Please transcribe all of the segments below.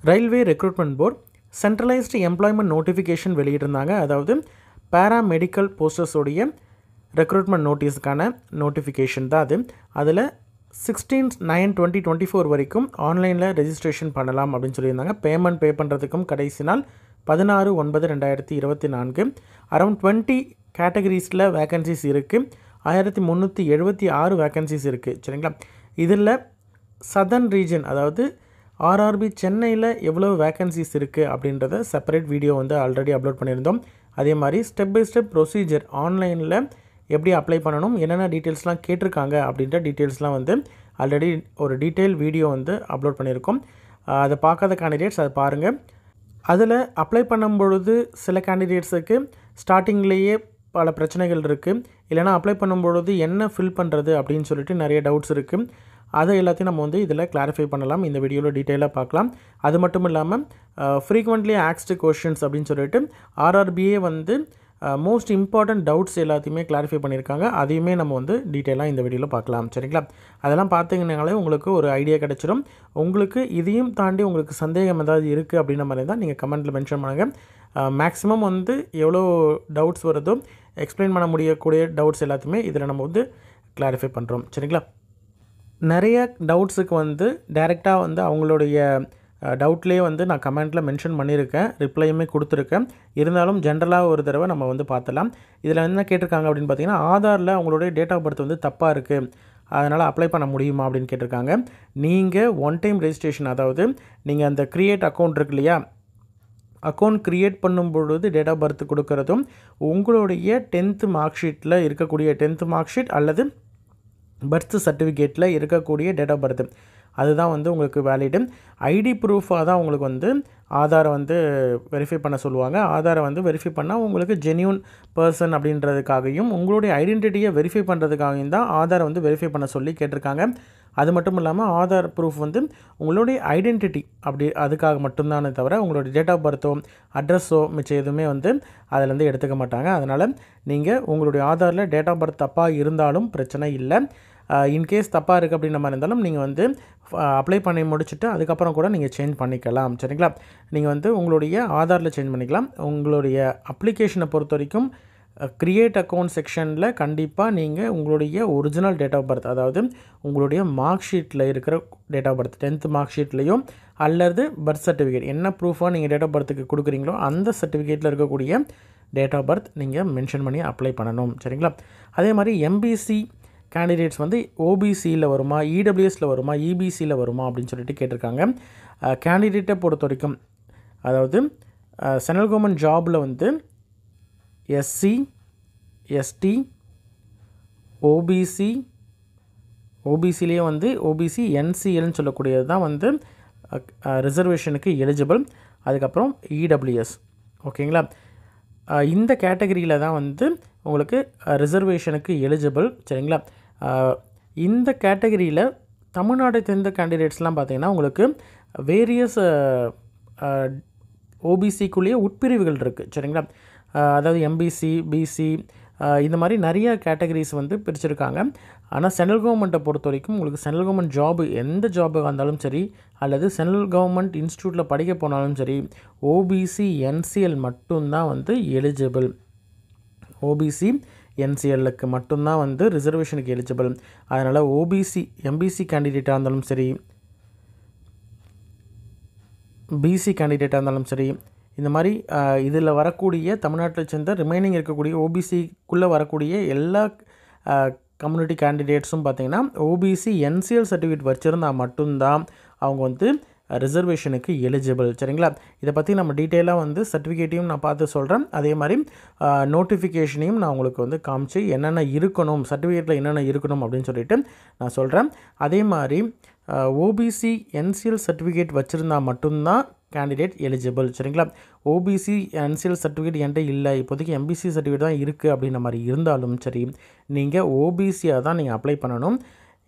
Railway recruitment board centralised employment notification வெளியிட்டிருந்தாங்க. அதாவது paramedical போஸ்டர்ஸோடைய ரெக்ரூட்மெண்ட் நோட்டீஸுக்கான நோட்டிஃபிகேஷன் தான் அது. அதில் 16/9/2024 வரைக்கும் ஆன்லைனில் ரெஜிஸ்ட்ரேஷன் பண்ணலாம் அப்படின்னு சொல்லியிருந்தாங்க. பேமெண்ட் பே பண்ணுறதுக்கும் கடைசி நாள் 16/9/2024. அரௌண்ட் 20 கேட்டகரிஸில் வேக்கன்சிஸ் இருக்குது. 1376 வேக்கன்சிஸ் இருக்குது. சரிங்களா? இதில் சதர்ன் ரீஜன் அதாவது ஆர்ஆர்பி சென்னையில் எவ்வளோ வேக்கன்சிஸ் இருக்குது அப்படின்றத செப்பரேட் வீடியோ வந்து ஆல்ரெடி அப்லோட் பண்ணியிருந்தோம். அதே மாதிரி ஸ்டெப் பை ஸ்டெப் ப்ரொசீஜர் ஆன்லைனில் எப்படி அப்ளை பண்ணணும், என்னென்ன டீட்டெயில்ஸ்லாம் கேட்டிருக்காங்க அப்படின்ற டீட்டெயில்ஸ்லாம் வந்து ஆல்ரெடி ஒரு டீட்டெயில் வீடியோ வந்து அப்லோட் பண்ணியிருக்கோம். அதை பார்க்காத கேண்டிடேட்ஸ் அதை பாருங்கள். அதில் அப்ளை பண்ணும் பொழுது சில கேண்டிடேட்ஸுக்கு ஸ்டார்டிங்லேயே பல பிரச்சனைகள் இருக்குது. இல்லைனா அப்ளை பண்ணும்பொழுது என்ன ஃபில் பண்ணுறது அப்படின்னு சொல்லிட்டு நிறைய டவுட்ஸ் இருக்குது. அதை எல்லாத்தையும் நம்ம வந்து இதில் கிளாரிஃபை பண்ணலாம். இந்த வீடியோவில் டீட்டெயிலாக பார்க்கலாம். அது மட்டும் இல்லாமல் ஃப்ரீக்வெண்ட்லி ஆக்ஸ்டு கொஷின்ஸ் அப்படின்னு சொல்லிட்டு ஆர்ஆர்பியே வந்து மோஸ்ட் இம்பார்ட்டன்ட் டவுட்ஸ் எல்லாத்தையுமே கிளாரிஃபை பண்ணியிருக்காங்க. அதையுமே நம்ம வந்து டீட்டெயிலாக இந்த வீடியோவில் பார்க்கலாம். சரிங்களா? அதெல்லாம் பார்த்தீங்கன்னாலே உங்களுக்கு ஒரு ஐடியா கிடச்சிடும். உங்களுக்கு இதையும் தாண்டி உங்களுக்கு சந்தேகம் ஏதாவது இருக்குது அப்படின்ற மாதிரி தான் நீங்கள் கமெண்ட்டில் மென்ஷன் பண்ணுங்கள். மேக்ஸிமம் வந்து எவ்வளோ டவுட்ஸ் வருதோ எக்ஸ்பிளைன் பண்ண முடியக்கூடிய டவுட்ஸ் எல்லாத்தையுமே இதில் நம்ம வந்து கிளாரிஃபை பண்ணுறோம். சரிங்களா? நிறைய டவுட்ஸுக்கு வந்து டைரெக்டாக வந்து அவங்களுடைய டவுட்லேயே வந்து நான் கமெண்ட்டில் மென்ஷன் பண்ணியிருக்கேன், ரிப்ளையுமே கொடுத்துருக்கேன். இருந்தாலும் ஜென்ரலாக ஒரு தடவை நம்ம வந்து பார்த்தலாம். இதில் என்ன கேட்டிருக்காங்க அப்படின்னு பார்த்தீங்கன்னா, ஆதாரில் அவங்களுடைய டேட் ஆஃப் பர்த் வந்து தப்பாக இருக்குது, அதனால் அப்ளை பண்ண முடியுமா அப்படின்னு கேட்டிருக்காங்க. நீங்கள் ஒன் டைம் ரெஜிஸ்ட்ரேஷன், அதாவது நீங்கள் அந்த க்ரியேட் அக்கௌண்ட் இருக்கு இல்லையா, அக்கௌண்ட் க்ரியேட் பண்ணும் பொழுது டேட் ஆஃப் பர்த் கொடுக்குறதும் உங்களுடைய 10th மார்க் ஷீட்டில் இருக்கக்கூடிய 10th மார்க் ஷீட் அல்லது பர்த் சர்டிஃபிகேட்டில் இருக்கக்கூடிய டேட் ஆஃப் பர்த் அதுதான் வந்து உங்களுக்கு வேலிடு. ஐடி ப்ரூஃபாக தான் உங்களுக்கு வந்து ஆதாரை வந்து வெரிஃபை பண்ண சொல்லுவாங்க. ஆதாரை வந்து வெரிஃபை பண்ணால் உங்களுக்கு ஜென்யூன் பர்சன் அப்படின்றதுக்காகவும் உங்களுடைய ஐடென்டிட்டியை வெரிஃபை பண்ணுறதுக்காகவும் தான் ஆதாரை வந்து வெரிஃபை பண்ண சொல்லி கேட்டிருக்காங்க. அது மட்டும் இல்லாமல் ஆதார் ப்ரூஃப் வந்து உங்களுடைய ஐடென்டிட்டி அப்படி அதுக்காக மட்டும்தானே தவிர உங்களுடைய டேட் ஆஃப் பர்த்தோ அட்ரஸோ மிச்சம் எதுவுமே வந்து அதிலேருந்து எடுத்துக்க மாட்டாங்க. அதனால் நீங்கள் உங்களுடைய ஆதாரில் டேட் ஆஃப் பர்த் தப்பாக இருந்தாலும் பிரச்சனை இல்லை. இன்கேஸ் தப்பாக இருக்குது அப்படின்ற மாதிரி இருந்தாலும் நீங்கள் வந்து அப்ளை பண்ணி முடிச்சுட்டு அதுக்கப்புறம் கூட நீங்கள் சேஞ்ச் பண்ணிக்கலாம். சரிங்களா? நீங்கள் வந்து உங்களுடைய ஆதாரில் சேஞ்ச் பண்ணிக்கலாம். உங்களுடைய அப்ளிகேஷனை பொறுத்த வரைக்கும் க்ரியேட் அக்கௌண்ட் செக்ஷனில் கண்டிப்பாக நீங்கள் உங்களுடைய ஒரிஜினல் டேட் ஆஃப் பர்த், அதாவது உங்களுடைய மார்க் ஷீட்டில் இருக்கிற date of birth 10th mark ஷீட்லேயும் அல்லது பர்த் சர்டிஃபிகேட் என்ன ப்ரூஃபாக நீங்கள் டேட் ஆஃப் பர்த்துக்கு கொடுக்குறீங்களோ அந்த சர்டிஃபிகேட்டில் இருக்கக்கூடிய டேட் ஆஃப் பர்த் நீங்கள் மென்ஷன் பண்ணி அப்ளை பண்ணணும். சரிங்களா? அதே மாதிரி எம்பிசி கேண்டிடேட்ஸ் வந்து ஓபிசியில் வருமா, இடபிள்யூஎஸில் வருமா, இபிசியில் வருமா அப்படின்னு சொல்லிட்டு கேட்டிருக்காங்க. கேண்டிடேட்டை பொறுத்த வரைக்கும் அதாவது சென்ட்ரல் கவர்மெண்ட் ஜாபில் வந்து எஸ்சி, எஸ்டி, ஓபிசி, ஓபிசிலேயே வந்து ஓபிசி என்சிஎல்னு சொல்லக்கூடியது தான் வந்து ரிசர்வேஷனுக்கு எலிஜிபிள். அதுக்கப்புறம் இடபிள்யூஎஸ். ஓகேங்களா? இந்த கேட்டகரியில் தான் வந்து உங்களுக்கு ரிசர்வேஷனுக்கு எலிஜிபிள். சரிங்களா? இந்த கேட்டகரியில் தமிழ்நாட்டை சேர்ந்த கேண்டிடேட்ஸ்லாம் பார்த்திங்கன்னா உங்களுக்கு வேரியஸ் ஓபிசிக்குள்ளேயே உட்பிரிவுகள் இருக்குது. சரிங்களா? அதாவது எம்பிசி, பிசி இந்த மாதிரி நிறைய கேட்டகரிஸ் வந்து பிரிச்சிருக்காங்க. ஆனால் சென்ட்ரல் கவர்மெண்ட்டை பொறுத்த வரைக்கும் உங்களுக்கு சென்ட்ரல் கவர்மெண்ட் ஜாபு எந்த ஜாபுக்கு வந்தாலும் சரி அல்லது சென்ட்ரல் கவர்மெண்ட் இன்ஸ்டியூட்டில் படிக்க போனாலும் சரி ஓபிசி என்சிஎல் மட்டும்தான் வந்து எலிஜிபிள். ஓபிசி என்சிஎல்லுக்கு மட்டும்தான் வந்து ரிசர்வேஷனுக்கு எலிஜிபிள். அதனால் ஓபிசி எம்பிசி கேண்டிடேட்டாக இருந்தாலும் சரி பிசி கேண்டிடேட்டாக இருந்தாலும் சரி இந்த மாதிரி இதில் வரக்கூடிய தமிழ்நாட்டில் சேர்ந்த ரிமைனிங் இருக்கக்கூடிய ஓபிசிக்குள்ளே வரக்கூடிய எல்லா கம்யூனிட்டி கேண்டிடேட்ஸும் பார்த்திங்கன்னா ஓபிசி என்சிஎல் சர்டிஃபிகேட் வச்சுருந்தால் மட்டும்தான் அவங்க வந்து ரிசர்வேஷனுக்கு எலிஜிபிள். சரிங்களா? இதை பற்றி நம்ம டீட்டெயிலாக வந்து சர்டிஃபிகேட்டையும் நான் பார்த்து சொல்கிறேன். அதே மாதிரி நோட்டிஃபிகேஷனையும் நான் உங்களுக்கு வந்து காமிச்சு என்னென்ன இருக்கணும், சர்டிஃபிகேட்டில் என்னென்ன இருக்கணும் அப்படின்னு சொல்லிட்டு நான் சொல்கிறேன். அதே மாதிரி ஓபிசி என்சிஎல் சர்டிஃபிகேட் வச்சுருந்தால் மட்டும்தான் கேண்டிடேட் எலிஜிபிள். சரிங்களா? ஓபிசி என்சிஎல் சர்டிஃபிகேட் என்கிட்ட இல்லை, இப்போதைக்கு எம்பிசி சர்டிஃபிகேட் தான் இருக்குது அப்படின்ற மாதிரி இருந்தாலும் சரி நீங்கள் ஓபிசியாக தான் நீங்கள் அப்ளை பண்ணணும்.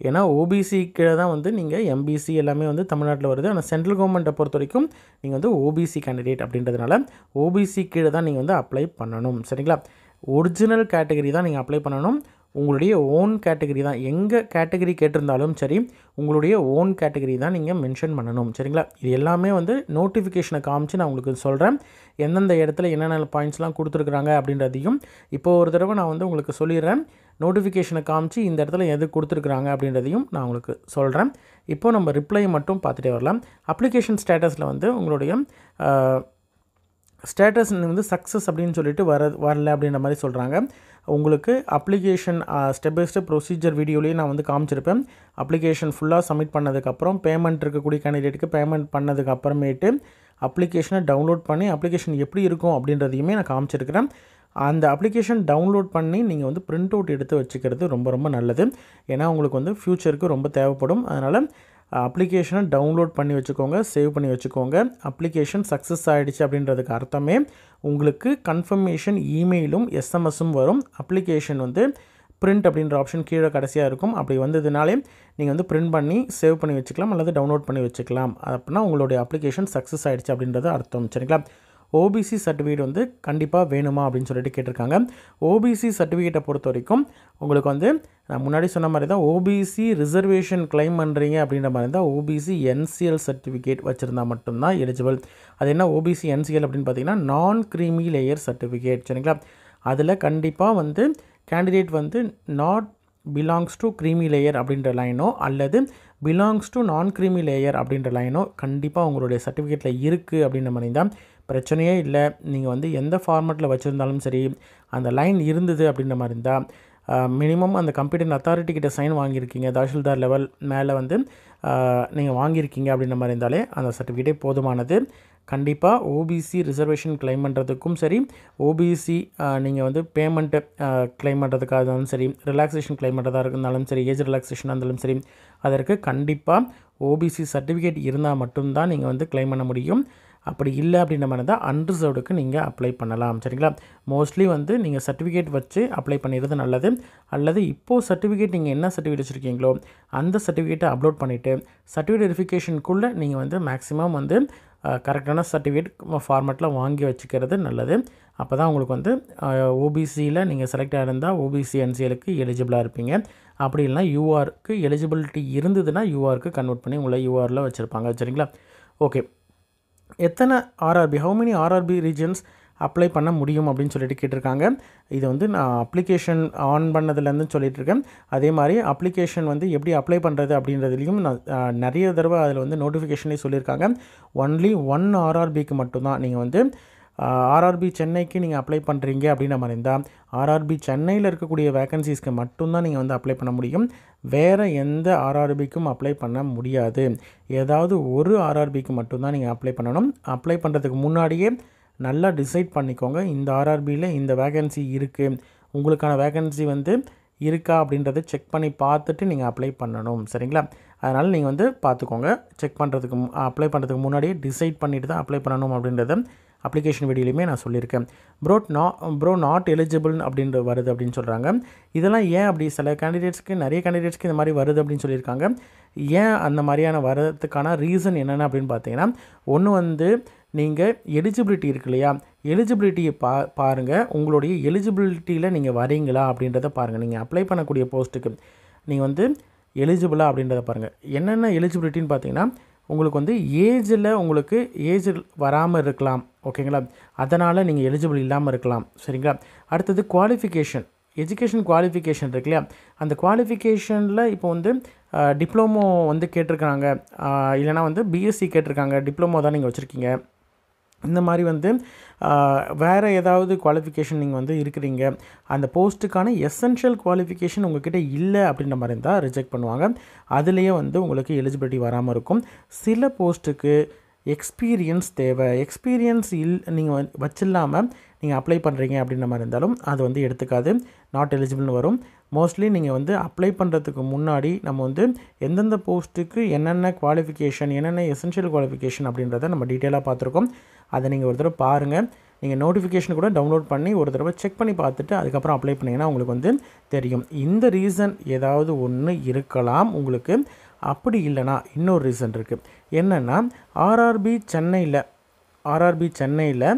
ஏன்னா ஓபிசி கீழே தான் வந்து நீங்கள் எம்பிசி எல்லாமே வந்து தமிழ்நாட்டில் வருது. ஆனால் சென்ட்ரல் கவர்மெண்ட்டை பொறுத்த வரைக்கும் நீங்கள் வந்து ஓபிசி கேண்டிடேட் அப்படின்றதுனால ஓபிசி கீழே தான் நீங்கள் வந்து அப்ளை பண்ணணும். சரிங்களா? ஒரிஜினல் கேட்டகரி தான் நீங்கள் அப்ளை பண்ணணும். உங்களுடைய ஓன் கேட்டகரி தான். எங்கே கேட்டகரி கேட்டிருந்தாலும் சரி, உங்களுடைய ஓன் கேட்டகரி தான் நீங்கள் மென்ஷன் பண்ணணும். சரிங்களா? இது எல்லாமே வந்து நோட்டிஃபிகேஷனை காமிச்சு நான் உங்களுக்கு சொல்கிறேன். எந்தெந்த இடத்துல என்னென்ன பாயிண்ட்ஸ்லாம் கொடுத்துருக்குறாங்க அப்படின்றதையும் இப்போது ஒரு தடவை நான் வந்து உங்களுக்கு சொல்லிடுறேன். நோட்டிஃபிகேஷனை காமிச்சு இந்த இடத்துல எது கொடுத்துருக்குறாங்க அப்படின்றதையும் நான் உங்களுக்கு சொல்கிறேன். இப்போது நம்ம ரிப்ளை மட்டும் பார்த்துட்டே வரலாம். அப்ளிகேஷன் ஸ்டேட்டஸில் வந்து உங்களுடைய ஸ்டேட்டஸ் வந்து சக்ஸஸ் அப்படின்னு சொல்லிட்டு வரல அப்படின்ற மாதிரி சொல்கிறாங்க. உங்களுக்கு application step by step procedure வீடியோலேயே நான் வந்து காமிச்சிருப்பேன். அப்ளிகேஷன் ஃபுல்லாக சப்மிட் பண்ணதுக்கப்புறம் பேமெண்ட் இருக்கக்கூடிய கேண்டிடேட்டுக்கு பேமெண்ட் பண்ணதுக்கு அப்புறமேட்டு அப்ளிகேஷனை டவுன்லோட் பண்ணி அப்ளிகேஷன் எப்படி இருக்கும் அப்படின்றதையுமே நான் காமிச்சிருக்கிறேன். அந்த அப்ளிகேஷன் டவுன்லோட் பண்ணி நீங்கள் வந்து பிரிண்ட் அவுட் எடுத்து வச்சுக்கிறது ரொம்ப ரொம்ப நல்லது. ஏன்னா உங்களுக்கு வந்து ஃப்யூச்சருக்கு ரொம்ப தேவைப்படும். அதனால் அப்ளிகேஷனை டவுன்லோட் பண்ணி வச்சுக்கோங்க, சேவ் பண்ணி வச்சுக்கோங்க. அப்ளிகேஷன் சக்ஸஸ் ஆகிடுச்சு அப்படின்றதுக்கு அர்த்தமே உங்களுக்கு கன்ஃபர்மேஷன் இமெயிலும் எஸ்எம்எஸும் வரும். அப்ளிகேஷன் வந்து பிரிண்ட் அப்படின்ற ஆப்ஷன் கீழே கடைசியாக இருக்கும். அப்படி வந்ததுனாலே நீங்கள் வந்து பிரிண்ட் பண்ணி சேவ் பண்ணி வச்சுக்கலாம் அல்லது டவுன்லோட் பண்ணி வச்சுக்கலாம். அப்படின்னா உங்களுடைய அப்ளிகேஷன் சக்ஸஸ் ஆகிடுச்சு அப்படின்றது அர்த்தம். சரிங்களா? ஓபிசி சர்டிஃபிகேட் வந்து கண்டிப்பாக வேணுமா அப்படின்னு சொல்லிட்டு கேட்டிருக்காங்க. ஓபிசி சர்டிஃபிகேட்டை பொறுத்த வரைக்கும் உங்களுக்கு வந்து நான் முன்னாடி சொன்ன மாதிரி தான் ஓபிசி ரிசர்வேஷன் கிளைம் பண்ணுறீங்க அப்படின்ற மாதிரி தான் ஓபிசி என்சிஎல் சர்டிஃபிகேட் வச்சுருந்தா மட்டும்தான் எலிஜிபிள். அது என்ன ஓபிசி என்சிஎல் அப்படின்னு பார்த்தீங்கன்னா நான் க்ரீமி லேயர் சர்டிஃபிகேட். சரிங்களா? அதில் கண்டிப்பாக வந்து கேண்டிடேட் வந்து not belongs to creamy layer அப்படின்ற லைனோ அல்லது பிலாங்ஸ் டு நான் க்ரீமி லேயர் அப்படின்ற லைனோ கண்டிப்பாக உங்களுடைய சர்டிஃபிகேட்டில் இருக்குது அப்படின்ற மாதிரி தான். பிரச்சனையே இல்லை. நீங்கள் வந்து எந்த ஃபார்மேட்டில் வச்சுருந்தாலும் சரி, அந்த லைன் இருந்தது அப்படின்ற மாதிரி இருந்தால் மினிமம் அந்த கம்ப்யூட்டர் அத்தாரிட்டி கிட்ட சைன் வாங்கியிருக்கீங்க, தாசில்தார் லெவல் மேலே வந்து நீங்கள் வாங்கியிருக்கீங்க அப்படின்ற மாதிரி இருந்தாலே அந்த சர்டிஃபிகேட்டே போதுமானது. கண்டிப்பாக ஓபிசி ரிசர்வேஷன் கிளைம் பண்ணுறதுக்கும் சரி, ஓபிசி நீங்கள் வந்து பேமெண்ட்டு கிளைம் பண்ணுறதுக்காக இருந்தாலும் சரி, ரிலாக்ஸேஷன் கிளைம் பண்ணுறதா இருந்தாலும் சரி, ஏஜ் ரிலாக்ஸேஷனாக இருந்தாலும் சரி, அதற்கு கண்டிப்பாக ஓபிசி சர்டிஃபிகேட் இருந்தால் மட்டும்தான் நீங்கள் வந்து கிளைம் பண்ண முடியும். அப்படி இல்லை அப்படின்ற மாதிரி தான் அன்ரிசர்வ்டுக்கு நீங்கள் அப்ளை பண்ணலாம். சரிங்களா? மோஸ்ட்லி வந்து நீங்கள் சர்டிஃபிகேட் வச்சு அப்ளை பண்ணிடுறது நல்லது. அல்லது இப்போது சர்டிஃபிகேட் நீங்கள் என்ன சர்டிஃபிகேட் வச்சுருக்கீங்களோ அந்த சர்டிஃபிகேட்டை அப்லோட் பண்ணிவிட்டு சர்டிஃபிகேட் வெரிஃபிகேஷனுக்குள்ளே நீங்கள் வந்து மேக்ஸிமம் வந்து கரெக்டான சர்டிஃபிகேட் ஃபார்மேட்டில் வாங்கி வச்சுக்கிறது நல்லது. அப்போ தான் உங்களுக்கு வந்து ஓபிசியில் நீங்கள் செலக்ட் ஆகிருந்தால் ஓபிசி என்சிஎலுக்கு எலிஜிபிளாக இருப்பீங்க. அப்படி இல்லைனா யூஆருக்கு எலிஜிபிலிட்டி இருந்ததுன்னா யூஆருக்கு கன்வெர்ட் பண்ணி உங்களை யூஆரில் வச்சுருப்பாங்க. சரிங்களா? ஓகே. எத்தனை RRB, how many RRB regions apply பண்ண முடியும் அப்படின்னு சொல்லிட்டு கேட்டிருக்காங்க. இது வந்து நான் அப்ளிகேஷன் ஆன் பண்ணதுலேருந்து சொல்லிகிட்ருக்கேன். அதே மாதிரி அப்ளிகேஷன் வந்து எப்படி அப்ளை பண்ணுறது அப்படின்றதுலையும் நான் நிறைய தடவை அதில் வந்து நோட்டிஃபிகேஷன்லேயே சொல்லியிருக்காங்க. ஒன்லி 1 ஆர்ஆர்பிக்கு மட்டும்தான் நீங்கள் வந்து ஆர்ஆர்பி சென்னைக்கு நீங்கள் அப்ளை பண்ணுறீங்க அப்படின்ற மாதிரி இருந்தால் ஆர்ஆர்பி சென்னையில் இருக்கக்கூடிய வேக்கன்சிஸ்க்கு மட்டும்தான் நீங்கள் வந்து அப்ளை பண்ண முடியும். வேறு எந்த ஆர்ஆர்பிக்கும் அப்ளை பண்ண முடியாது. ஏதாவது ஒரு ஆர்ஆர்பிக்கு மட்டும்தான் நீங்கள் அப்ளை பண்ணணும். அப்ளை பண்ணுறதுக்கு முன்னாடியே நல்லா டிசைட் பண்ணிக்கோங்க. இந்த ஆர்ஆர்பியில் இந்த வேக்கன்சி இருக்குது, உங்களுக்கான வேக்கன்சி வந்து இருக்கா அப்படின்றத செக் பண்ணி பார்த்துட்டு நீங்கள் அப்ளை பண்ணணும். சரிங்களா? அதனால் நீங்கள் வந்து பார்த்துக்கோங்க. செக் பண்ணுறதுக்கு அப்ளை பண்ணுறதுக்கு முன்னாடியே டிசைட் பண்ணிவிட்டு தான் அப்ளை பண்ணணும் அப்படின்றத அப்ளிகேஷன் வீடியோலையுமே நான் சொல்லியிருக்கேன். ப்ரோ நாட் எலிஜிபிள் அப்படின்ற வருது அப்படின்னு சொல்கிறாங்க. இதெல்லாம் ஏன் அப்படி சில கேண்டிடேட்ஸ்க்கு நிறைய கேண்டிடேட்ஸ்க்கு இந்த மாதிரி வருது அப்படின்னு சொல்லியிருக்காங்க. ஏன் அந்த மாதிரியான வரதுக்கான ரீசன் என்னென்ன அப்படின்னு பார்த்தீங்கன்னா, ஒன்று வந்து நீங்கள் எலிஜிபிலிட்டி இருக்கு இல்லையா, எலிஜிபிலிட்டியை பாருங்கள். உங்களுடைய எலிஜிபிலிட்டியில் நீங்கள் வரீங்களா அப்படின்றத பாருங்கள். நீங்கள் அப்ளை பண்ணக்கூடிய போஸ்ட்டுக்கு நீங்கள் வந்து எலிஜிபிளா அப்படின்றத பாருங்கள். என்னென்ன எலிஜிபிலிட்டின்னு பார்த்தீங்கன்னா, உங்களுக்கு வந்து உங்களுக்கு ஏஜ் வராமல் இருக்கலாம். ஓகேங்களா? அதனால் நீங்கள் எலிஜிபிள் இல்லாமல் இருக்கலாம். சரிங்களா? அடுத்தது குவாலிஃபிகேஷன், எஜுகேஷன் குவாலிஃபிகேஷன் இருக்கு இல்லையா, அந்த குவாலிஃபிகேஷனில் இப்போ வந்து டிப்ளமோ வந்து கேட்டிருக்காங்க, இல்லைனா வந்து பிஎஸ்சி கேட்டிருக்காங்க, டிப்ளமோ தான் நீங்கள் வச்சுருக்கீங்க. இந்த மாதிரி வந்து வேறு ஏதாவது குவாலிஃபிகேஷன் நீங்கள் வந்து இருக்கிறீங்க, அந்த போஸ்ட்டுக்கான எசென்ஷியல் குவாலிஃபிகேஷன் உங்கள்கிட்ட இல்லை அப்படின்ற மாதிரி இருந்தால் ரிஜெக்ட் பண்ணுவாங்க. அதுலேயே வந்து உங்களுக்கு எலிஜிபிலிட்டி வராமல் இருக்கும். சில போஸ்ட்டுக்கு எக்ஸ்பீரியன்ஸ் தேவை. எக்ஸ்பீரியன்ஸ் நீங்கள் வச்சில்லாமல் நீங்கள் அப்ளை பண்ணுறீங்க அப்படின்ற மாதிரி இருந்தாலும் அது வந்து எடுத்துக்காது, நாட் எலிஜிபிள்னு வரும். மோஸ்ட்லி நீங்கள் வந்து அப்ளை பண்ணுறதுக்கு முன்னாடி நம்ம வந்து எந்தெந்த போஸ்ட்டுக்கு என்னென்ன குவாலிஃபிகேஷன், என்னென்ன எசென்ஷியல் குவாலிஃபிகேஷன் அப்படின்றத நம்ம டீட்டெயிலாக பார்த்துருக்கோம். அதை நீங்கள் ஒரு தடவை பாருங்கள். நீங்கள் நோட்டிஃபிகேஷன் கூட டவுன்லோட் பண்ணி ஒரு தடவை செக் பண்ணி பார்த்துட்டு அதுக்கப்புறம் அப்ளை பண்ணிங்கன்னா உங்களுக்கு வந்து தெரியும். இந்த ரீசன் ஏதாவது ஒன்று இருக்கலாம் உங்களுக்கு. அப்படி இல்லைனா இன்னொரு ரீசன் இருக்குது. என்னென்னா, ஆர்ஆர்பி சென்னையில்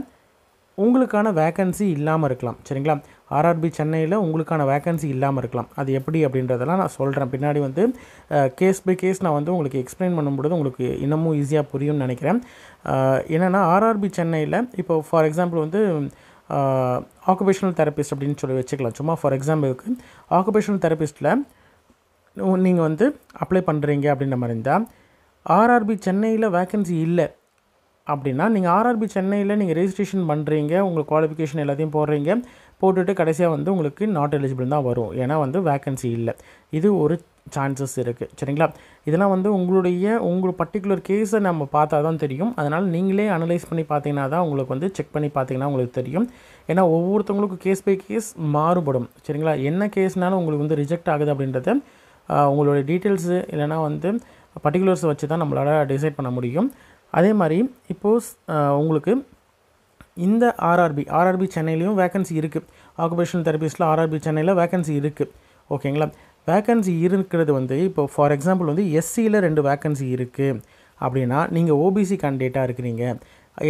உங்களுக்கான வேக்கன்சி இல்லாமல் இருக்கலாம். சரிங்களா? ஆர்ஆர்பி சென்னையில் உங்களுக்கான வேக்கன்சி இல்லாமல் இருக்கலாம். அது எப்படி அப்படின்றதெல்லாம் நான் சொல்கிறேன் பின்னாடி வந்து கேஸ் பை கேஸ் நான் வந்து உங்களுக்கு எக்ஸ்பிளைன் பண்ணும்பொழுது உங்களுக்கு இன்னமும் ஈஸியாக புரியும்னு நினைக்கிறேன். என்னென்னா ஆர்ஆர்பி சென்னையில் இப்போ ஃபார் எக்ஸாம்பிள் வந்து ஆக்குபேஷனல் தெரபிஸ்ட் அப்படின்னு சொல்லி வச்சுக்கலாம். சும்மா ஃபார் எக்ஸாம்பிளுக்கு ஆக்குபேஷனல் தெரபிஸ்ட்டில் நீங்கள் வந்து அப்ளை பண்ணுறீங்க அப்படின்ற மாதிரி இருந்தால் ஆர்ஆர்பி சென்னையில் வேக்கன்சி இல்லை அப்படின்னா நீங்கள் ஆர்ஆர்பி சென்னையில் நீங்கள் ரெஜிஸ்ட்ரேஷன் பண்ணுறீங்க, உங்களுக்கு குவாலிஃபிகேஷன் எல்லாத்தையும் போட்டுட்டு கடைசியாக வந்து உங்களுக்கு நாட் எலிஜிபிள் தான் வரும். ஏன்னா வந்து வேக்கன்சி இல்லை. இது ஒரு சான்சஸ் இருக்குது. சரிங்களா? இதெல்லாம் வந்து உங்கள் பர்டிகுலர் கேஸை நம்ம பார்த்தா தான் தெரியும். அதனால் நீங்களே அனலைஸ் பண்ணி பார்த்தீங்கன்னா தான் உங்களுக்கு வந்து செக் பண்ணி பார்த்தீங்கன்னா உங்களுக்கு தெரியும். ஏன்னா ஒவ்வொருத்தவங்களுக்கும் கேஸ் பை கேஸ் மாறுபடும். சரிங்களா? என்ன கேஸ்னாலும் உங்களுக்கு வந்து ரிஜெக்ட் ஆகுது அப்படின்றத உங்களுடைய டீட்டெயில்ஸு இல்லைனா வந்து பர்டிகுலர்ஸை வச்சு தான் நம்மளால் டிசைட் பண்ண முடியும். அதே மாதிரி இப்போது உங்களுக்கு இந்த ஆர்ஆர்பி சென்னையிலையும் வேக்கன்சி இருக்குது. ஆக்குபேஷனல் தெரபிஸ்ட்டில் ஆர்ஆர்பி சென்னையில் வேக்கன்சி இருக்குது. ஓகேங்களா? வேக்கன்சி இருக்கிறது வந்து இப்போ ஃபார் எக்ஸாம்பிள் வந்து எஸ்சியில் 2 வேக்கன்சி இருக்குது அப்படின்னா நீங்கள் ஓபிசி கேண்டிடேட்டாக இருக்கிறீங்க,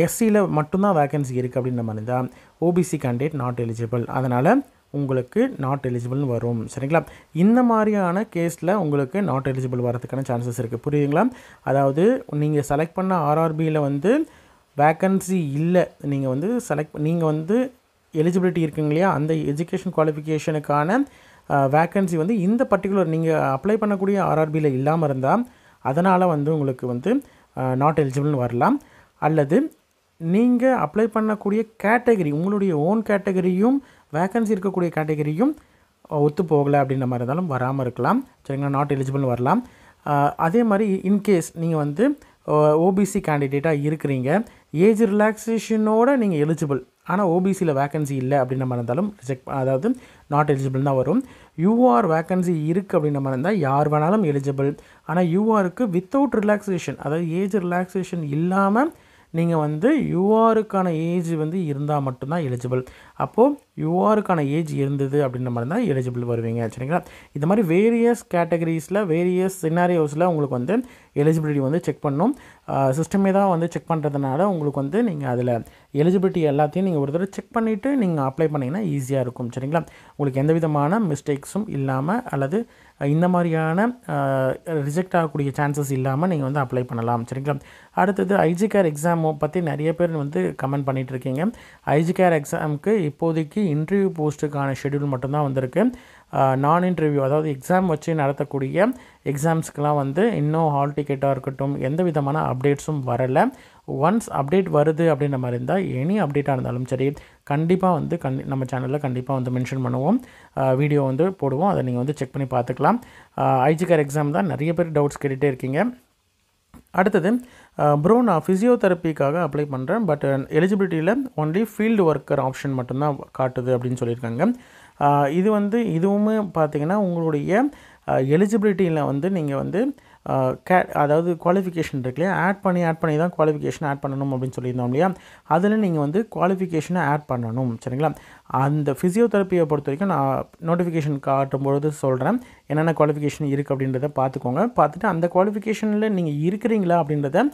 எஸ்சியில் மட்டும்தான் வேக்கன்சி இருக்குது அப்படின்ற மாதிரி தான் ஓபிசி கேண்டிடேட் நாட் எலிஜிபிள். அதனால் உங்களுக்கு நாட் எலிஜிபிள்னு வரும். சரிங்களா? இந்த மாதிரியான கேஸில் உங்களுக்கு நாட் எலிஜிபிள் வரதுக்கான சான்சஸ் இருக்குது. புரியுதுங்களா? அதாவது நீங்கள் செலக்ட் பண்ண ஆர்ஆர்பியில் வந்து வேக்கன்சி இல்லை, நீங்கள் வந்து எலிஜிபிலிட்டி இருக்குங்க இல்லையா, அந்த எஜுகேஷன் குவாலிஃபிகேஷனுக்கான வேக்கன்சி வந்து இந்த பர்டிகுலர் நீங்கள் அப்ளை பண்ணக்கூடிய ஆர்ஆர்பியில் இல்லாமல் இருந்தால் அதனால் வந்து உங்களுக்கு வந்து நாட் எலிஜிபிள்னு வரலாம். அல்லது நீங்கள் அப்ளை பண்ணக்கூடிய கேட்டகரி உங்களுடைய ஓன் கேட்டகரியும் வேக்கன்சி இருக்கக்கூடிய கேட்டகரியும் ஒத்து போகலை அப்படின்ற மாதிரி இருந்தாலும் வராமல் இருக்கலாம். சரிங்களா? நாட் எலிஜிபிள்னு வரலாம். அதே மாதிரி இன்கேஸ் நீங்கள் வந்து ஓபிசி கேண்டிடேட்டாக இருக்கிறீங்க, ஏஜ் ரிலாக்ஸேஷனோட நீங்கள் எலிஜிபிள், ஆனால் ஓபிசியில் வேக்கன்சி இல்லை அப்படின்ற மாதிரி இருந்தாலும் அதாவது நாட் எலிஜிபிள் தான் வரும். யூஆர் வேக்கன்சி இருக்குது அப்படின்ற மாதிரி இருந்தால் யார் வேணாலும் எலிஜிபிள். ஆனால் யூஆருக்கு வித்தவுட் ரிலாக்ஸேஷன், அதாவது ஏஜ் ரிலாக்ஸேஷன் இல்லாமல் நீங்கள் வந்து யூஆருக்கான ஏஜ் வந்து இருந்தால் மட்டும்தான் எலிஜிபிள். அப்போது யூஆருக்கான ஏஜ் இருந்தது அப்படின்ற மாதிரி தான் எலிஜிபிள் வருவீங்க. சரிங்களா? இந்த மாதிரி வேரியஸ் கேட்டகரிஸில் வேரியஸ் சினாரியோஸில் உங்களுக்கு வந்து எலிஜிபிலிட்டி வந்து செக் பண்ணணும். சிஸ்டமே தான் வந்து செக் பண்ணுறதுனால உங்களுக்கு வந்து நீங்கள் அதில் எலிஜிபிலிட்டி எல்லாத்தையும் நீங்கள் ஒரு தடவை செக் பண்ணிவிட்டு நீங்கள் அப்ளை பண்ணிங்கன்னா ஈஸியாக இருக்கும். சரிங்களா? உங்களுக்கு எந்த விதமான மிஸ்டேக்ஸும் இல்லாமல் அல்லது இந்த மாதிரியான ரிஜெக்ட் ஆகக்கூடிய சான்சஸ் இல்லாமல் நீங்கள் வந்து அப்ளை பண்ணலாம். சரிங்களா? அடுத்தது ஐஜிகேர் எக்ஸாம் பற்றி நிறைய பேர் வந்து கமெண்ட் பண்ணிகிட்ருக்கீங்க. ஐஜிகேர் எக்ஸாமுக்கு இப்போதைக்கு இன்டர்வியூ போஸ்ட்டுக்கான ஷெடியூல் மட்டும்தான் வந்திருக்கு. நான் இன்டர்வியூ அதாவது எக்ஸாம் வச்சு நடத்தக்கூடிய எக்ஸாம்ஸ்க்கெலாம் வந்து இன்னும் ஹால் டிக்கெட்டாக இருக்கட்டும் எந்த விதமான அப்டேட்ஸும் வரலை. ஒன்ஸ் அப்டேட் வருது அப்படின்ற மாதிரி இருந்தால் எனி அப்டேட்டாக இருந்தாலும் சரி கண்டிப்பாக வந்து நம்ம சேனலில் கண்டிப்பாக வந்து மென்ஷன் பண்ணுவோம், வீடியோ வந்து போடுவோம். அதை நீங்கள் வந்து செக் பண்ணி பார்த்துக்கலாம். ஐஜிகேர் எக்ஸாம் தான் நிறைய பேர் டவுட்ஸ் கேட்டுகிட்டே இருக்கீங்க. அடுத்தது ப்ரோ நான் ஃபிசியோதெரப்பிக்காக அப்ளை பண்ணுறேன், பட் எலிஜிபிலிட்டியில் ஒன்லி ஃபீல்டு ஒர்க்கர் ஆப்ஷன் மட்டும்தான் காட்டுது அப்படின்னு சொல்லியிருக்காங்க. இதுவுமே பார்த்திங்கன்னா உங்களுடைய எலிஜிபிலிட்டியில் வந்து நீங்கள் வந்து அதாவது குவாலிஃபிகேஷன் இருக்கு இல்லையா, ஆட் பண்ணி தான் குவாலிஃபிகேஷன் ஆட் பண்ணணும் அப்படின்னு சொல்லியிருந்தோம் இல்லையா, அதில் நீங்கள் வந்து குவாலிஃபிகேஷனை ஆட் பண்ணணும். சரிங்களா? அந்த ஃபிசியோதெரப்பியை பொறுத்த வரைக்கும் நான் நோட்டிஃபிகேஷன் காட்டும்பொழுது சொல்கிறேன் என்னென்ன குவாலிஃபிகேஷன் இருக்குது அப்படின்றத பார்த்துக்கோங்க. பார்த்துட்டு அந்த குவாலிஃபிகேஷனில் நீங்கள் இருக்கிறீங்களா அப்படின்றத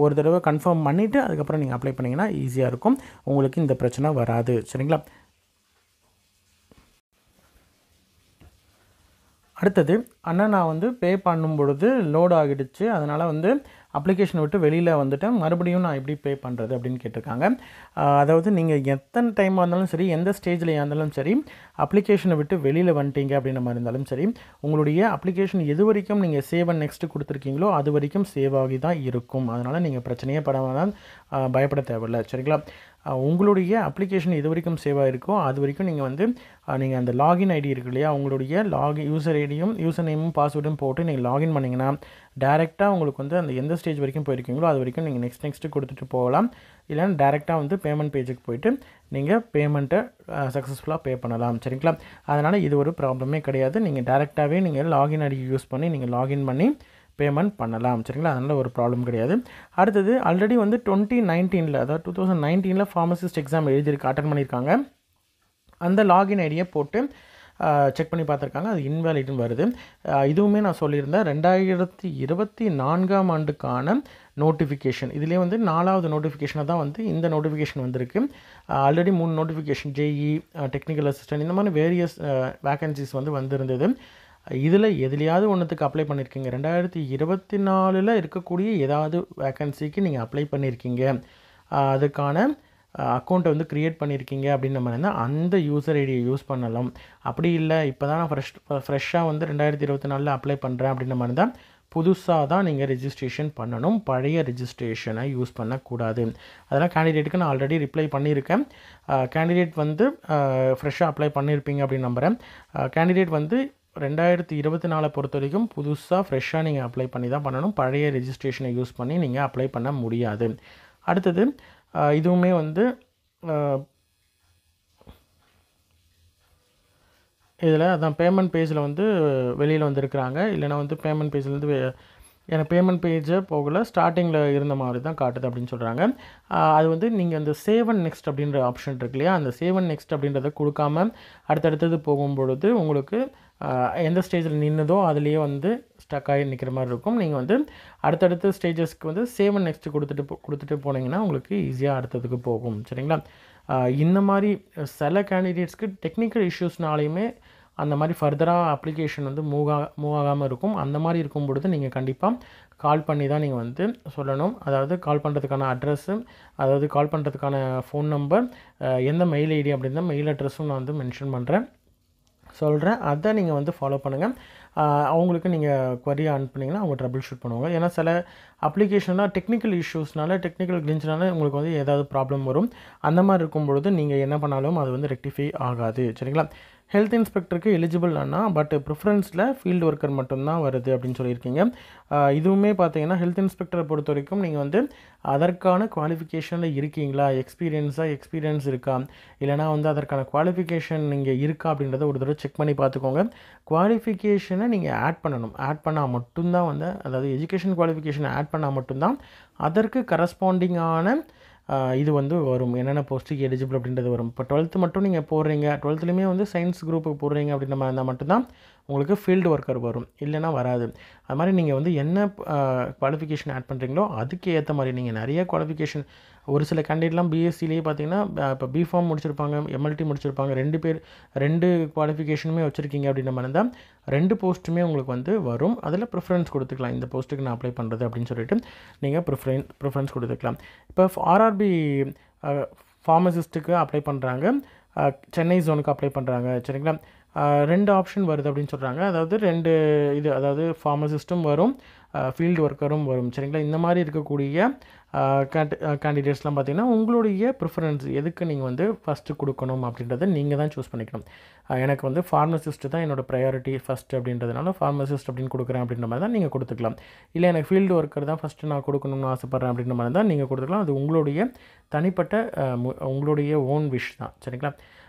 ஒரு தடவை கன்ஃபார்ம் பண்ணிவிட்டு அதுக்கப்புறம் நீங்கள் அப்ளை பண்ணிங்கன்னா ஈஸியாக இருக்கும், உங்களுக்கு இந்த பிரச்சனை வராது. சரிங்களா? அடுத்தது நான் வந்து பே பண்ணும் பொழுது லோட் ஆகிடுச்சு, அதனால் வந்து அப்ளிகேஷனை விட்டு வெளியில் வந்துட்டேன், மறுபடியும் நான் எப்படி பே பண்ணுறது அப்படின்னு கேட்டிருக்காங்க. அதாவது நீங்கள் எத்தனை டைமாக இருந்தாலும் சரி எந்த ஸ்டேஜில் இருந்தாலும் சரி அப்ளிகேஷனை விட்டு வெளியில் வந்துட்டீங்க அப்படின்ற மாதிரி இருந்தாலும் சரி உங்களுடைய அப்ளிகேஷன் எது வரைக்கும் நீங்கள் சேவ் அண்ட் நெக்ஸ்ட்டு கொடுத்துருக்கீங்களோ அது வரைக்கும் சேவ் ஆகி தான் இருக்கும். அதனால் நீங்கள் பிரச்சனையே படாமல் பயப்பட தேவையில்லை. சரிங்களா? உங்களுடைய அப்ளிகேஷன் எது வரைக்கும் சேவ் ஆகிருக்கோ அது வரைக்கும் நீங்கள் அந்த லாகின் ஐடி இருக்கு இல்லையா, உங்களுடைய யூசர் ஐடியும் யூசர் நேமும் பாஸ்வேர்டும் போட்டு நீங்கள் லாகின் பண்ணிங்கன்னா டேரெக்டாக உங்களுக்கு வந்து அந்த எந்த ஸ்டேஜ் வரைக்கும் போயிருக்கீங்களோ அது வரைக்கும் நீங்கள் நெக்ஸ்ட்டு கொடுத்துட்டு போகலாம். இல்லைன்னா டேரெக்டாக வந்து பேமெண்ட் பேஜுக்கு போயிட்டு நீங்கள் பேமெண்ட்டை சக்ஸஸ்ஃபுல்லாக பே பண்ணலாம். சரிங்களா? அதனால் இது ஒரு ப்ராப்ளமே கிடையாது. நீங்கள் டேரெக்டாகவே நீங்கள் லாகின் ஐடி யூஸ் பண்ணி நீங்கள் லாகின் பண்ணி பேமெண்ட் பண்ணலாம். சரிங்களா? அதனால் ஒரு ப்ராப்ளம் கிடையாது. அடுத்தது ஆல்ரெடி வந்து 2019 அதாவது 2019 ஃபார்மசிஸ்ட் எக்ஸாம் அட்டன் பண்ணியிருக்காங்க. அந்த லாகின் ஐடியை போட்டு செக் பண்ணி பார்த்துருக்காங்க, அது இன்வேலிட்னு வருது. இதுவுமே நான் சொல்லியிருந்தேன் 2024 ஆண்டுக்கான நோட்டிஃபிகேஷன். இதிலே வந்து 4வது நோட்டிஃபிகேஷனாக தான் வந்து இந்த நோட்டிஃபிகேஷன் வந்திருக்கு. Already 3 notification JE, technical assistant இந்த மாதிரி வேரியஸ் வேக்கன்சிஸ் வந்து வந்திருந்தது. இதில் எதுலையாவது ஒன்றுத்துக்கு அப்ளை பண்ணியிருக்கீங்க, 2024 இருக்கக்கூடிய ஏதாவது வேக்கன்சிக்கு நீங்கள் அப்ளை பண்ணியிருக்கீங்க, அதுக்கான அக்கௌண்ட்டை வந்து க்ரியேட் பண்ணியிருக்கீங்க அப்படின்னு நம்ம இருந்தால் அந்த யூசர் ஐடியை யூஸ் பண்ணலாம். அப்படி இல்லை இப்போ தான் நான் ஃப்ரெஷ்ஷாக வந்து 2024 அப்ளை பண்ணுறேன் அப்படின்னு நம்ம இருந்தால் புதுசாக தான் நீங்கள் ரெஜிஸ்ட்ரேஷன் பண்ணணும். பழைய ரெஜிஸ்ட்ரேஷனை யூஸ் பண்ணக்கூடாது. அதெல்லாம் கேண்டிடேட்டுக்கு நான் ஆல்ரெடி ரிப்ளை பண்ணியிருக்கேன். கேண்டிடேட் வந்து ஃப்ரெஷ்ஷாக அப்ளை பண்ணியிருப்பீங்க அப்படின்னு நம்புகிறேன். கேண்டிடேட் வந்து 2024 பொறுத்த வரைக்கும் புதுசாக ஃப்ரெஷ்ஷாக நீங்கள் அப்ளை பண்ணி தான் பண்ணணும். பழைய ரெஜிஸ்ட்ரேஷனை யூஸ் பண்ணி நீங்கள் அப்ளை பண்ண முடியாது. அடுத்தது இதுவுமே வந்து இதில் அதான் பேமெண்ட் பேஜில் வந்து வெளியில் வந்திருக்கிறாங்க. இல்லைனா வந்து பேமெண்ட் பேஜ்லேருந்து எனக்கு பேமெண்ட் பேஜை போகல, ஸ்டார்டிங்கில் இருந்த மாதிரி தான் காட்டுது அப்படின்னு சொல்கிறாங்க. அது வந்து நீங்கள் அந்த சேவ் அண்ட் நெக்ஸ்ட் அப்படின்ற ஆப்ஷன் இருக்கு இல்லையா, அந்த சேவ் அண்ட் நெக்ஸ்ட் அப்படின்றத கொடுக்காம அடுத்தடுத்தது போகும்பொழுது உங்களுக்கு எந்த ஸ்டேஜில் நின்னதோ அதுலேயே வந்து ஸ்டக் ஆகி நிற்கிற மாதிரி இருக்கும். நீங்கள் வந்து அடுத்தடுத்த ஸ்டேஜஸ்க்கு வந்து சேவ் அண்ட் நெக்ஸ்ட் கொடுத்துட்டு போனீங்கன்னா உங்களுக்கு ஈஸியாக அடுத்ததுக்கு போகும். சரிங்களா? இந்த மாதிரி சில கேண்டிடேட்ஸ்க்கு டெக்னிக்கல் இஷ்யூஸ்னாலையுமே அந்த மாதிரி ஃபர்தராக அப்ளிகேஷன் வந்து மூவ் ஆகாமல் இருக்கும். அந்த மாதிரி இருக்கும் பொழுது நீங்கள் கண்டிப்பாக கால் பண்ணி தான் நீங்கள் வந்து சொல்லணும். அதாவது கால் பண்ணுறதுக்கான அட்ரஸ்ஸு, அதாவது கால் பண்ணுறதுக்கான ஃபோன் நம்பர், எந்த மெயில் ஐடி அப்படின்னா மெயில் அட்ரஸும் நான் வந்து மென்ஷன் சொல்கிறேன். அதை நீங்கள் வந்து ஃபாலோ பண்ணுங்கள். அவங்களுக்கு நீங்கள் குவரியை அனுப்புனீங்கன்னா அவங்க ட்ரபிள் ஷூட் பண்ணுவாங்க. ஏன்னா சில அப்ளிகேஷன்லாம் டெக்னிக்கல் இஷ்யூஸ்னால, டெக்னிக்கல் கிளிஞ்ச்னால உங்களுக்கு வந்து ஏதாவது ப்ராப்ளம் வரும். அந்த மாதிரி இருக்கும்பொழுது நீங்கள் என்ன பண்ணாலும் அது வந்து ரெக்டிஃபை ஆகாது. சரிங்களா? ஹெல்த் இன்ஸ்பெக்டருக்கு எலிஜிபிள் ஆனால் பட் ப்ரிஃபரன்ஸில் ஃபீல்டு ஒர்க்கர் மட்டும்தான் வருது அப்படின்னு சொல்லியிருக்கீங்க. இதுவுமே பார்த்தீங்கன்னா ஹெல்த் இன்ஸ்பெக்டரை பொறுத்த வரைக்கும் நீங்கள் வந்து அதற்கான குவாலிஃபிகேஷனில் இருக்கீங்களா, எக்ஸ்பீரியன்ஸ் இருக்கா, இல்லைனா வந்து அதற்கான குவாலிஃபிகேஷன் நீங்கள் இருக்கா அப்படின்றத ஒரு தடவை செக் பண்ணி பார்த்துக்கோங்க. குவாலிஃபிகேஷனை நீங்கள் ஆட் பண்ணால் மட்டும்தான் வந்து, அதாவது எஜுகேஷன் குவாலிஃபிகேஷனை ஆட் பண்ணால் மட்டும்தான் அதற்கு கரஸ்பாண்டிங்கான இது வந்து வரும். என்னென்ன போஸ்ட்டுக்கு எலிஜிபிள் அப்படின்றது வரும். இப்போ 12th மட்டும் நீங்கள் போடுறீங்க, 12த்துலேயுமே வந்து சயின்ஸ் குரூப்புக்கு போடுறீங்க அப்படின்ற மாதிரி இருந்தால் மட்டும்தான் உங்களுக்கு ஃபீல்டு ஒர்க்கர் வரும், இல்லைனா வராது. அது மாதிரி நீங்கள் வந்து என்ன குவாலிஃபிகேஷன் ஆட் பண்ணுறீங்களோ அதுக்கு ஏற்ற மாதிரி நீங்கள் நிறைய குவாலிஃபிகேஷன், ஒரு சில கேண்டிடேட்லாம் பிஎஸ்சிலேயே பார்த்தீங்கன்னா இப்போ பிஃபார்ம் முடிச்சிருப்பாங்க, எம்எல்டி முடிச்சிருப்பாங்க, 2 குவாலிஃபிகேஷனுமே வச்சுருக்கீங்க அப்படின்ற மாதிரி இருந்தால் 2 போஸ்ட்டுமே உங்களுக்கு வந்து வரும். அதில் ப்ரிஃபரன்ஸ் கொடுத்துக்கலாம். இந்த போஸ்ட்டுக்கு நான் அப்ளை பண்ணுறது அப்படின்னு சொல்லிட்டு நீங்கள் ப்ரிஃபரன்ஸ் கொடுத்துக்கலாம். இப்போ ஆர்ஆர்பி ஃபார்மசிஸ்ட்டுக்கு அப்ளை பண்ணுறாங்க, சென்னை ஜோனுக்கு அப்ளை பண்ணுறாங்க. சரிங்களா? 2 ஆப்ஷன் வருது அப்படின்னு சொல்கிறாங்க. அதாவது 2 இது, அதாவது ஃபார்மசிஸ்ட்டும் வரும், ஃபீல்டு ஒர்க்கரும் வரும். சரிங்களா? இந்த மாதிரி இருக்கக்கூடிய கேண்டிடேட்ஸ்லாம் பார்த்திங்கன்னா உங்களுடைய ப்ரிஃபரன்ஸ் எதுக்கு நீங்கள் வந்து ஃபஸ்ட்டு கொடுக்கணும் அப்படின்றத நீங்கள் தான் சூஸ் பண்ணிக்கணும். எனக்கு வந்து ஃபார்மசிஸ்ட்டு தான் என்னோடய ப்ரையாரிட்டி ஃபஸ்ட்டு அப்படின்றதுனால ஃபார்மசிஸ்ட் அப்படின்னு கொடுக்குறேன் அப்படின்ற மாதிரி தான் நீங்கள் கொடுத்துக்கலாம். இல்லை எனக்கு ஃபீல்டு ஒர்க்கர் தான் ஃபஸ்ட்டு நான் கொடுக்கணும்னு ஆசைப்பட்றேன் அப்படின்ற மாதிரி தான் நீங்கள் கொடுத்துக்கலாம். அது உங்களுடைய தனிப்பட்ட உங்களுடைய ஓன் விஷ் தான். சரிங்களா?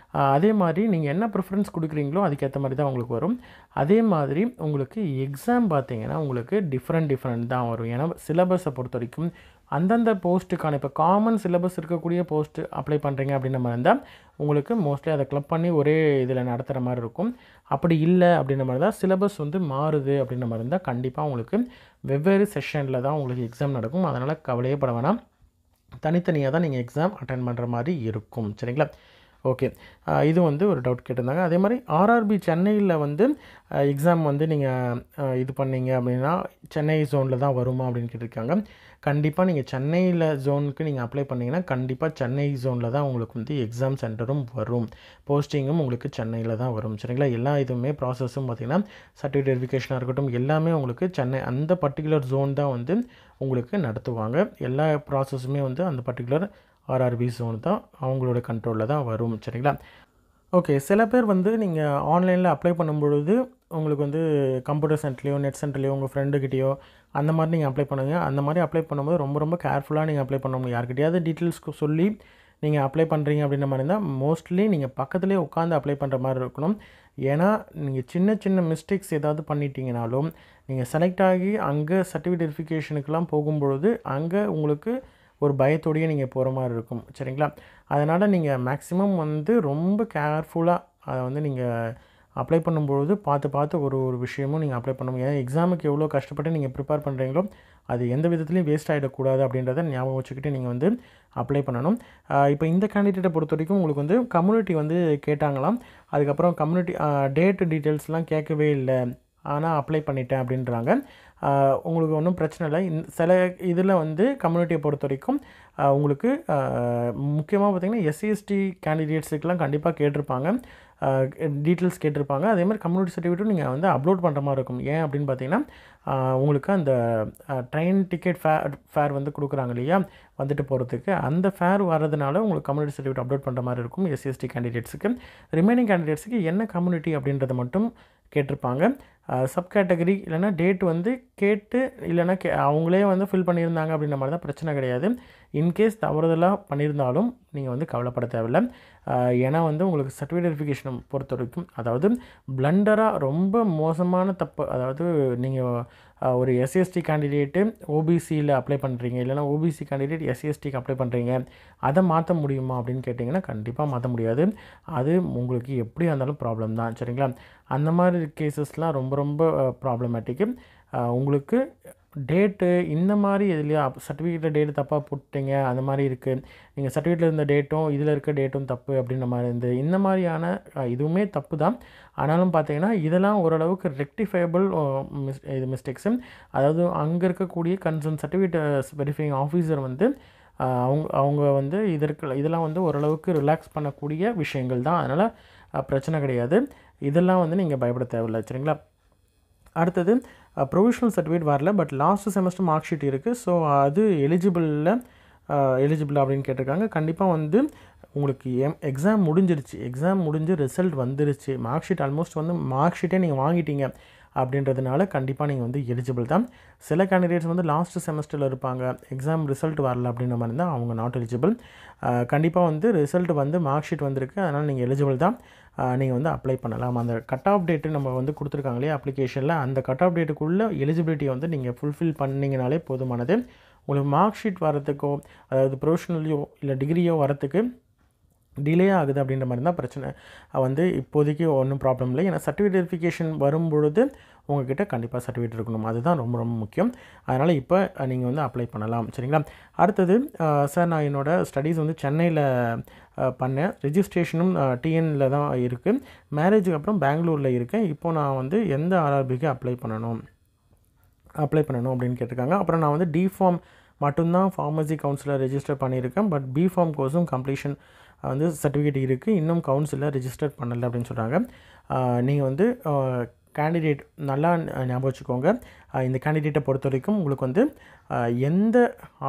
அதே மாதிரி நீங்கள் என்ன ப்ரிஃபரன்ஸ் கொடுக்குறீங்களோ அதுக்கேற்ற மாதிரி தான் உங்களுக்கு வரும். அதே மாதிரி உங்களுக்கு எக்ஸாம் பார்த்தீங்கன்னா உங்களுக்கு டிஃப்ரெண்ட் தான் வரும். ஏன்னா சிலபஸை பொறுத்த வரைக்கும் அந்தந்த போஸ்ட்டுக்கான, இப்போ காமன் சிலபஸ் இருக்கக்கூடிய போஸ்ட்டு அப்ளை பண்ணுறீங்க அப்படின்ற மாதிரி இருந்தால் உங்களுக்கு மோஸ்ட்லி அதை கிளப் பண்ணி ஒரே இதில் நடத்துகிற மாதிரி இருக்கும். அப்படி இல்லை அப்படின்ற மாதிரி தான் சிலபஸ் வந்து மாறுது அப்படின்ற மாதிரி இருந்தால் கண்டிப்பாக உங்களுக்கு வெவ்வேறு செஷனில் தான் உங்களுக்கு எக்ஸாம் நடக்கும். அதனால் கவலையே பட வேணாம், தனித்தனியாக தான் நீங்கள் எக்ஸாம் அட்டென்ட் பண்ணுற மாதிரி இருக்கும். சரிங்களா? ஓகே, இது வந்து ஒரு டவுட் கேட்டிருந்தாங்க. அதே மாதிரி ஆர்ஆர்பி சென்னையில் வந்து எக்ஸாம் வந்து நீங்கள் இது பண்ணீங்க அப்படின்னா சென்னை ஜோனில் தான் வருமா அப்படின்னு கேட்டிருக்காங்க. கண்டிப்பாக நீங்கள் சென்னையில் ஜோனுக்கு நீங்கள் அப்ளை பண்ணிங்கன்னா கண்டிப்பாக சென்னை ஜோனில் தான் உங்களுக்கு வந்து எக்ஸாம் சென்டரும் வரும், போஸ்டிங்கும் உங்களுக்கு சென்னையில் தான் வரும். சரிங்களா? எல்லா இதுவுமே ப்ராசஸும் பார்த்திங்கன்னா சர்டிஃபிகேட் வெரிஃபிகேஷனாக இருக்கட்டும் எல்லாமே உங்களுக்கு சென்னை அந்த பர்டிகுலர் ஜோன் தான் வந்து உங்களுக்கு நடத்துவாங்க. எல்லா ப்ராசஸுமே வந்து அந்த பர்டிகுலர் ஆர்ஆர்பி ஜோன் தான் அவங்களோட கண்ட்ரோலில் தான் வரும். சரிங்களா? ஓகே, சில பேர் வந்து நீங்கள் ஆன்லைனில் அப்ளை பண்ணும்பொழுது உங்களுக்கு வந்து கம்ப்யூட்டர் சென்டர்லையோ நெட் சென்டர்லையோ உங்கள் ஃப்ரெண்டுக்கிட்டேயோ அந்த மாதிரி நீங்கள் அப்ளை பண்ணுங்கள். அந்த மாதிரி அப்ளை பண்ணும்போது ரொம்ப கேர்ஃபுல்லாக நீங்கள் அப்ளை பண்ணணும். யார்கிட்டையாவது டீட்டெயில்ஸ்க்கு சொல்லி நீங்கள் அப்ளை பண்ணுறீங்க அப்படின்ற மாதிரி இருந்தால் மோஸ்ட்லி நீங்கள் பக்கத்துலேயே உட்காந்து அப்ளை பண்ணுற மாதிரி இருக்கணும். ஏன்னா நீங்கள் சின்ன மிஸ்டேக்ஸ் ஏதாவது பண்ணிட்டீங்கனாலும் நீங்கள் செலக்ட் ஆகி அங்கே சர்டிஃபிகேட் வெரிஃபிகேஷனுக்கெலாம் போகும்பொழுது அங்கே உங்களுக்கு ஒரு பயத்தோடையே நீங்கள் போகிற மாதிரி இருக்கும். சரிங்களா? அதனால் நீங்கள் மேக்ஸிமம் வந்து ரொம்ப கேர்ஃபுல்லாக அதை வந்து நீங்கள் அப்ளை பண்ணும்பொழுது பார்த்து ஒரு விஷயமும் நீங்கள் அப்ளை பண்ணணும். ஏன்னா எக்ஸாமுக்கு எவ்வளோ கஷ்டப்பட்டு நீங்கள் ப்ரிப்பேர் பண்ணுறீங்களோ அது எந்த விதத்துலையும் வேஸ்ட் ஆகிடக்கூடாது அப்படின்றத ஞாபகம் வச்சுக்கிட்டு நீங்கள் வந்து அப்ளை பண்ணணும். இப்போ இந்த கேண்டிடேட்டை பொறுத்த வரைக்கும் உங்களுக்கு வந்து கம்யூனிட்டி வந்து கேட்டாங்களாம். அதுக்கப்புறம் கம்யூனிட்டி டேட்டு டீட்டெயில்ஸ்லாம் கேட்கவே இல்லை, ஆனால் அப்ளை பண்ணிட்டேன் அப்படின்றாங்க. உங்களுக்கு ஒன்றும் பிரச்சனை இல்லை. சில இதில் வந்து கம்யூனிட்டியை பொறுத்த வரைக்கும் உங்களுக்கு முக்கியமாக பார்த்திங்கன்னா எஸ்சிஎஸ்டி கேண்டிடேட்ஸுக்கெலாம் கண்டிப்பாக கேட்டிருப்பாங்க, டீட்டெயில்ஸ் கேட்டிருப்பாங்க. அதே மாதிரி கம்யூனிட்டி சர்டிஃபிகேட்டும் நீங்கள் வந்து அப்லோட் பண்ணுற மாதிரி இருக்கும். ஏன் அப்படின்னு பார்த்தீங்கன்னா உங்களுக்கு அந்த ட்ரெயின் டிக்கெட் ஃபேர் வந்து கொடுக்குறாங்க இல்லையா வந்துட்டு போகிறதுக்கு, அந்த ஃபேர் வர்றதுனால உங்களுக்கு கம்யூனிட்டி சர்டிஃபிகேட் அப்லோட் பண்ணுற மாதிரி இருக்கும் எஸ்சிஎஸ்டி கேண்டிடேட்ஸுக்கு. ரிமைனிங் கேண்டிடேட்ஸுக்கு என்ன கம்யூனிட்டி அப்படின்றத மட்டும் கேட்டிருப்பாங்க. சப் கேட்டகரி இல்லைனா டேட் வந்து கேட்டு இல்லைனா அவங்களே வந்து ஃபில் பண்ணியிருந்தாங்க அப்படின்ற மாதிரி தான், பிரச்சனை கிடையாது. இன்கேஸ் தவறுதலாக பண்ணியிருந்தாலும் நீங்கள் வந்து கவலைப்பட தேவையில்லை. ஏன்னா வந்து உங்களுக்கு சர்டிஃபிகேட் வெரிஃபிகேஷனை பொறுத்த வரைக்கும், அதாவது பிளண்டராக ரொம்ப மோசமான தப்பு, அதாவது நீங்கள் ஒரு எஸ்சிஎஸ்டி கேண்டிடேட்டு ஓபிசியில் அப்ளை பண்ணுறீங்க, இல்லைனா ஓபிசி கேண்டிடேட் எஸ்சிஎஸ்டிக்கு அப்ளை பண்ணுறீங்க, அதை மாற்ற முடியுமா அப்படின்னு கேட்டிங்கன்னா கண்டிப்பாக மாற்ற முடியாது. அது உங்களுக்கு எப்படியா இருந்தாலும் ப்ராப்ளம் தான், சரிங்களா? அந்த மாதிரி கேசஸ்லாம் ரொம்ப ரொம்ப ப்ராப்ளமேட்டிக்கு. உங்களுக்கு டேட்டு இந்த மாதிரி எதுலையா சர்டிஃபிகேட்டில் டேட்டு தப்பாக போட்டீங்க, அந்த மாதிரி இருக்குது, நீங்கள் சர்டிஃபிகேட்டில் இருந்த டேட்டும் இதில் இருக்க டேட்டும் தப்பு அப்படின்ற மாதிரி இருந்து இந்த மாதிரியான இதுவுமே தப்பு தான். ஆனாலும் பார்த்தீங்கன்னா இதெல்லாம் ஓரளவுக்கு ரெக்டிஃபையபிள் மிஸ்டேக்ஸு. அதாவது அங்கே இருக்கக்கூடிய கன்சர்ன் சர்டிஃபிகேட் வெரிஃபையிங் ஆஃபீஸர் வந்து அவங்க வந்து இதெல்லாம் வந்து ஓரளவுக்கு ரிலாக்ஸ் பண்ணக்கூடிய விஷயங்கள் தான். அதனால் பிரச்சனை கிடையாது. இதெல்லாம் வந்து நீங்கள் பயப்பட தேவையில்லை, சரிங்களா? அடுத்தது ப்ரொவிஷனல் சர்டிஃபிகேட் வரல, but last semester mark sheet இருக்குது. ஸோ அது எலிஜிபிள் அப்படின்னு கேட்டிருக்காங்க. கண்டிப்பாக வந்து உங்களுக்கு எக்ஸாம் முடிஞ்சு ரிசல்ட் வந்துருச்சு, மார்க் ஷீட் ஆல்மோஸ்ட் வந்து மார்க் ஷீட்டே நீங்கள் வாங்கிட்டீங்க அப்படின்றதுனால கண்டிப்பாக நீங்கள் வந்து எலிஜிபிள் தான். சில கேண்டிடேட்ஸ் வந்து லாஸ்ட் செமஸ்டரில் இருப்பாங்க, எக்ஸாம் ரிசல்ட் வரல அப்படின்ற மாதிரி இருந்தால் அவங்க நாட் எலிஜிபிள். கண்டிப்பாக வந்து ரிசல்ட் வந்து மார்க் ஷீட் வந்திருக்கு, அதனால் நீங்கள் எலிஜிபிள் தான். நீங்கள் வந்து அப்ளை பண்ணலாம். அந்த கட் ஆஃப் டேட்டு நம்ம வந்து கொடுத்துருக்காங்க இல்லையா அப்ளிகேஷனில், அந்த கட் ஆஃப் டேட்டுக்குள்ளே எலிஜிபிலிட்டியை வந்து நீங்கள் ஃபுல்ஃபில் பண்ணிங்கனாலே போதுமானது. உங்களுக்கு மார்க் ஷீட் வரத்துக்கோ, அதாவது ப்ரொஃபஷனலையோ இல்லை டிகிரியோ வரத்துக்கு டிலே ஆகுது அப்படின்ற மாதிரி தான் பிரச்சனை. வந்து இப்போதைக்கு ஒன்றும் ப்ராப்ளம் இல்லை. ஏன்னா சர்டிஃபிகேட் வெரிஃபிகேஷன் வரும்பொழுது உங்கள்கிட்ட கண்டிப்பாக சர்டிஃபிகேட் இருக்கணும், அதுதான் ரொம்ப ரொம்ப முக்கியம். அதனால் இப்போ நீங்கள் வந்து அப்ளை பண்ணலாம், சரிங்களா? அடுத்தது சார், நான் என்னோடய ஸ்டடீஸ் வந்து சென்னையில் பண்ணேன், ரெஜிஸ்ட்ரேஷனும் டிஎனில் தான் இருக்குது, மேரேஜுக்கு அப்புறம் பெங்களூரில் இருக்கேன், இப்போது நான் வந்து எந்த ஆர்ஆர்பிக்கு அப்ளை பண்ணணும் அப்படின்னு கேட்டிருக்காங்க. அப்புறம் நான் வந்து டிஃபார்ம் மட்டும்தான் ஃபார்மசி கவுன்சிலில் ரெஜிஸ்டர் பண்ணியிருக்கேன், பட் பிஃபார்ம் கோர்ஸும் கம்ப்ளீஷன் வந்து சர்டிஃபிகேட் இருக்குது, இன்னும் கவுன்சிலில் ரெஜிஸ்டர் பண்ணலை அப்படின்னு சொல்கிறாங்க. நீங்கள் வந்து கேண்டிடேட் நல்லா ஞாபகம் வச்சுக்கோங்க. இந்த கேண்டிடேட்டை பொறுத்த வரைக்கும் உங்களுக்கு வந்து எந்த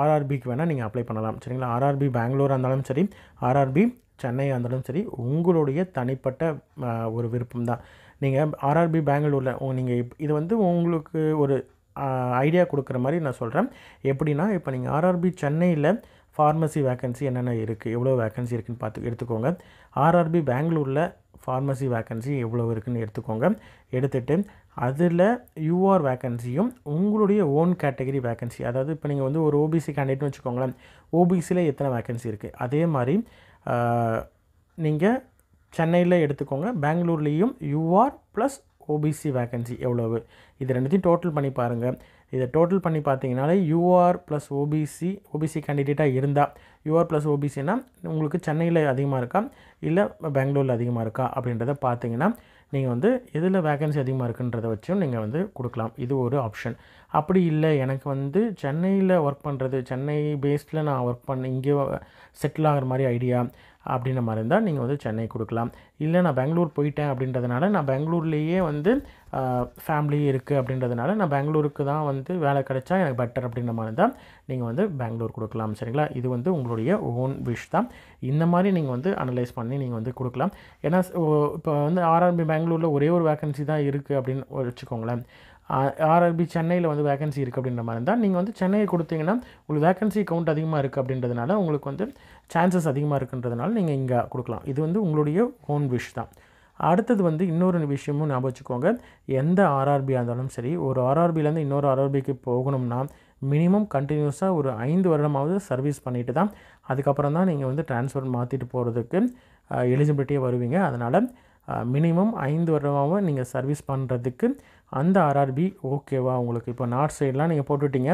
ஆர்ஆர்பிக்கு வேணால் நீங்கள் அப்ளை பண்ணலாம், சரிங்களா? ஆர்ஆர்பி பெங்களூராக இருந்தாலும் சரி, ஆர்ஆர்பி சென்னையாக இருந்தாலும் சரி, உங்களுடைய தனிப்பட்ட ஒரு விருப்பம் தான். நீங்கள் ஆர்ஆர்பி பெங்களூரில் நீங்கள் இது வந்து உங்களுக்கு ஒரு ஐடியா கொடுக்குற மாதிரி நான் சொல்கிறேன். எப்படின்னா, இப்போ நீங்கள் ஆர்ஆர்பி சென்னையில் ஃபார்மசி வேக்கன்சி என்னென்ன இருக்குது, எவ்வளோ வேக்கன்சி இருக்குதுன்னு எடுத்துக்கோங்க. ஆர்ஆர்பி பெங்களூரில் ஃபார்மசி வேக்கன்சி எவ்வளோ இருக்குதுன்னு எடுத்துக்கோங்க. எடுத்துகிட்டு அதில் யூஆர் வேக்கன்சியும் உங்களுடைய ஓன் கேட்டகரி வேக்கன்சி, அதாவது இப்போ நீங்கள் வந்து ஒரு ஓபிசி கேண்டிடேட்னு வச்சுக்கோங்களேன், ஓபிசியில் எத்தனை வேக்கன்சி இருக்குது, அதே மாதிரி நீங்கள் சென்னையில் எடுத்துக்கோங்க, பெங்களூர்லேயும் யூஆர் ப்ளஸ் ஓபிசி வேக்கன்சி எவ்வளவு, இது ரெண்டுத்தையும் டோட்டல் பண்ணி பாருங்கள். இதை டோட்டல் பண்ணி பார்த்தீங்கனாலே யூஆர் ப்ளஸ் ஓபிசி கேண்டிடேட்டாக இருந்தால், யூஆர் ப்ளஸ் ஓபிசினா உங்களுக்கு சென்னையில் அதிகமாக இருக்கா இல்லை பெங்களூரில் அதிகமாக இருக்கா அப்படின்றத பார்த்தீங்கன்னா நீங்கள் வந்து எதில் வேக்கன்சி அதிகமாக இருக்குன்றதை வச்சும் நீங்கள் வந்து கொடுக்கலாம். இது ஒரு ஆப்ஷன். அப்படி இல்லை, எனக்கு வந்து சென்னையில் ஒர்க் பண்ணுறது, சென்னை பேஸ்டில் நான் ஒர்க் இங்கே செட்டில் ஆகிற மாதிரி ஐடியா அப்படின்ற மாதிரி இருந்தால் நீங்கள் வந்து சென்னை கொடுக்கலாம். இல்லை நான் பெங்களூர் போயிட்டேன் அப்படின்றதுனால, நான் பெங்களூர்லேயே வந்து ஃபேமிலி இருக்குது அப்படின்றதுனால நான் பெங்களூருக்கு தான் வந்து வேலை கிடைச்சா எனக்கு பெட்டர் அப்படின்ற மாதிரி தான் நீங்கள் வந்து பெங்களூர் கொடுக்கலாம், சரிங்களா? இது வந்து உங்களுடைய ஓன் விஷ் தான். இந்த மாதிரி நீங்கள் வந்து அனலைஸ் பண்ணி நீங்கள் வந்து கொடுக்கலாம். ஏன்னா இப்போ வந்து ஆர்ஆர்பி பெங்களூரில் ஒரே ஒரு வேக்கன்சி தான் இருக்குது அப்படின்னு வச்சுக்கோங்களேன், ஆர்ஆர்பி சென்னையில் வந்து வேக்கன்சி இருக்குது அப்படின்ற மாதிரி இருந்தால் நீங்கள் வந்து சென்னையை கொடுத்தீங்கன்னா உங்களுக்கு வேக்கன்சி கவுண்ட் அதிகமாக இருக்குது அப்படின்றதுனால உங்களுக்கு வந்து சான்சஸ் அதிகமாக இருக்குன்றதுனால நீங்கள் இங்கே கொடுக்கலாம். இது வந்து உங்களுடைய ஓன் விஷ் தான். அடுத்தது வந்து இன்னொரு விஷயமும் ஞாபகம் வச்சுக்கோங்க. எந்த ஆர்ஆர்பியாக இருந்தாலும் சரி, ஒரு ஆர்ஆர்பிலேருந்து இன்னொரு ஆர்ஆர்பிக்கு போகணும்னா மினிமம் கண்டினியூஸாக ஒரு 5 வருடமாவது சர்வீஸ் பண்ணிவிட்டு தான் அதுக்கப்புறம் தான் நீங்கள் வந்து ட்ரான்ஸ்ஃபர் மாற்றிட்டு போகிறதுக்கு எலிஜிபிலிட்டியே வருவீங்க. அதனால் மினிமம் 5 வருடமாக நீங்கள் சர்வீஸ் பண்ணுறதுக்கு அந்த ஆர்ஆர்பி ஓகேவா உங்களுக்கு? இப்போ நார்த் சைட்லாம் நீங்கள் போட்டுவிட்டீங்க,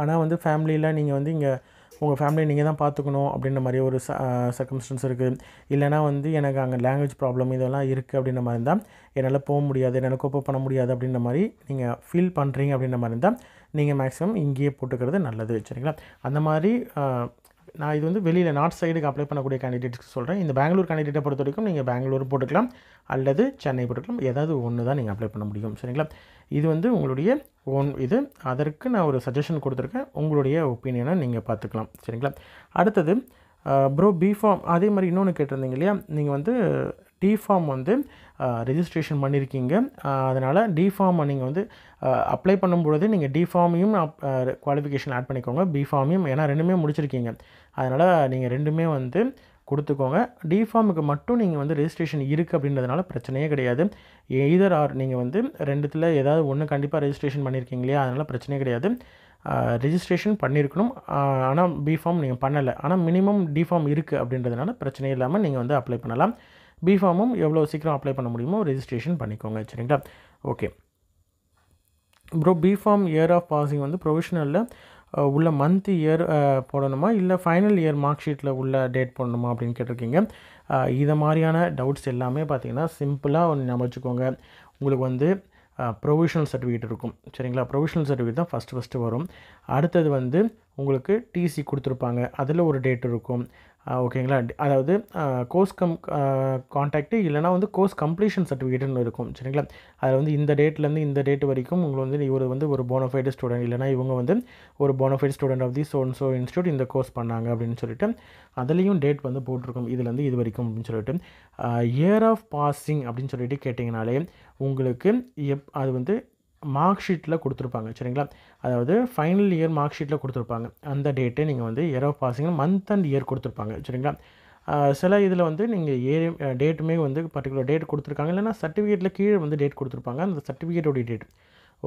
ஆனால் வந்து ஃபேமிலியில் நீங்கள் வந்து இங்கே உங்கள் ஃபேமிலியை நீங்கள் தான் பார்த்துக்கணும் அப்படின்ற மாதிரி ஒரு சர்க்கம்ஸ்டன்ஸ் இருக்குது. இல்லைனா வந்து எனக்கு அங்கே லாங்குவேஜ் ப்ராப்ளம் இதெல்லாம் இருக்குது அப்படின்ற மாதிரி இருந்தால் என்னால் போக முடியாது, என்னால் கோப்பப் பண்ண முடியாது அப்படின்ற மாதிரி நீங்கள் ஃபீல் பண்ணுறீங்க அப்படின்ற மாதிரி இருந்தால் நீங்கள் மேக்ஸிமம் இங்கேயே போட்டுக்கிறது நல்லது. சரிங்களா? அந்த மாதிரி நான் இது வந்து வெளியில் நார்த் சைடுக்கு அப்ளை பண்ணக்கூடிய கேண்டிடேட்ஸ்க்கு சொல்கிறேன். இந்த பெங்களூர் கேண்டிடேட்டை பொறுத்த வரைக்கும் நீங்கள் பெங்களூர் போட்டுக்கலாம் அல்லது சென்னை போட்டுக்கலாம். ஏதாவது ஒன்று தான் நீங்கள் அப்ளை பண்ண முடியும். சரிங்களா? இது வந்து உங்களுடைய ஓன் இது. அதற்கு நான் ஒரு சஜஷன் கொடுத்துருக்கேன். உங்களுடைய ஒப்பீனியனை நீங்கள் பார்த்துக்கலாம். சரிங்களா? அடுத்தது ப்ரோ பிஃபார்ம் அதே மாதிரி இன்னொன்று கேட்டிருந்தீங்க இல்லையா, நீங்கள் வந்து டிஃபார்ம் வந்து ரெஜிஸ்ட்ரேஷன் பண்ணியிருக்கீங்க. அதனால் டிஃபார்மை நீங்கள் வந்து அப்ளை பண்ணும்பொழுது நீங்கள் டிஃபார்மையும் குவாலிஃபிகேஷன் ஆட் பண்ணிக்கோங்க, பிஃபார்மையும். ஏன்னா ரெண்டுமே முடிச்சிருக்கீங்க. அதனால் நீங்கள் ரெண்டுமே வந்து கொடுத்துக்கோங்க. டிஃபார்முக்கு மட்டும் நீங்கள் வந்து ரெஜிஸ்ட்ரேஷன் இருக்குது அப்படின்றதுனால பிரச்சனையே கிடையாது. எய்தர் ஆர் நீங்கள் வந்து ரெண்டுத்தில் ஏதாவது ஒன்று கண்டிப்பாக ரெஜிஸ்ட்ரேஷன் பண்ணியிருக்கீங்க இல்லையா, அதனால் பிரச்சனையே கிடையாது. ரெஜிஸ்ட்ரேஷன் பண்ணியிருக்கணும், ஆனால் பிஃபார்ம் நீங்கள் பண்ணலை. ஆனால் மினிமம் டிஃபார்ம் இருக்குது அப்படின்றதுனால பிரச்சனையே இல்லாமல் நீங்கள் வந்து அப்ளை பண்ணலாம். பிஃபார்மும் எவ்வளோ சீக்கிரம் அப்ளை பண்ண முடியுமோ ரெஜிஸ்ட்ரேஷன் பண்ணிக்கோங்க. சரிங்களா? Okay bro, B Pharm year of passing வந்து ப்ரொவிஷனலில் உள்ள மந்த் இயர் போடணுமா இல்லை ஃபைனல் இயர் மார்க் ஷீட்டில் உள்ள டேட் போடணுமா அப்படின்னு கேட்டிருக்கீங்க. இதை மாதிரியான டவுட்ஸ் எல்லாமே பார்த்தீங்கன்னா சிம்பிளாக ஒன்று ஞாபகம் வச்சுக்கோங்க. உங்களுக்கு வந்து ப்ரொவிஷனல் சர்டிஃபிகேட் இருக்கும். சரிங்களா? ப்ரொவிஷனல் சர்டிஃபிகேட் தான் ஃபஸ்ட்டு வரும். அடுத்தது வந்து உங்களுக்கு டிசி கொடுத்துருப்பாங்க, அதில் ஒரு டேட் இருக்கும். ஓகேங்களா? அதாவது கோர்ஸ் கான்டாக்ட்டு இல்லைனா வந்து கோர்ஸ் கம்ப்ளீஷன் சர்டிஃபிகேட்னு இருக்கும். சரிங்களா? அதில் வந்து இந்த டேட்லேருந்து இந்த டேட் வரைக்கும் உங்களுக்கு வந்து இவர் வந்து ஒரு போனஃபைடு ஸ்டூடெண்ட், இல்லைனா இவங்க வந்து ஒரு bona fide student of the so institute இந்த கோர்ஸ் பண்ணாங்க அப்படின்னு சொல்லிட்டு அதுலேயும் டேட் வந்து போட்டிருக்கும், இதுலேருந்து இது வரைக்கும் அப்படின்னு சொல்லிட்டு. இயர் ஆஃப் பாசிங் அப்படின்னு சொல்லிட்டு கேட்டிங்கனாலே உங்களுக்கு அது வந்து மார்க் ஷீட்டில் கொடுத்துருப்பாங்க. சரிங்களா? அதாவது ஃபைனல் இயர் மார்க் ஷீட்டில் கொடுத்துருப்பாங்க. அந்த டேட்டை நீங்கள் வந்து year of passing month and year கொடுத்துருப்பாங்க. சரிங்களா? சில இதில் வந்து நீங்கள் டேட்டுமே வந்து பர்டிகுலர் டேட் கொடுத்துருக்காங்க, இல்லைனா சர்டிஃபிகேட்டில் கீழே வந்து டேட் கொடுத்துருப்பாங்க, அந்த சர்டிஃபிகேட்டோடைய டேட்.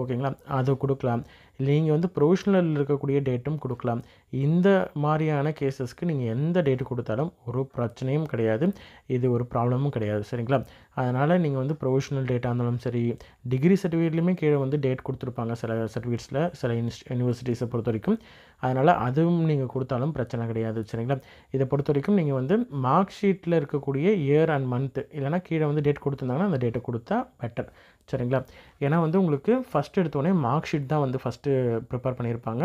ஓகேங்களா? அது கொடுக்கலாம். நீங்கள் வந்து ப்ரொவிஷனலில் இருக்கக்கூடிய டேட்டும் கொடுக்கலாம். இந்த மாதிரியான கேஸஸ்க்கு நீங்கள் எந்த டேட்டு கொடுத்தாலும் ஒரு பிரச்சனையும் கிடையாது, இது ஒரு ப்ராப்ளமும் கிடையாது. சரிங்களா? அதனால் நீங்கள் வந்து ப்ரொவிஷனல் டேட்டாக இருந்தாலும் சரி, டிகிரி சர்டிஃபிகேட்லேயுமே கீழே வந்து டேட் கொடுத்துருப்பாங்க சில சர்டிஃபிகேட்ஸில், சில யூனிவர்சிட்டிஸை பொறுத்த வரைக்கும். அதனால் அதுவும் நீங்கள் கொடுத்தாலும் பிரச்சனை கிடையாது. சரிங்களா? இதை பொறுத்த வரைக்கும் நீங்கள் வந்து மார்க் ஷீட்டில் இருக்கக்கூடிய இயர் அண்ட் மந்த்து இல்லைனா கீழே வந்து டேட் கொடுத்துருந்தாங்கன்னா அந்த டேட்டை கொடுத்தா பெட்டர். சரிங்களா? ஏன்னா வந்து உங்களுக்கு ஃபஸ்ட்டு எடுத்தோடனே மார்க் ஷீட் தான் வந்து ஃபஸ்ட்டு ப்ரிப்பேர் பண்ணியிருப்பாங்க.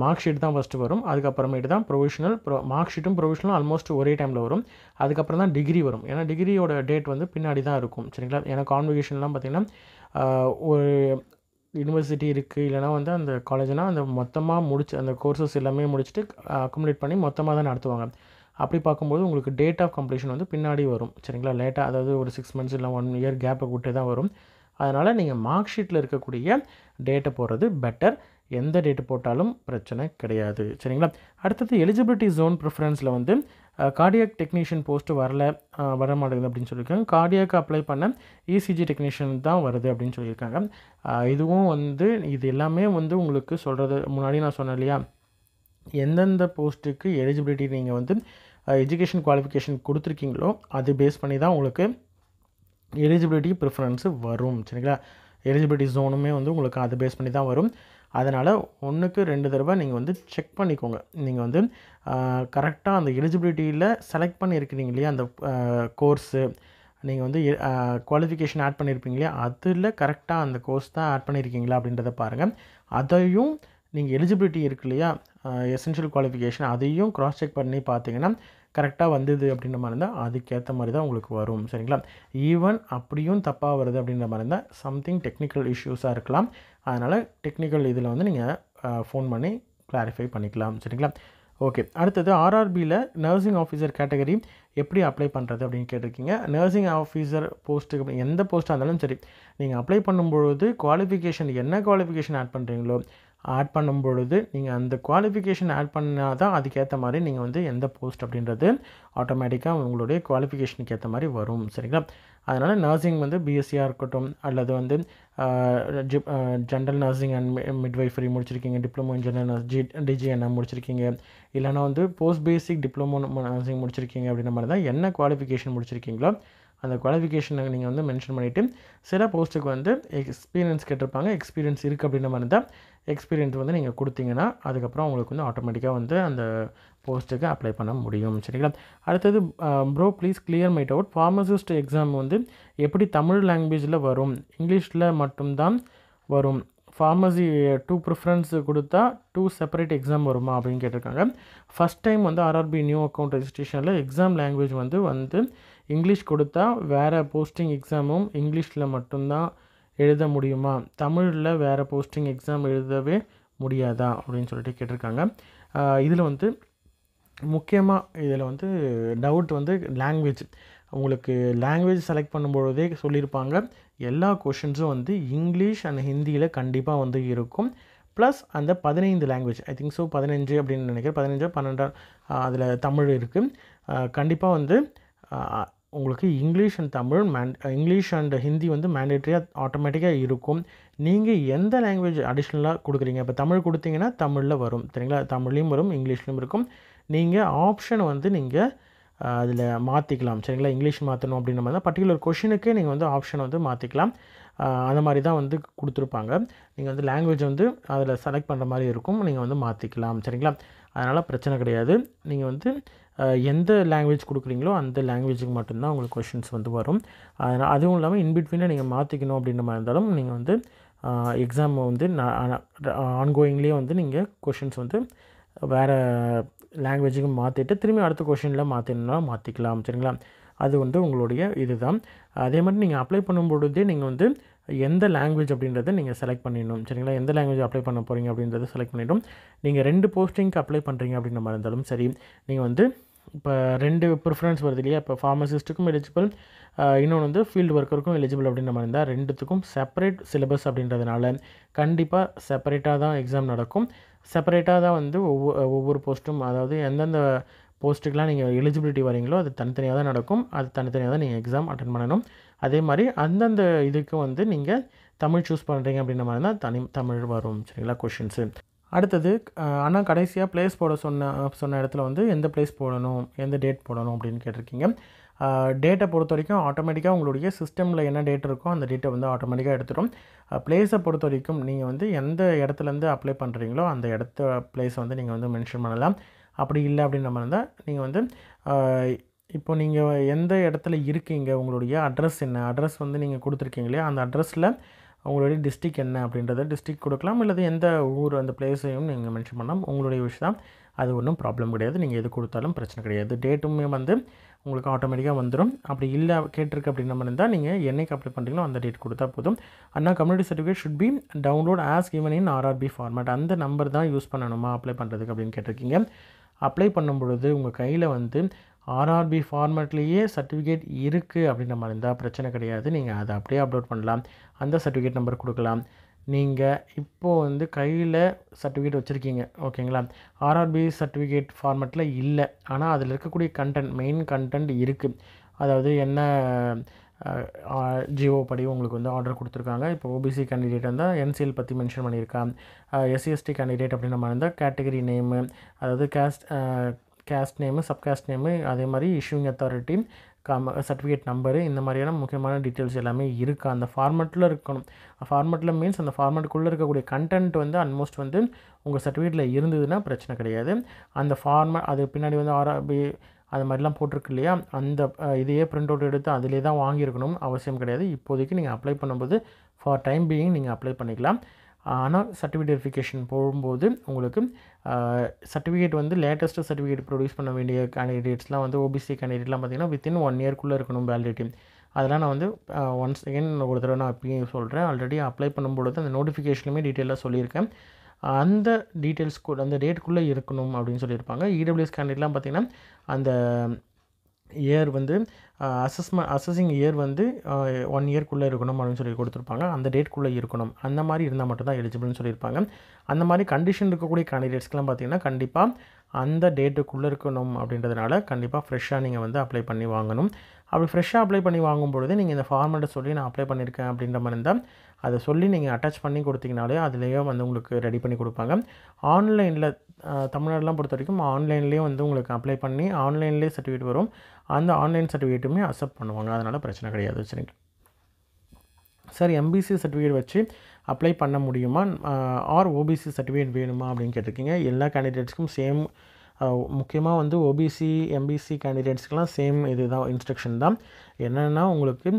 மார்க் ஷீட் தான் ஃபஸ்ட்டு வரும், அதுக்கப்புறமேட்டு தான் ப்ரொவிஷனல். மார்க் ஷீட்டும் ப்ரொவிஷனலும் ஆல்மோஸ்ட் ஒரே டைமில் வரும். அதுக்கப்புறம் தான் டிகிரி வரும். ஏன்னா டிகிரியோட டேட் வந்து பின்னாடி தான் இருக்கும். சரிங்களா? ஏன்னா கான்வகேஷன்லாம் பார்த்திங்கன்னா ஒரு யூனிவர்சிட்டி இருக்குது, இல்லைனா வந்து அந்த காலேஜ்னால் அந்த மொத்தமாக முடிச்சு அந்த கோர்சஸ் எல்லாமே முடிச்சுட்டு அக்குமுலேட் பண்ணி மொத்தமாக தான் நடத்துவாங்க. அப்படி பார்க்கும்போது உங்களுக்கு டேட் ஆஃப் கம்ப்ளீஷன் வந்து பின்னாடி வரும். சரிங்களா? லேட்டாக, அதாவது ஒரு 6 மந்த்ஸ் இல்லை 1 இயர் கேப்பை விட்டு தான் வரும். அதனால் நீங்கள் மார்க் ஷீட்டில் இருக்கக்கூடிய டேட்டை போடுறது பெட்டர். எந்த டேட்டு போட்டாலும் பிரச்சனை கிடையாது. சரிங்களா? அடுத்தது எலிஜிபிலிட்டி ஜோன் ப்ரிஃபரன்ஸில் வந்து கார்டியாக் டெக்னீஷியன் போஸ்ட்டு வர மாட்டேங்குது அப்படின்னு சொல்லியிருக்காங்க. கார்டியாக் அப்ளை பண்ண இசிஜி டெக்னீஷியன் தான் வருது அப்படின்னு சொல்லியிருக்காங்க. இதுவும் வந்து இது எல்லாமே வந்து உங்களுக்கு சொல்கிறது முன்னாடி நான் சொன்னேன் இல்லையா, எந்தெந்த போஸ்ட்டுக்கு எலிஜிபிலிட்டி நீங்கள் வந்து எஜுகேஷன் குவாலிஃபிகேஷன் கொடுத்துருக்கீங்களோ அது பேஸ் பண்ணி தான் உங்களுக்கு எலிஜிபிலிட்டி ப்ரிஃபரன்ஸு வரும். சரிங்களா? எலிஜிபிலிட்டி ஜோனுமே வந்து உங்களுக்கு அதை பேஸ் பண்ணி தான் வரும். அதனால் 1க்கு 2 தடவை நீங்கள் வந்து செக் பண்ணிக்கோங்க. நீங்கள் வந்து கரெக்டாக அந்த எலிஜிபிலிட்டியில் செலக்ட் பண்ணியிருக்கிறீங்க இல்லையா, அந்த கோர்ஸு நீங்கள் வந்து குவாலிஃபிகேஷன் ஆட் பண்ணியிருப்பீங்க இல்லையா, அதில் கரெக்டாக அந்த கோர்ஸ் தான் ஆட் பண்ணியிருக்கீங்களா அப்படின்றத பாருங்கள். அதையும் நீங்கள் எலிஜிபிலிட்டி இருக்கு இல்லையா, எசென்ஷியல் குவாலிஃபிகேஷன், அதையும் க்ராஸ் செக் பண்ணி பார்த்தீங்கன்னா கரெக்டாக வந்தது அப்படின்ற மாதிரி இருந்தால் அதுக்கேற்ற மாதிரி தான் உங்களுக்கு வரும். சரிங்களா? ஈவன் அப்படியும் தப்பாக வருது அப்படின்ற மாதிரி இருந்தால் சம்திங் டெக்னிக்கல் இஷ்யூஸாக இருக்கலாம். அதனால் டெக்னிக்கல் இதில் வந்து நீங்கள் ஃபோன் பண்ணி கிளாரிஃபை பண்ணிக்கலாம். சரிங்களா? ஓகே. அடுத்தது ஆர்ஆர்பியில் நர்சிங் ஆஃபீஸர் கேட்டகரி எப்படி அப்ளை பண்ணுறது அப்படின்னு கேட்டிருக்கீங்க. நர்சிங் ஆஃபீஸர் போஸ்ட்டுக்கு எந்த போஸ்ட்டாக இருந்தாலும் சரி, நீங்கள் அப்ளை பண்ணும்பொழுது குவாலிஃபிகேஷன் என்ன குவாலிஃபிகேஷன் ஆட் பண்ணுறீங்களோ ஆட் பண்ணும்பொழுது நீங்கள் அந்த குவாலிஃபிகேஷன் ஆட் பண்ணால் தான் அதுக்கேற்ற மாதிரி நீங்கள் வந்து எந்த போஸ்ட் அப்படின்றது ஆட்டோமேட்டிக்காக உங்களுடைய குவாலிஃபிகேஷனுக்கு ஏற்ற மாதிரி வரும். சரிங்களா? அதனால் நர்சிங் வந்து பிஎஸ்சியாக இருக்கட்டும், அல்லது வந்து ஜென்ரல் நர்சிங் அண்ட் மிட்வைஃபரி முடிச்சிருக்கீங்க, டிப்ளமோ இன் ஜென்ரல் டிஜிஎன்எம் முடிச்சிருக்கீங்க, இல்லைனா வந்து போஸ்ட் பேசிக் டிப்ளமோ நர்சிங் முடிச்சிருக்கீங்க அப்படின்ற மாதிரி தான் என்ன குவாலிஃபிகேஷன் முடிச்சிருக்கீங்களோ அந்த குவாலிஃபிகேஷனை நீங்கள் வந்து மென்ஷன் பண்ணிவிட்டு சில போஸ்ட்டுக்கு வந்து எக்ஸ்பீரியன்ஸ் கேட்டிருப்பாங்க. எக்ஸ்பீரியன்ஸ் இருக்குது அப்படின்ற மாதிரி தான் எக்ஸ்பீரியன்ஸ் வந்து நீங்கள் கொடுத்தீங்கன்னா அதுக்கப்புறம் உங்களுக்கு வந்து ஆட்டோமேட்டிக்காக வந்து அந்த போஸ்ட்டுக்கு அப்ளை பண்ண முடியும். சரிங்களா? அடுத்தது bro please clear my doubt. Pharmacist exam வந்து எப்படி தமிழ் லாங்குவேஜில் வரும், இங்கிலீஷில் மட்டும்தான் வரும்? ஃபார்மசி 2 ப்ரிஃபரன்ஸ் கொடுத்தா 2 செப்பரேட் எக்ஸாம் வருமா அப்படின்னு கேட்டிருக்காங்க. ஃபஸ்ட் டைம் வந்து ஆர்ஆர்பி நியூ அக்கௌண்ட் ரெஜிஸ்ட்ரேஷனில் எக்ஸாம் லாங்குவேஜ் வந்து இங்கிலீஷ் கொடுத்தா வேறு போஸ்டிங் எக்ஸாமும் இங்கிலீஷில் மட்டும்தான் எழுத முடியுமா, தமிழில் வேறு போஸ்டிங் எக்ஸாம் எழுதவே முடியாதா அப்படின்னு சொல்லிட்டு கேட்டிருக்காங்க. இதில் வந்து முக்கியமாக இதில் வந்து டவுட் வந்து லாங்குவேஜ். உங்களுக்கு லாங்குவேஜ் செலக்ட் பண்ணும்பொழுதே சொல்லியிருப்பாங்க எல்லா கொஷின்ஸும் வந்து இங்கிலீஷ் அண்ட் ஹிந்தியில் கண்டிப்பாக வந்து இருக்கும். ப்ளஸ் அந்த 15 லாங்குவேஜ், ஐ திங்க் ஸோ 15 அப்படின்னு நினைக்கிறேன், 15 12 அதில் தமிழ் இருக்குது. கண்டிப்பாக வந்து உங்களுக்கு English and Tamil English and Hindi வந்து மேண்டேட்ரியாக ஆட்டோமேட்டிக்காக இருக்கும். நீங்கள் எந்த லாங்குவேஜ் அடிஷ்னலாக கொடுக்குறீங்க, இப்போ தமிழ் கொடுத்தீங்கன்னா தமிழில் வரும். சரிங்களா? தமிழ்லேயும் வரும், இங்கிலீஷ்லேயும் இருக்கும். நீங்கள் ஆப்ஷனை வந்து நீங்கள் அதில் மாற்றிக்கலாம். சரிங்களா? இங்கிலீஷ் மாற்றணும் அப்படின்ற மாதிரி தான் பர்டிகுலர் கொஷினுக்கே நீங்கள் வந்து ஆப்ஷனை வந்து மாற்றிக்கலாம். அந்த மாதிரி தான் வந்து கொடுத்துருப்பாங்க. நீங்கள் வந்து லாங்குவேஜ் வந்து அதில் செலக்ட் பண்ணுற மாதிரி இருக்கும், நீங்கள் வந்து மாற்றிக்கலாம். சரிங்களா? அதனால் பிரச்சனை கிடையாது. நீங்கள் வந்து எந்த லாங்குவேஜ் கொடுக்குறீங்களோ அந்த லாங்குவேஜுக்கு மட்டும்தான் உங்களுக்கு கொஷின்ஸ் வந்து வரும். அதனால் அதுவும் இல்லாமல் இன்பிட்வீனில் நீங்கள் மாற்றிக்கணும் அப்படின்ற மாதிரி இருந்தாலும் நீங்கள் வந்து எக்ஸாம் வந்து ஆன்கோயிங்லேயே வந்து நீங்கள் கொஷின்ஸ் வந்து வேறு லாங்குவேஜுக்கு மாற்றிட்டு திரும்பி அடுத்த கொஷினில் மாற்றினா மாற்றிக்கலாம். சரிங்களா? அது வந்து உங்களுடைய இது தான். அதே மாதிரி நீங்கள் அப்ளை பண்ணும்பொழுதே நீங்கள் வந்து எந்த லாங்குவேஜ் அப்படின்றத நீங்கள் செலக்ட் பண்ணிடணும். சரிங்களா? எந்த லாங்குவேஜ் அப்ளை பண்ண போகிறீங்க அப்படின்றத செலக்ட் பண்ணிவிடும். நீங்கள் 2 போஸ்டிங்க்கு அப்ளை பண்ணுறீங்க அப்படின்ற மாதிரி இருந்தாலும் சரி, நீங்கள் வந்து இப்போ 2 ப்ரிஃபரன்ஸ் வருது இல்லையா, இப்போ ஃபார்மசிஸ்ட்டுக்கும் எலிஜிபிள், இன்னொன்று வந்து ஃபீல்டு ஒர்க்கருக்கும் எலிஜிபிள் அப்படின்ற மாதிரி இருந்தால் 2த்துக்கும் செப்பரேட் சிலபஸ் அப்படின்றதுனால கண்டிப்பாக செப்பரேட்டாக தான் எக்ஸாம் நடக்கும். செப்பரேட்டாக தான் வந்து ஒவ்வொரு போஸ்ட்டும், அதாவது எந்தெந்த போஸ்ட்டுக்கெலாம் நீங்கள் எலிஜிபிலிட்டி வரீங்களோ அது தனித்தனியாக தான் நடக்கும். அது தனித்தனியாக தான் நீங்கள் எக்ஸாம் அட்டென்ட் பண்ணணும். அதே மாதிரி அந்தந்த இதுக்கு வந்து நீங்கள் தமிழ் சூஸ் பண்ணுறீங்க அப்படின்ற மாதிரி தான் தமிழ் வரும். சரிங்களா? கொஷின்ஸு. அடுத்தது ஆனால் கடைசியாக ப்ளேஸ் போட சொன்ன இடத்துல வந்து எந்த ப்ளேஸ் போடணும், எந்த டேட் போடணும் அப்படின்னு கேட்டிருக்கீங்க. டேட்டை பொறுத்த வரைக்கும் ஆட்டோமேட்டிக்காக உங்களுடைய சிஸ்டமில் என்ன டேட் இருக்கோ அந்த டேட்டை வந்து ஆட்டோமேட்டிக்காக எடுத்துடும். ப்ளேஸை பொறுத்த வரைக்கும் நீங்கள் வந்து எந்த இடத்துலேருந்து அப்ளை பண்ணுறீங்களோ அந்த ப்ளேஸை வந்து நீங்கள் வந்து மென்ஷன் பண்ணலாம். அப்படி இல்லை அப்படின்ற மாதிரி இருந்தால் நீங்கள் வந்து இப்போ நீங்கள் எந்த இடத்துல இருக்கீங்க, உங்களுடைய அட்ரஸ் என்ன, அட்ரஸ் வந்து நீங்கள் கொடுத்துருக்கீங்க இல்லையா, அந்த அட்ரஸில் உங்களுடைய டிஸ்ட்ரிக் என்ன அப்படின்றத டிஸ்ட்ரிக் கொடுக்கலாம். இல்லது எந்த ஊர் அந்த பிளேஸையும் நீங்கள் மென்ஷன் பண்ணலாம். உங்களுடைய விஷயம், அது ஒன்றும் ப்ராப்ளம் கிடையாது. நீங்கள் எது கொடுத்தாலும் பிரச்சனை கிடையாது. டேட்டுமே வந்து உங்களுக்கு ஆட்டோமேட்டிக்காக வந்துடும். அப்படி இல்லை கேட்டிருக்கு அப்படின்ற மாதிரி இருந்தால் நீங்கள் என்னைக்கு அப்ளை பண்ணுறீங்களோ அந்த டேட் கொடுத்தா போதும். அண்ணா community certificate should be download as given in RRB format. அந்த நம்பர் தான் யூஸ் பண்ணணுமா அப்ளை பண்ணுறதுக்கு அப்படின்னு கேட்டிருக்கீங்க. அப்ளை பண்ணும் பொழுது உங்கள் கையில் வந்து ஆர்ஆர்பி ஃபார்மேட்லேயே சர்டிஃபிகேட் இருக்குது அப்படின்ற மாதிரி இருந்தால் பிரச்சனை கிடையாது. நீங்கள் அதை அப்படியே அப்லோட் பண்ணலாம். அந்த சர்டிஃபிகேட் நம்பர் கொடுக்கலாம். நீங்கள் இப்போது வந்து கையில் சர்டிஃபிகேட் வச்சுருக்கீங்க, ஓகேங்களா, ஆர்ஆர்பி சர்டிஃபிகேட் ஃபார்மேட்டில் இல்லை, ஆனால் அதில் இருக்கக்கூடிய கண்டென்ட், மெயின் கண்டென்ட் இருக்குது. அதாவது என்ன ஜிஓ படி உங்களுக்கு வந்து ஆர்டர் கொடுத்துருக்காங்க. இப்போ ஓபிசி கேண்டிடேட் இருந்தால் என்சிஎல் பற்றி மென்ஷன் பண்ணியிருக்கான். எஸ்சிஎஸ்டி கேண்டிடேட் அப்படின்ற மாதிரி இருந்தால் கேட்டகரி நேமு, அதாவது கேஸ்ட் நேமு, சப்காஸ்ட் நேமு, அதே மாதிரி இஷ்யூங் அத்தாரிட்டி, சர்டிஃபிகேட் நம்பரு, இந்த மாதிரியான முக்கியமான டீட்டெயில்ஸ் எல்லாமே இருக்குது. அந்த ஃபார்மேட்டில் இருக்கணும். ஃபார்மேட்டில் மீன்ஸ் அந்த ஃபார்மேட்டுக்குள்ளே இருக்கக்கூடிய கண்டென்ட் வந்து ஆல்மோஸ்ட் வந்து உங்கள் சர்டிஃபிகேட்டில் இருந்ததுன்னா பிரச்சனை கிடையாது. அந்த ஃபார்மேட் அது பின்னாடி வந்து ஆர்ஆர்பி அது மாதிரிலாம் போட்டிருக்கு இல்லையா, அந்த இதையே பிரிண்ட் அவுட் எடுத்து அதிலே தான் வாங்கியிருக்கணும் அவசியம் கிடையாது. இப்போதைக்கு நீங்கள் அப்ளை பண்ணும்போது ஃபார் டைம் பீயிங் நீங்கள் அப்ளை பண்ணிக்கலாம். ஆனால் சர்டிஃபிகேட் வெரிஃபிகேஷன் போகும்போது உங்களுக்கு சர்டிஃபிகேட் வந்து லேட்டஸ்ட்டு சர்டிஃபிகேட் ப்ரொடியூஸ் பண்ண வேண்டிய கேண்டிடேட்ஸ்லாம் வந்து ஓபிசி கேண்டிடேட்லாம் பார்த்திங்கன்னா வித்தின் 1 இயர்க்குள்ளே இருக்கணும் வேலிடிட்டி. அதெல்லாம் நான் வந்து ஒன்ஸ் செகண்ட் ஒரு தடவை நான் அப்பயும் சொல்கிறேன். ஆல்ரெடி அப்ளை பண்ணும்பொழுது அந்த நோட்டிஃபிகேஷனுமே டீட்டெயிலாக சொல்லியிருக்கேன். அந்த டீட்டெயில்ஸ் கூட அந்த டேட்டுக்குள்ளே இருக்கணும் அப்படின்னு சொல்லியிருப்பாங்க. இடபிள்யூஎஸ் கேண்டிடேட்லாம் பார்த்திங்கன்னா அந்த இயர் வந்து அசஸிங் இயர் வந்து 1 இயர்க்குள்ளே இருக்கணும் அப்படின்னு சொல்லி கொடுத்துருப்பாங்க. அந்த டேட்குள்ளே இருக்கணும். அந்த மாதிரி இருந்தால் மட்டும்தான் எலிஜிபிள்னு சொல்லியிருப்பாங்க. அந்த மாதிரி கண்டிஷன் இருக்கக்கூடிய கேண்டிடேட்ஸ்க்கெலாம் பார்த்திங்கன்னா கண்டிப்பாக அந்த டேட்டுக்குள்ளே இருக்கணும் அப்படின்றதுனால கண்டிப்பாக ஃப்ரெஷ்ஷாக நீங்கள் வந்து அப்ளை பண்ணி வாங்கணும். அப்படி ஃப்ரெஷ்ஷாக அப்ளை பண்ணி வாங்கும்பொழுது நீங்கள் இந்த ஃபார்மேட்டை சொல்லி நான் அப்ளை பண்ணியிருக்கேன் அப்படின்ற மாதிரி இருந்தால் அதை சொல்லி நீங்கள் அட்டாச் பண்ணி கொடுத்தீங்கனாலே அதிலேயே வந்து உங்களுக்கு ரெடி பண்ணி கொடுப்பாங்க. ஆன்லைனில் தமிழ்நாடுலாம் பொறுத்த வரைக்கும் ஆன்லைன்லேயே வந்து உங்களுக்கு அப்ளை பண்ணி ஆன்லைன்லேயே சர்டிஃபிகேட் வரும். அந்த ஆன்லைன் சர்டிஃபிகேட்டுமே அக்செப்ட் பண்ணுவாங்க. அதனால் பிரச்சனை கிடையாது. சரிங்களா சார், எம்பிசி சர்டிஃபிகேட் வச்சு அப்ளை பண்ண முடியுமா ஆர் ஓபிசி சர்டிஃபிகேட் வேணுமா அப்படின்னு கேட்டிருக்கீங்க. எல்லா கேண்டிடேட்ஸ்க்கும் சேம், முக்கியமாக வந்து ஓபிசி எம்பிசி கேண்டிடேட்ஸ்க்கெலாம் சேம் இது தான் இன்ஸ்ட்ரக்ஷன் தான். என்னென்னா உங்களுக்கு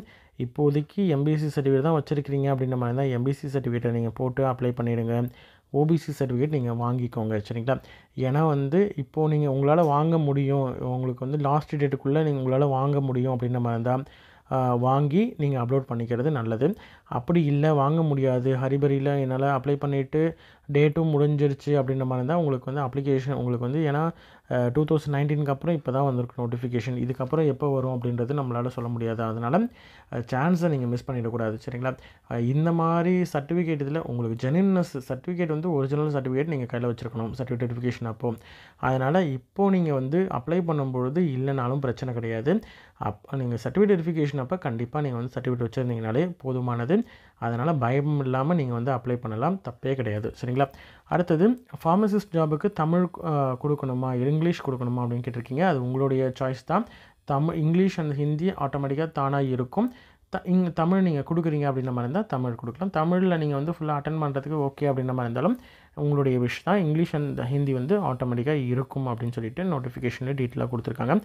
இப்போதைக்கு எம்பிசி சர்டிஃபிகேட் தான் வச்சுருக்கிறீங்க அப்படின்ற மாதிரி தான் எம்பிசி சர்டிஃபிகேட்டை நீங்கள் போட்டு அப்ளை பண்ணிவிடுங்க. ஓபிசி சர்டிஃபிகேட் நீங்கள் வாங்கிக்கோங்க சரிங்களா. ஏன்னா வந்து இப்போது நீங்கள் உங்களால் வாங்க முடியும், உங்களுக்கு வந்து லாஸ்ட் டேட்டுக்குள்ளே உங்களால் வாங்க முடியும் அப்படின்ற மாதிரி தான் வாங்கி நீங்கள் அப்லோட் பண்ணிக்கிறது நல்லது. அப்படி இல்லை வாங்க முடியாது, ஹரிபரியில் என்னால் அப்ளை பண்ணிவிட்டு டேட்டும் முடிஞ்சிருச்சு அப்படின்ற மாதிரி தான் உங்களுக்கு வந்து அப்ளிகேஷன் உங்களுக்கு வந்து, ஏன்னா 2019 அப்புறம் இப்போ தான் வந்திருக்கு நோட்டிஃபிகேஷன், இதுக்கப்புறம் எப்போ வரும் அப்படின்றது நம்மளால் சொல்ல முடியாது. அதனால் சான்ஸை நீங்கள் மிஸ் பண்ணிடக்கூடாது சரிங்களா. இந்த மாதிரி சர்டிஃபிகேட் இதில் உங்களுக்கு ஜெனின்னஸ் சர்டிஃபிகேட் வந்து ஒரிஜினல் சர்டிஃபிகேட் நீங்கள் கையில் வச்சுருக்கணும் சர்டிஃபிகேட் வெரிஃபிகேஷன் அப்போது. அதனால் இப்போது நீங்கள் வந்து அப்ளை பண்ணும்பொழுது இல்லைனாலும் பிரச்சனை கிடையாது. நீங்கள் சர்டிஃபிகேட் வெரிஃபிகேஷன் அப்போ கண்டிப்பாக நீங்கள் வந்து சர்டிஃபிகேட் வச்சுருந்தீங்கனாலே போதுமானது. அதனால் பயம் இல்லாமல் நீங்கள் வந்து அப்ளை பண்ணலாம், தப்பே கிடையாது சரிங்களா. அடுத்தது ஃபார்மசிஸ்ட் ஜாபுக்கு தமிழ் கொடுக்கணுமா இங்கிலீஷ் கொடுக்கணுமா அப்படின்னு கேட்டிருக்கீங்க. அது உங்களுடைய சாய்ஸ் தான். இங்கிலீஷ் அண்ட் ஹிந்தி ஆட்டோமேட்டிக்காக தானாக இருக்கும். தமிழ் நீங்கள் கொடுக்குறீங்க அப்படின்ற மாதிரி இருந்தால் தமிழ் கொடுக்கலாம். தமிழில் நீங்கள் வந்து ஃபுல்லாக அட்டன் பண்ணுறதுக்கு ஓகே அப்படின்ற மாதிரி இருந்தாலும் உங்களுடைய விஷ் தான். இங்கிலீஷ் அண்ட் ஹிந்தி வந்து ஆட்டோமேட்டிக்காக இருக்கும் அப்படின்னு சொல்லிட்டு நோட்டிஃபிகேஷனில் டீட்டெயிலாக கொடுத்துருக்காங்க.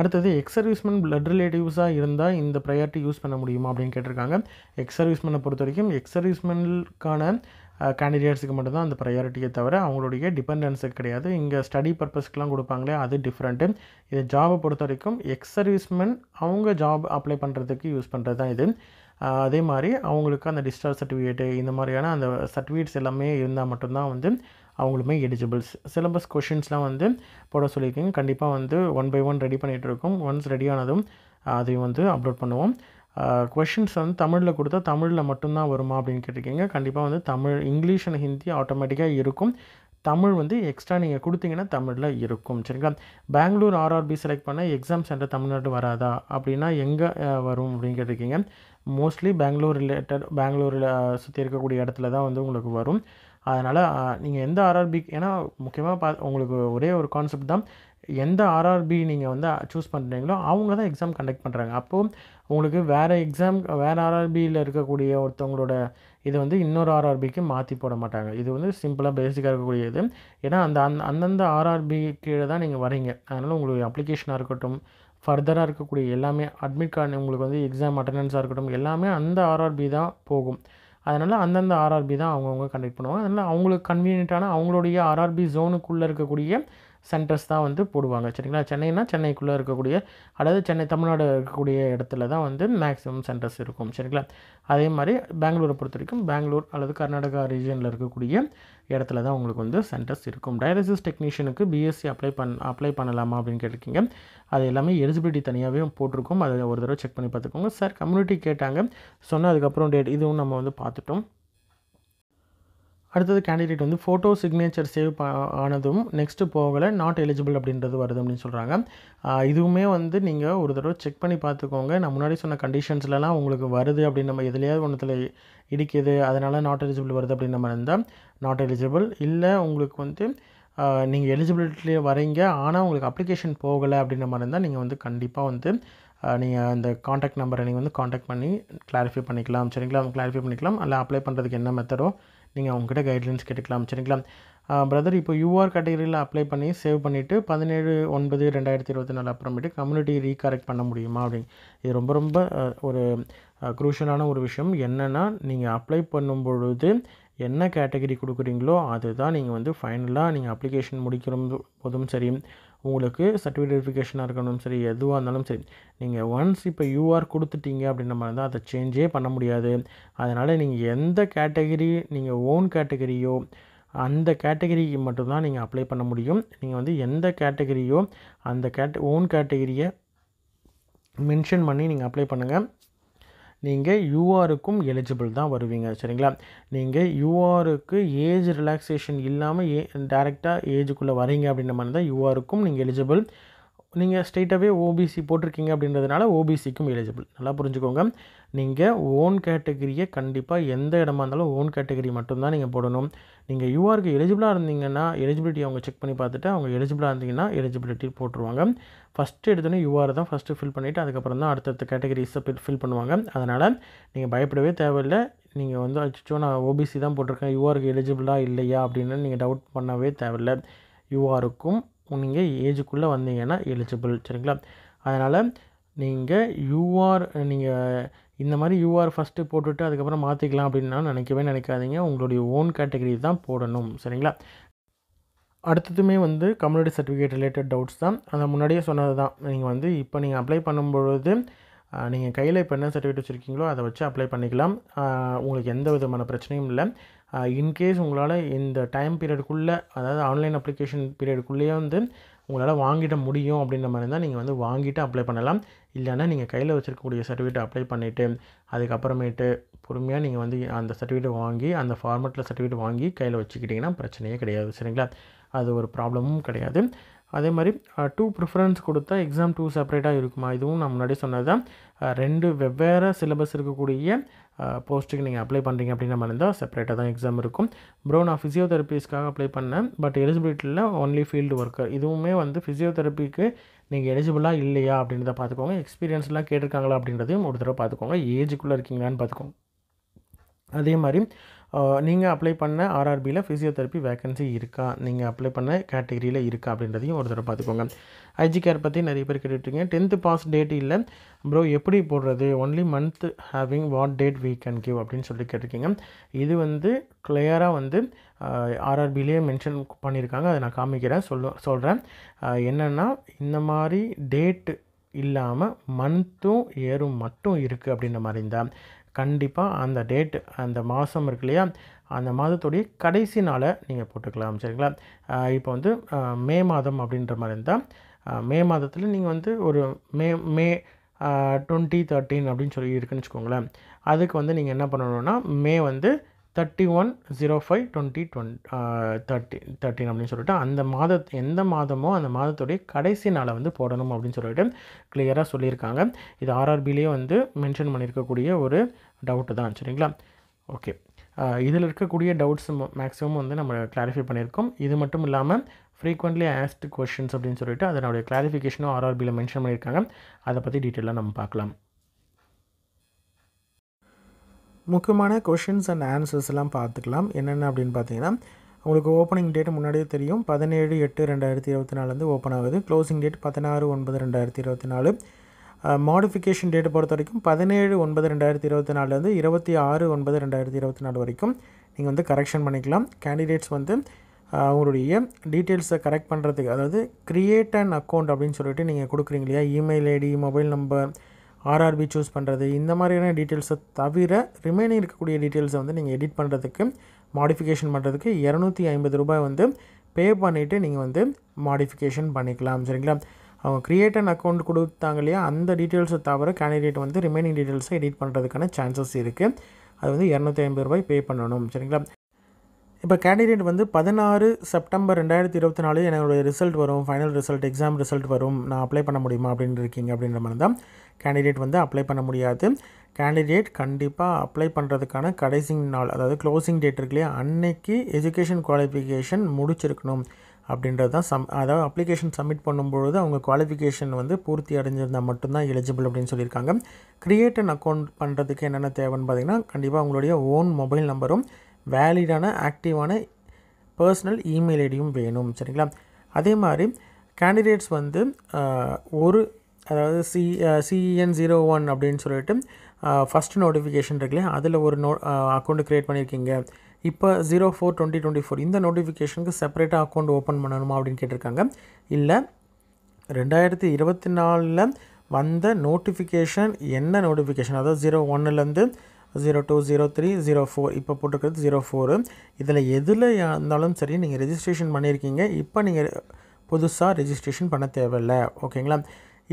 அடுத்தது எக்ஸ் சர்வீஸ்மேன் பிளட் ரிலேட்டிவ்ஸாக இருந்தால் இந்த ப்ரையாரிட்டி யூஸ் பண்ண முடியுமா அப்படின்னு கேட்டிருக்காங்க. எக்ஸ் சர்வீஸ்மேனை பொறுத்த வரைக்கும் எக்ஸ் சர்வீஸ்மேனுக்கான கேண்டிடேட்ஸுக்கு மட்டும்தான் அந்த ப்ரையாரிட்டியை தவிர அவங்களுடைய டிபெண்டன்ஸுக்கு கிடையாது. இங்கே ஸ்டடி பர்பஸ்க்கெலாம் கொடுப்பாங்களே அது டிஃப்ரெண்ட்டு. இது ஜாபை பொறுத்த வரைக்கும் எக்ஸ் சர்வீஸ்மேன் அவங்க ஜாப் அப்ளை பண்ணுறதுக்கு யூஸ் பண்ணுறது தான் இது. அதே மாதிரி அவங்களுக்கு அந்த டிஸ்சார்ஜ் சர்டிஃபிகேட்டு இந்த மாதிரியான அந்த சர்டிஃபிகேட்ஸ் எல்லாமே இருந்தால் மட்டும்தான் வந்து அவங்களுமே எலிஜிபிள்ஸ். சிலபஸ் கொஷின்ஸ்லாம் வந்து போட சொல்லியிருக்கீங்க. கண்டிப்பாக வந்து 1 by 1 ரெடி பண்ணிகிட்டு இருக்கோம். ஒன்ஸ் ரெடி ஆனதும் அதையும் வந்து அப்லோட் பண்ணுவோம். கொஷின்ஸ் வந்து தமிழில் கொடுத்தா தமிழில் மட்டும்தான் வருமா அப்படின்னு கேட்டிருக்கீங்க. கண்டிப்பாக வந்து தமிழ், இங்கிலீஷ் அண்ட் ஹிந்தி ஆட்டோமேட்டிக்காக இருக்கும். தமிழ் வந்து எக்ஸ்ட்ரா நீங்கள் கொடுத்தீங்கன்னா தமிழில் இருக்கும் சரிங்களா. பெங்களூர் ஆர்ஆர்பி செலக்ட் பண்ண எக்ஸாம் சென்டர் தமிழ்நாடு வராதா அப்படின்னா எங்கே வரும் அப்படின்னு கேட்டிருக்கீங்க. மோஸ்ட்லி பெங்களூர் ரிலேட்டட், பெங்களூரில் சுற்றி இருக்கக்கூடிய இடத்துல தான் வந்து உங்களுக்கு வரும். அதனால் நீங்கள் எந்த ஆர்ஆர்பி, ஏன்னா முக்கியமாக உங்களுக்கு ஒரே ஒரு கான்செப்ட் தான், எந்த ஆர்ஆர்பி நீங்கள் வந்து சூஸ் பண்ணுறீங்களோ அவங்க தான் எக்ஸாம் கண்டக்ட் பண்ணுறாங்க. அப்போது உங்களுக்கு வேறு எக்ஸாம் வேறு ஆர்ஆர்பியில் இருக்கக்கூடிய ஒருத்தவங்களோட இதை வந்து இன்னொரு ஆர்ஆர்பிக்கு மாற்றி போட மாட்டாங்க. இது வந்து சிம்பிளாக பேசிக்காக இருக்கக்கூடியது. ஏன்னா அந்தந்த ஆர்ஆர்பி கீழே தான் நீங்கள் வரீங்க. அதனால் உங்களுடைய அப்ளிகேஷனாக இருக்கட்டும், ஃபர்தராக இருக்கக்கூடிய எல்லாமே, அட்மிட் கார்டு, உங்களுக்கு வந்து எக்ஸாம் அட்டண்டன்ஸாக இருக்கட்டும், எல்லாமே அந்த ஆர்ஆர்பி தான் போகும். அதனால் அந்தந்த ஆர்ஆர்பி தான் அவங்கவுங்க கண்டக்ட் பண்ணுவாங்க. அதனால் அவங்களுக்கு கன்வீனியன்ட்டான அவங்களுடைய ஆர்ஆர்பி ஜோனுக்குள்ளே இருக்கக்கூடிய சென்டர்ஸ் தான் வந்து போடுவாங்க சரிங்களா. சென்னைனா சென்னைக்குள்ளே இருக்கக்கூடிய, அதாவது சென்னை தமிழ்நாடு இருக்கக்கூடிய இடத்துல தான் வந்து மேக்ஸிமம் சென்டர்ஸ் இருக்கும் சரிங்களா. அதே மாதிரி பெங்களூரை பொறுத்த வரைக்கும் பெங்களூர் அல்லது கர்நாடகா ரீஜனில் இருக்கக்கூடிய இடத்துல தான் உங்களுக்கு வந்து சென்டர்ஸ் இருக்கும். டயாலிசிஸ் டெக்னீஷியனுக்கு பிஎஸ்சி அப்ளை பண்ணலாமா அப்படின்னு கேட்டிருக்கீங்க. அது எல்லாமே எலிஜிபிலிட்டி தனியாகவே போட்டிருக்கோம். அதை ஒரு தடவை செக் பண்ணி பார்த்துக்கோங்க. சார் கம்யூனிட்டி கேட்டாங்க, சொன்னதுக்கப்புறம் டேட் இதுவும் நம்ம வந்து பார்த்துட்டோம். அடுத்தது கேண்டிடேட் வந்து ஃபோட்டோ சிக்னேச்சர் சேவ் ஆனதும் நெக்ஸ்ட்டு போகலை, நாட் எலிஜிபிள் அப்படின்றது வருது அப்படின்னு சொல்கிறாங்க. இதுவுமே வந்து நீங்கள் ஒரு தடவை செக் பண்ணி பார்த்துக்கோங்க. நான் முன்னாடி சொன்ன கண்டிஷன்ஸ்லலாம் உங்களுக்கு வருது அப்படின்னு, நம்ம எதுலையாவது ஒன்றுத்தில் இடிக்குது அதனால் நாட் எலிஜிபிள் வருது அப்படின்ற மாதிரி இருந்தால் நாட் எலிஜிபிள். இல்லை உங்களுக்கு வந்து நீங்கள் எலிஜிபிலிட்டிலே வரீங்க ஆனால் உங்களுக்கு அப்ளிகேஷன் போகலை அப்படின்ற மாதிரி இருந்தால் நீங்கள் வந்து கண்டிப்பாக வந்து நீங்கள் அந்த காண்டாக்ட் நம்பரை நீங்கள் வந்து காண்டாக்ட் பண்ணி கிளாரிஃபை பண்ணிக்கலாம் சரிங்களா. கிளாரிஃபை பண்ணிக்கலாம். அல்ல அப்ளை பண்ணுறதுக்கு என்ன மெத்தடோ நீங்கள் அவங்ககிட்ட கைட்லைன்ஸ் கேட்டுக்கலாம் சரிங்களா. பிரதர் இப்போ யூஆர் கேட்டகரியில் அப்ளை பண்ணி சேவ் பண்ணிவிட்டு 17/9/2024 அப்புறமேட்டு கம்யூனிட்டி ரீகரெக்ட் பண்ண முடியுமா அப்படின்னு. இது ரொம்ப ரொம்ப ஒரு க்ரூஷியலான ஒரு விஷயம். என்னென்னா நீங்கள் அப்ளை பண்ணும் பொழுது என்ன கேட்டகரி கொடுக்குறீங்களோ அதுதான் நீங்கள் வந்து ஃபைனலாக நீங்கள் அப்ளிகேஷன் முடிக்கிற போதும் சரி, உங்களுக்கு சர்டிஃபிகேட் வெரிஃபிகேஷனாக இருக்கணும் சரி, எதுவாக இருந்தாலும் சரி, நீங்கள் ஒன்ஸ் இப்போ யூஆர் கொடுத்துட்டீங்க அப்படின்ற மாதிரி தான் அதை சேஞ்சே பண்ண முடியாது. அதனால் நீங்கள் எந்த கேட்டகரி நீங்கள் ஓன் கேட்டகரியோ அந்த கேட்டகரிக்கு மட்டும்தான் நீங்கள் அப்ளை பண்ண முடியும். நீங்கள் வந்து எந்த கேட்டகரியோ அந்த ஓன் கேட்டகரியை மென்ஷன் பண்ணி நீங்கள் அப்ளை பண்ணுங்கள். நீங்கள் யூஆருக்கும் எலிஜிபிள் தான் வருவீங்க சரிங்களா. நீங்கள் யூஆருக்கு ஏஜ் ரிலாக்ஸேஷன் இல்லாமல் டைரெக்டாக ஏஜுக்குள்ளே வரீங்க அப்படின்ற மாதிரி தான் யூஆருக்கும் நீங்கள் எலிஜிபிள். நீங்கள் ஸ்ட்ரெயிட்டாகவே ஓபிசி போட்டிருக்கீங்க அப்படின்றதுனால ஓபிசிக்கும் எலிஜிபிள். நல்லா புரிஞ்சுக்கோங்க. நீங்கள் ஓன் கேட்டகரியை கண்டிப்பாக எந்த இடமா இருந்தாலும் ஓன் கேட்டகரி மட்டும்தான் நீங்கள் போடணும். நீங்கள் யூஆருக்கு எலிஜிபிளாக இருந்தீங்கன்னா எலிஜிபிலிட்டி அவங்க செக் பண்ணி பார்த்துட்டு அவங்க எலிஜிபிளாக இருந்தீங்கன்னா எலிஜிபிலிட்டி போட்டுருவாங்க. ஃபஸ்ட்டு எடுத்தோன்னே யூஆர் தான் ஃபஸ்ட்டு ஃபில் பண்ணிவிட்டு அதுக்கப்புறம் தான் அடுத்தடுத்த கேட்டகரிஸை ஃபில் பண்ணுவாங்க. அதனால் நீங்கள் பயப்படவே தேவையில்லை. நீங்கள் வந்து அச்சோ நான் ஓபிசி தான் போட்டிருக்கேன் யூஆருக்கு எலிஜிபிளாக இல்லையா அப்படின்னு நீங்கள் டவுட் பண்ணவே தேவையில்லை. யூஆருக்கும் நீங்கள் ஏஜுக்குள்ளே வந்தீங்கன்னா எலிஜிபிள். சரிங்களா? அதனால் நீங்கள் இந்த மாதிரி யூஆர் ஃபஸ்ட்டு போட்டுவிட்டு அதுக்கப்புறம் மாற்றிக்கலாம் அப்படின்னா நினைக்காதீங்க. உங்களுடைய ஓன் கேட்டகரி தான் போடணும். சரிங்களா? அடுத்ததுமே வந்து கம்யூனிட்டி சர்டிஃபிகேட் ரிலேட்டட் டவுட்ஸ் தான். அதை முன்னாடியே சொன்னது தான். இப்போ நீங்கள் அப்ளை பண்ணும்பொழுது நீங்கள் கையில் இப்போ என்ன சர்டிஃபிகேட் வச்சுருக்கீங்களோ அதை வச்சு அப்ளை பண்ணிக்கலாம். உங்களுக்கு எந்த விதமான பிரச்சனையும் இல்லை. இன்கேஸ் உங்களால் இந்த டைம் பீரியடுக்குள்ளே, அதாவது ஆன்லைன் அப்ளிகேஷன் பீரியடுக்குள்ளேயே வந்து உங்களால் வாங்கிட முடியும் அப்படின்ற மாதிரி இருந்தால் நீங்கள் வந்து வாங்கிட்டு அப்ளை பண்ணலாம். இல்லைன்னா நீங்கள் கையில் வச்சுருக்கக்கூடிய சர்டிஃபிகேட் அப்ளை பண்ணிவிட்டு அதுக்கப்புறமேட்டு பொறுமையாக நீங்கள் வந்து அந்த சர்டிஃபிகேட் வாங்கி அந்த ஃபார்மெட்டில் சர்டிஃபிகேட் வாங்கி கையில் வச்சுக்கிட்டிங்கன்னா பிரச்சனையே கிடையாது. சரிங்களா? அது ஒரு ப்ராப்ளமும் கிடையாது. அதே மாதிரி 2 ப்ரிஃபரன்ஸ் கொடுத்தா எக்ஸாம் 2 செப்பரேட்டாக இருக்குமா? இதுவும் நான் முன்னாடி சொன்னது தான். 2 வெவ்வேறு சிலபஸ் இருக்கக்கூடிய போஸ்ட்டுக்கு நீங்கள் அப்ளை பண்ணுறீங்க அப்படின்ற மாதிரி இருந்தால் செப்பரேட்டாக தான் எக்ஸாம் இருக்கும். ப்ரோ நான் ஃபிசியோதெரபிஸ்க்காக அப்ளை பண்ணேன், பட் எலிஜிபிலிட்டியில் ஒன்லி ஃபீல்டு ஒர்க்கர். இதுவுமே வந்து ஃபிசியோதெரபிக்கு நீங்கள் எலிஜிபிளாக இல்லையா அப்படின்றத பார்த்துக்கோங்க. எக்ஸ்பீரியன்ஸ்லாம் கேட்டிருக்காங்களா அப்படின்றதையும் ஒரு தடவை பார்த்துக்கோங்க. ஏஜுக்குள்ளே இருக்கீங்களான்னு பார்த்துக்கோங்க. அதே மாதிரி நீங்கள் அப்ளை பண்ண ஆர்ஆர்பியில் ஃபிசியோதெரப்பி வேக்கன்சி இருக்கா, நீங்கள் அப்ளை பண்ண கேட்டகரியில் இருக்கா அப்படின்றதையும் ஒரு தடவை பார்த்துக்கோங்க. ஐஜி கேர் பற்றி நிறைய பேர் கேட்டுட்ருக்கீங்க. 10th பாஸ் டேட் இல்லை ப்ரோ எப்படி போடுறது, only month having what date we can give அப்படின்னு சொல்லி கேட்டிருக்கீங்க. இது வந்து கிளியராக வந்து ஆர்ஆர்பிலேயே மென்ஷன் பண்ணியிருக்காங்க. அதை நான் காமிக்கிறேன், சொல்கிறேன். என்னென்னா இந்த மாதிரி டேட்டு இல்லாமல் மந்த்தும் இயரும் மட்டும் இருக்குது அப்படின்ற மாதிரி இருந்தால் கண்டிப்பாக அந்த டேட், அந்த மாதம் இருக்கு இல்லையா, அந்த மாதத்துடைய கடைசி நாளை நீங்கள் போட்டுக்கலாம். சரிங்களா? இப்போ வந்து மே மாதம் அப்படின்ற மாதிரி இருந்தால் மே மாதத்தில் நீங்கள் வந்து ஒரு மே 2013 அப்படின்னு சொல்லி இருக்குன்னு வச்சுக்கோங்களேன். அதுக்கு வந்து நீங்கள் என்ன பண்ணணுன்னா மே வந்து 31/05/2013 அப்படின்னு சொல்லிட்டு அந்த எந்த மாதமோ அந்த மாதத்துடைய கடைசி நாளை வந்து போடணும் அப்படின்னு சொல்லிட்டு கிளியராக சொல்லியிருக்காங்க. இது ஆர்ஆர்பிலேயே வந்து மென்ஷன் பண்ணியிருக்கக்கூடிய ஒரு டவுட்டு தான். சரிங்களா? ஓகே, இதில் இருக்கக்கூடிய டவுட்ஸ் மேக்ஸிமம் வந்து நம்ம கிளாரிஃபை பண்ணியிருக்கோம். இது மட்டும் இல்லாமல் ஃப்ரீக்வெண்ட்லி ஆஸ்க்டு கொஷின்ஸ் அப்படின்னு சொல்லிட்டு அதனுடைய கிளாரிஃபிகேஷனும் ஆர்ஆர்பியில் மென்ஷன் பண்ணியிருக்காங்க. அதை பற்றி டீட்டெயிலாக நம்ம பார்க்கலாம். முக்கியமான கொஷின்ஸ் அண்ட் ஆன்சர்ஸ்லாம் பார்த்துக்கலாம். என்னென்ன அப்படின்னு பார்த்தீங்கன்னா, உங்களுக்கு ஓப்பனிங் டேட் முன்னாடியே தெரியும். 17/8/2024 ஓப்பன் ஆகுது. Closing date 16/9/2024. மாடிஃபிகேஷன் டேட் பொறுத்த வரைக்கும் 17/9/2024 26/9/2024 வரைக்கும் நீங்கள் வந்து கரெக்ஷன் பண்ணிக்கலாம். கேண்டிடேட்ஸ் வந்து அவங்களுடைய டீட்டெயில்ஸை கரெக்ட் பண்ணுறதுக்கு, அதாவது க்ரியேட் அண்ட் அக்கௌண்ட் அப்படின்னு சொல்லிட்டு நீங்கள் கொடுக்குறீங்க இல்லையா, email ID, mobile number, RRB choose பண்ணுறது, இந்த மாதிரியான டீட்டெயில்ஸை தவிர ரிமைனிங் இருக்கக்கூடிய டீட்டெயில்ஸை வந்து நீங்கள் எடிட் பண்ணுறதுக்கு, மாடிஃபிகேஷன் பண்ணுறதுக்கு 250 ரூபாய் வந்து பே பண்ணிவிட்டு நீங்கள் வந்து மாடிஃபிகேஷன் பண்ணிக்கலாம். சரிங்களா? அவங்க க்ரியேட் அண்ட் அக்கௌண்ட் கொடுத்தாங்க இல்லையா, அந்த டீட்டெயில்ஸை தவிர கேண்டிடேட் வந்து ரிமைனிங் டீட்டெயில்ஸை எடிட் பண்ணுறதுக்கான சான்சஸ் இருக்குது. அது வந்து 250 ரூபாய் பே பண்ணணும். சரிங்களா? இப்போ கேண்டிடேட் வந்து 16 செப்டம்பர் 2024 என்னோடய ரிசல்ட் வரும், ஃபைனல் ரிசல்ட், எக்ஸாம் ரிசல்ட் வரும், நான் அப்ளை பண்ண முடியுமா அப்படின்னு இருக்கீங்க அப்படின்ற மாதிரி தான் கேண்டிடேட் வந்து அப்ளை பண்ண முடியாது. கேண்டிடேட் கண்டிப்பாக அப்ளை பண்ணுறதுக்கான கடைசி நாள், அதாவது க்ளோசிங் டேட் இருக்கு இல்லையா, அன்னைக்கு எஜுகேஷன் குவாலிஃபிகேஷன் முடிச்சிருக்கணும் அப்படின்றது தான். அதாவது அப்ளிகேஷன் சப்மிட் பண்ணும்பொழுது அவங்க குவாலிஃபிகேஷன் வந்து பூர்த்தி அடைஞ்சிருந்தால் மட்டும்தான் எலிஜிபிள் அப்படின்னு சொல்லியிருக்காங்க. க்ரியேட் அண்ட் அக்கௌண்ட் பண்ணுறதுக்கு என்னென்ன தேவைன்னு பார்த்தீங்கன்னா, கண்டிப்பாக உங்களுடைய ஓன் மொபைல் நம்பரும் வேலிடான ஆக்டிவான பர்சனல் இமெயில் ஐடியும் வேணும். சரிங்களா? அதே மாதிரி கேண்டிடேட்ஸ் வந்து அதாவது CEN01 அப்படின்னு சொல்லிட்டு ஃபஸ்ட் நோட்டிஃபிகேஷன் இருக்குல்லையா, அதில் ஒரு அக்கௌண்ட் க்ரியேட் பண்ணியிருக்கீங்க. இப்போ 04/2024 இந்த நோட்டிஃபிகேஷனுக்கு செப்பரேட்டாக அக்கௌண்ட் ஓப்பன் பண்ணணுமா அப்படின்னு கேட்டிருக்காங்க. இல்லை, 2024 வந்த நோட்டிஃபிகேஷன் என்ன நோட்டிஃபிகேஷன், அதாவது 01லேருந்து 02, 03, 04 இப்போ போட்டிருக்கிறது 04. இதில் எதில் இருந்தாலும் சரி நீங்கள் ரெஜிஸ்ட்ரேஷன் பண்ணியிருக்கீங்க. இப்போ நீங்கள் புதுசாக ரெஜிஸ்ட்ரேஷன் பண்ண தேவையில்லை. ஓகேங்களா?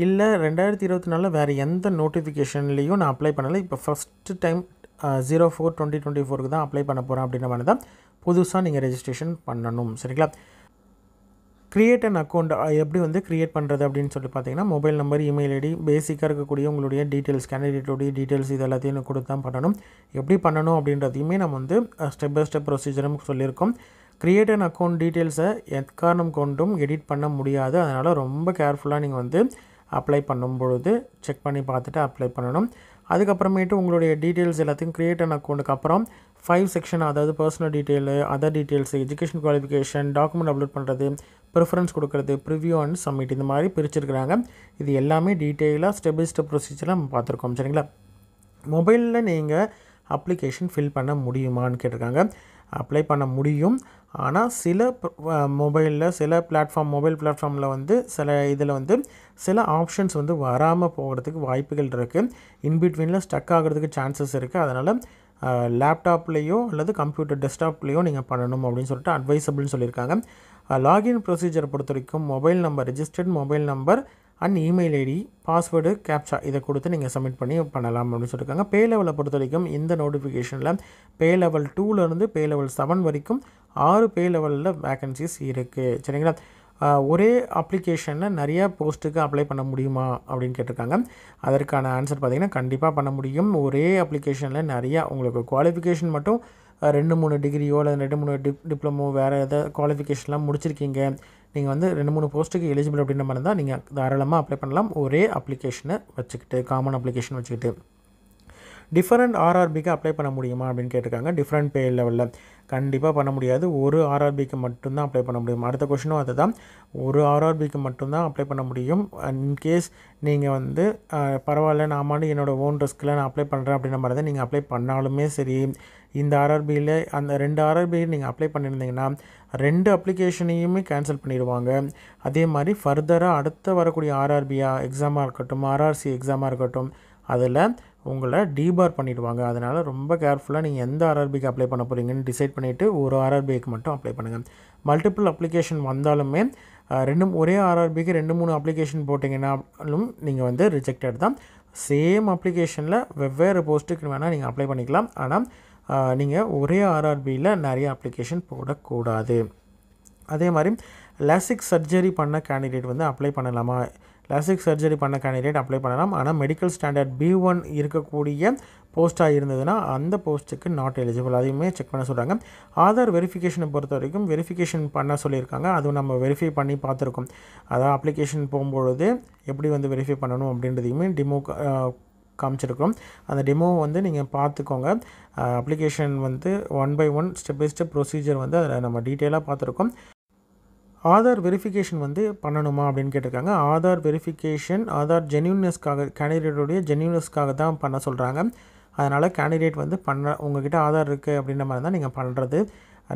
இல்லை 2024 வேறு எந்த நோட்டிஃபிகேஷன்லேயும் நான் அப்ளை பண்ணலை, இப்போ ஃபஸ்ட்டு டைம் 04/2024 தான் அப்ளை பண்ண போகிறேன் அப்படின்ற மாதிரி தான் புதுசாக நீங்கள் ரெஜிஸ்ட்ரேஷன் பண்ணணும். சரிங்களா? கிரியேட் அன் அக்கௌண்ட் எப்படி வந்து கிரியேட் பண்ணுறது அப்படின்னு சொல்லி பார்த்தீங்கன்னா, மொபைல் நம்பர், இமெயில் ஐடி, பேசிக்காக இருக்கக்கூடிய உங்களுடைய டீட்டெயில்ஸ், கேண்டிடேட்டோடைய டீட்டெயில்ஸ் இது எல்லாத்தையும் கொடுத்து தான் பண்ணணும். எப்படி பண்ணணும் அப்படின்றதையுமே நம்ம வந்து ஸ்டெப் பை ஸ்டெப் ப்ரொசீஜரும் சொல்லியிருக்கோம். கிரியேட் அன் அக்கௌண்ட் டீட்டெயில்ஸை எக்காரணம் கொண்டும் எடிட் பண்ண முடியாது. அதனால் ரொம்ப கேர்ஃபுல்லாக நீங்கள் வந்து அப்ளை பண்ணும்பொழுது செக் பண்ணி பார்த்துட்டு அப்ளை பண்ணணும். அதுக்கப்புறமேட்டு உங்களுடைய டீட்டெயில்ஸ் எல்லாத்தையும் கிரியேட் அன் அக்கௌண்ட்டுக்கு அப்புறம் 5 செக்ஷன், அதாவது personal detail, other details, education qualification, document upload பண்ணுறது, ப்ரிஃபரன்ஸ் கொடுக்குறது, ப்ரிவ்யூ அண்ட் சப்மிட், இந்த மாதிரி பிரிச்சிருக்கிறாங்க. இது எல்லாமே டீட்டெயிலாக ஸ்டெப் பை ஸ்டெப் ப்ரொசீஜராக நம்ம பார்த்துருக்கோம். சரிங்களா? மொபைலில் நீங்கள் அப்ளிகேஷன் ஃபில் பண்ண முடியுமான்னு கேட்டிருக்காங்க. அப்ளை பண்ண முடியும். ஆனால் சில மொபைலில், சில மொபைல் பிளாட்ஃபார்மில் வந்து சில இதில் வந்து சில ஆப்ஷன்ஸ் வந்து வராமல் போகிறதுக்கு வாய்ப்புகள் இருக்குது. இன்பிட்வீனில் ஸ்டக் ஆகிறதுக்கு சான்சஸ் இருக்குது. அதனால் லேப்டாப்லேயோ அல்லது கம்ப்யூட்டர் டெஸ்க்டாப்லேயோ நீங்கள் பண்ணணும் அப்படின்னு சொல்லிட்டு அட்வைசபிள்னு சொல்லியிருக்காங்க. லாகின் ப்ரொசீஜரை பொறுத்த வரைக்கும் mobile number, registered mobile number and email ID, password, captcha இதை கொடுத்து நீங்கள் சப்மிட் பண்ணி பண்ணலாம் அப்படின்னு சொல்லியிருக்காங்க. பே லெவலை பொறுத்த வரைக்கும் இந்த நோட்டிஃபிகேஷனில் பே லெவல் 2லேருந்து பே லெவல் 7 வரைக்கும் 6 பே லெவலில் வேக்கன்சிஸ் இருக்குது. சரிங்களா? ஒரே அப்ளிகேஷனில் நிறையா போஸ்ட்டுக்கு அப்ளை பண்ண முடியுமா அப்படின்னு கேட்டிருக்காங்க. அதற்கான ஆன்சர் பார்த்திங்கன்னா கண்டிப்பாக பண்ண முடியும். ஒரே அப்ளிகேஷனில் நிறையா உங்களுக்கு குவாலிஃபிகேஷன் மட்டும் 2-3 டிகிரியோ அல்லது 2-3 டிப்ளமோ வேறு எதாவது குவாலிஃபிகேஷன்லாம் முடிச்சிருக்கீங்க, நீங்கள் வந்து 2-3 போஸ்ட்டுக்கு எலிஜிபிள் அப்படின்ற மாதிரி இருந்தால் நீங்கள் தாராளமாக அப்ளை பண்ணலாம். ஒரே அப்ளிகேஷனை வச்சுக்கிட்டு, காமன் அப்ளிகேஷன் வச்சுக்கிட்டு. டிஃபரெண்ட் ஆர்ஆர்பிக்கு அப்ளை பண்ண முடியுமா அப்படின்னு கேட்டிருக்காங்க. டிஃப்ரெண்ட் பே லெவலில் கண்டிப்பாக பண்ண முடியாது. ஒரு ஆர்ஆர்பிக்கு மட்டும்தான் அப்ளை பண்ண முடியும். அடுத்த கொஷினும் அது தான். ஒரு ஆர்ஆர்பிக்கு மட்டும்தான் அப்ளை பண்ண முடியும். இன்கேஸ் நீங்கள் வந்து பரவாயில்ல, நான் என்னோடய ஓன் ரிஸ்கில் நான் அப்ளை பண்ணுறேன் அப்படின்ற மாதிரி தான் நீங்கள் அப்ளை பண்ணாலுமே சரி, இந்த ஆர்ஆர்பியில் அந்த 2 ஆர்ஆர்பியில் நீங்கள் அப்ளை பண்ணியிருந்தீங்கன்னா 2 அப்ளிகேஷனையுமே கேன்சல் பண்ணிடுவாங்க. அதே மாதிரி ஃபர்தராக அடுத்த வரக்கூடிய ஆர்ஆர்பியாக எக்ஸாமாக இருக்கட்டும், ஆர்ஆர்சி எக்ஸாமாக இருக்கட்டும், அதில் உங்களை டீபார் பண்ணிடுவாங்க. அதனால் ரொம்ப கேர்ஃபுல்லாக நீங்கள் எந்த ஆர்ஆர்பிக்கு அப்ளை பண்ண போகிறீங்கன்னு டிசைட் பண்ணிவிட்டு ஒரு ஆர்ஆர்பிக்கு மட்டும் அப்ளை பண்ணுங்கள். மல்டிபிள் அப்ளிகேஷன் வந்தாலுமே ஒரே ஆர்ஆர்பிக்கு 2-3 அப்ளிகேஷன் போட்டிங்கன்னாலும் நீங்கள் வந்து ரிஜெக்டட் தான். சேம் அப்ளிகேஷனில் வெவ்வேறு போஸ்ட்டுக்கு வேணால் நீங்கள் அப்ளை பண்ணிக்கலாம். ஆனால் நீங்கள் ஒரே ஆர்ஆர்பியில் நிறைய அப்ளிகேஷன் போடக்கூடாது. அதே மாதிரி லாசிக் சர்ஜரி பண்ண கேண்டிடேட் வந்து அப்ளை பண்ணலாமா? லாசிக் சர்ஜரி பண்ண கேண்டிடேட் அப்ளை பண்ணலாம். ஆனால் மெடிக்கல் ஸ்டாண்டர்ட் B1 இருக்கக்கூடிய போஸ்ட்டாக இருந்ததுன்னா அந்த போஸ்ட்டுக்கு நாட் எலிஜிபிள். அதையுமே செக் பண்ண சொல்கிறாங்க. ஆதார் வெரிஃபிகேஷனை பொறுத்த வரைக்கும் வெரிஃபிகேஷன் பண்ண சொல்லியிருக்காங்க. அதுவும் நம்ம வெரிஃபை பண்ணி பார்த்துருக்கோம். அதாவது அப்ளிகேஷன் போகும்பொழுது எப்படி வந்து வெரிஃபை பண்ணணும் அப்படின்றதையுமே டெமோ காமிச்சிருக்கோம். அந்த டெமோ வந்து நீங்கள் பார்த்துக்கோங்க. அப்ளிகேஷன் வந்து 1 by 1 step by step procedure வந்து அதில் நம்ம டீட்டெயிலாக பார்த்துருக்கோம். ஆதார் வெரிஃபிகேஷன் வந்து பண்ணணுமா அப்படின்னு கேட்டிருக்காங்க. ஆதார் வெரிஃபிகேஷன் ஆதார் ஜென்யூனஸ்க்காக, கேண்டிடேட்டோடைய ஜென்யூனஸ்க்காக தான் பண்ண சொல்கிறாங்க. அதனால் கேண்டிடேட் வந்து உங்கள்கிட்ட ஆதார் இருக்குது அப்படின்ற மாதிரி இருந்தால் நீங்கள் பண்ணுறது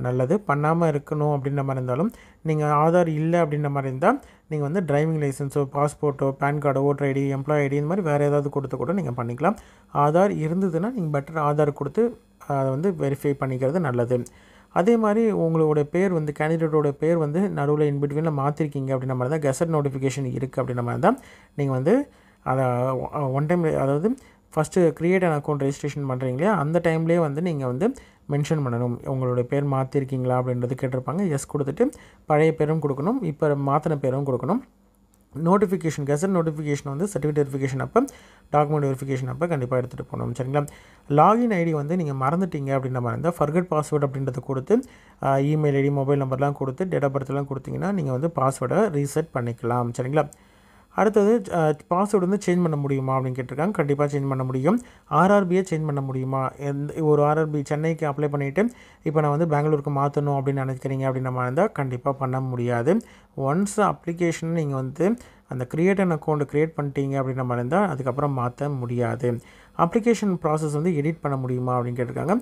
நல்லது. பண்ணாமல் இருக்கணும் அப்படின்ற மாதிரி இருந்தாலும், நீங்கள் ஆதார் இல்லை அப்படின்ற மாதிரி இருந்தால் நீங்கள் வந்து டிரைவிங் லைசன்ஸோ, பாஸ்போர்ட்டோ, பேன் கார்டோ, ஓட்டர் ஐடி, எம்ப்ளாய் ஐடி இந்த மாதிரி வேறு ஏதாவது கொடுத்து கூட நீங்கள் பண்ணிக்கலாம். ஆதார் இருந்ததுன்னா நீங்கள் பெட்டர் ஆதார் கொடுத்து அதை வந்து வெரிஃபை பண்ணிக்கிறது நல்லது. அதே மாதிரி உங்களோட பேர் வந்து கேண்டிடேட்டோட பேர் வந்து நடுவில் இன்பிட்வீனில் மாற்றிருக்கீங்க அப்படின்ற மாதிரி தான் கெசட் நோட்டிஃபிகேஷன் இருக்குது அப்படின்ற மாதிரி தான் நீங்கள் வந்து அதை ஒன் டைம், அதாவது first create an account registration பண்ணுறீங்களே அந்த டைம்லேயே வந்து நீங்கள் வந்து மென்ஷன் பண்ணணும். உங்களுடைய பேர் மாற்றிருக்கீங்களா அப்படின்றது கேட்டிருப்பாங்க. எஸ் கொடுத்துட்டு பழைய பேரும் கொடுக்கணும், இப்போ மாற்றின பேரும் கொடுக்கணும். நோட்டிஃபிகேஷன், கெசட் நோட்டிஃபிகேஷன் வந்து சர்டிஃபிகேட் வெரிஃபிகேஷன் அப்போ, டாக்குமெண்ட் வெரிஃபிகேஷன் அப்போ கண்டிப்பாக எடுத்துகிட்டு போகணும். சரிங்களா? லாகின் ஐடி வந்து நீங்கள் மறந்துட்டீங்க அப்படின்ற மாதிரி இருந்தால் ஃபர்கட் பாஸ்வேர்டு அப்படின்றத கொடுத்து இமெயில் ஐடி, மொபைல் நம்பர்லாம் கொடுத்து டேட் ஆஃப் பர்த்லாம் கொடுத்தீங்கன்னா நீங்கள் வந்து பாஸ்வேர்டை ரீசெட் பண்ணிக்கலாம். சரிங்களா? அடுத்தது பாஸ்வேர்டு வந்து சேஞ்ச் பண்ண முடியுமா அப்படின்னு கேட்டிருக்காங்க. கண்டிப்பாக சேஞ்ச் பண்ண முடியும். ஆர்ஆர்பியை சேஞ்ச் பண்ண முடியுமா? ஒரு ஆர்ஆர்பி சென்னைக்கு அப்ளை பண்ணிவிட்டு இப்போ நான் வந்து பெங்களூருக்கு மாற்றணும் அப்படின்னு நினைக்கிறீங்க அப்படின்ற மாதிரி இருந்தால் கண்டிப்பாக பண்ண முடியாது. ஒன்ஸ் அப்ளிகேஷன் நீங்கள் வந்து அந்த க்ரியேட் அன் அக்கௌண்ட் க்ரியேட் பண்ணிட்டீங்க அப்படின்ற மாதிரி இருந்தால் அதுக்கப்புறம் மாற்ற முடியாது. அப்ளிகேஷன் ப்ராசஸ் வந்து எடிட் பண்ண முடியுமா அப்படின்னு கேட்டிருக்காங்க.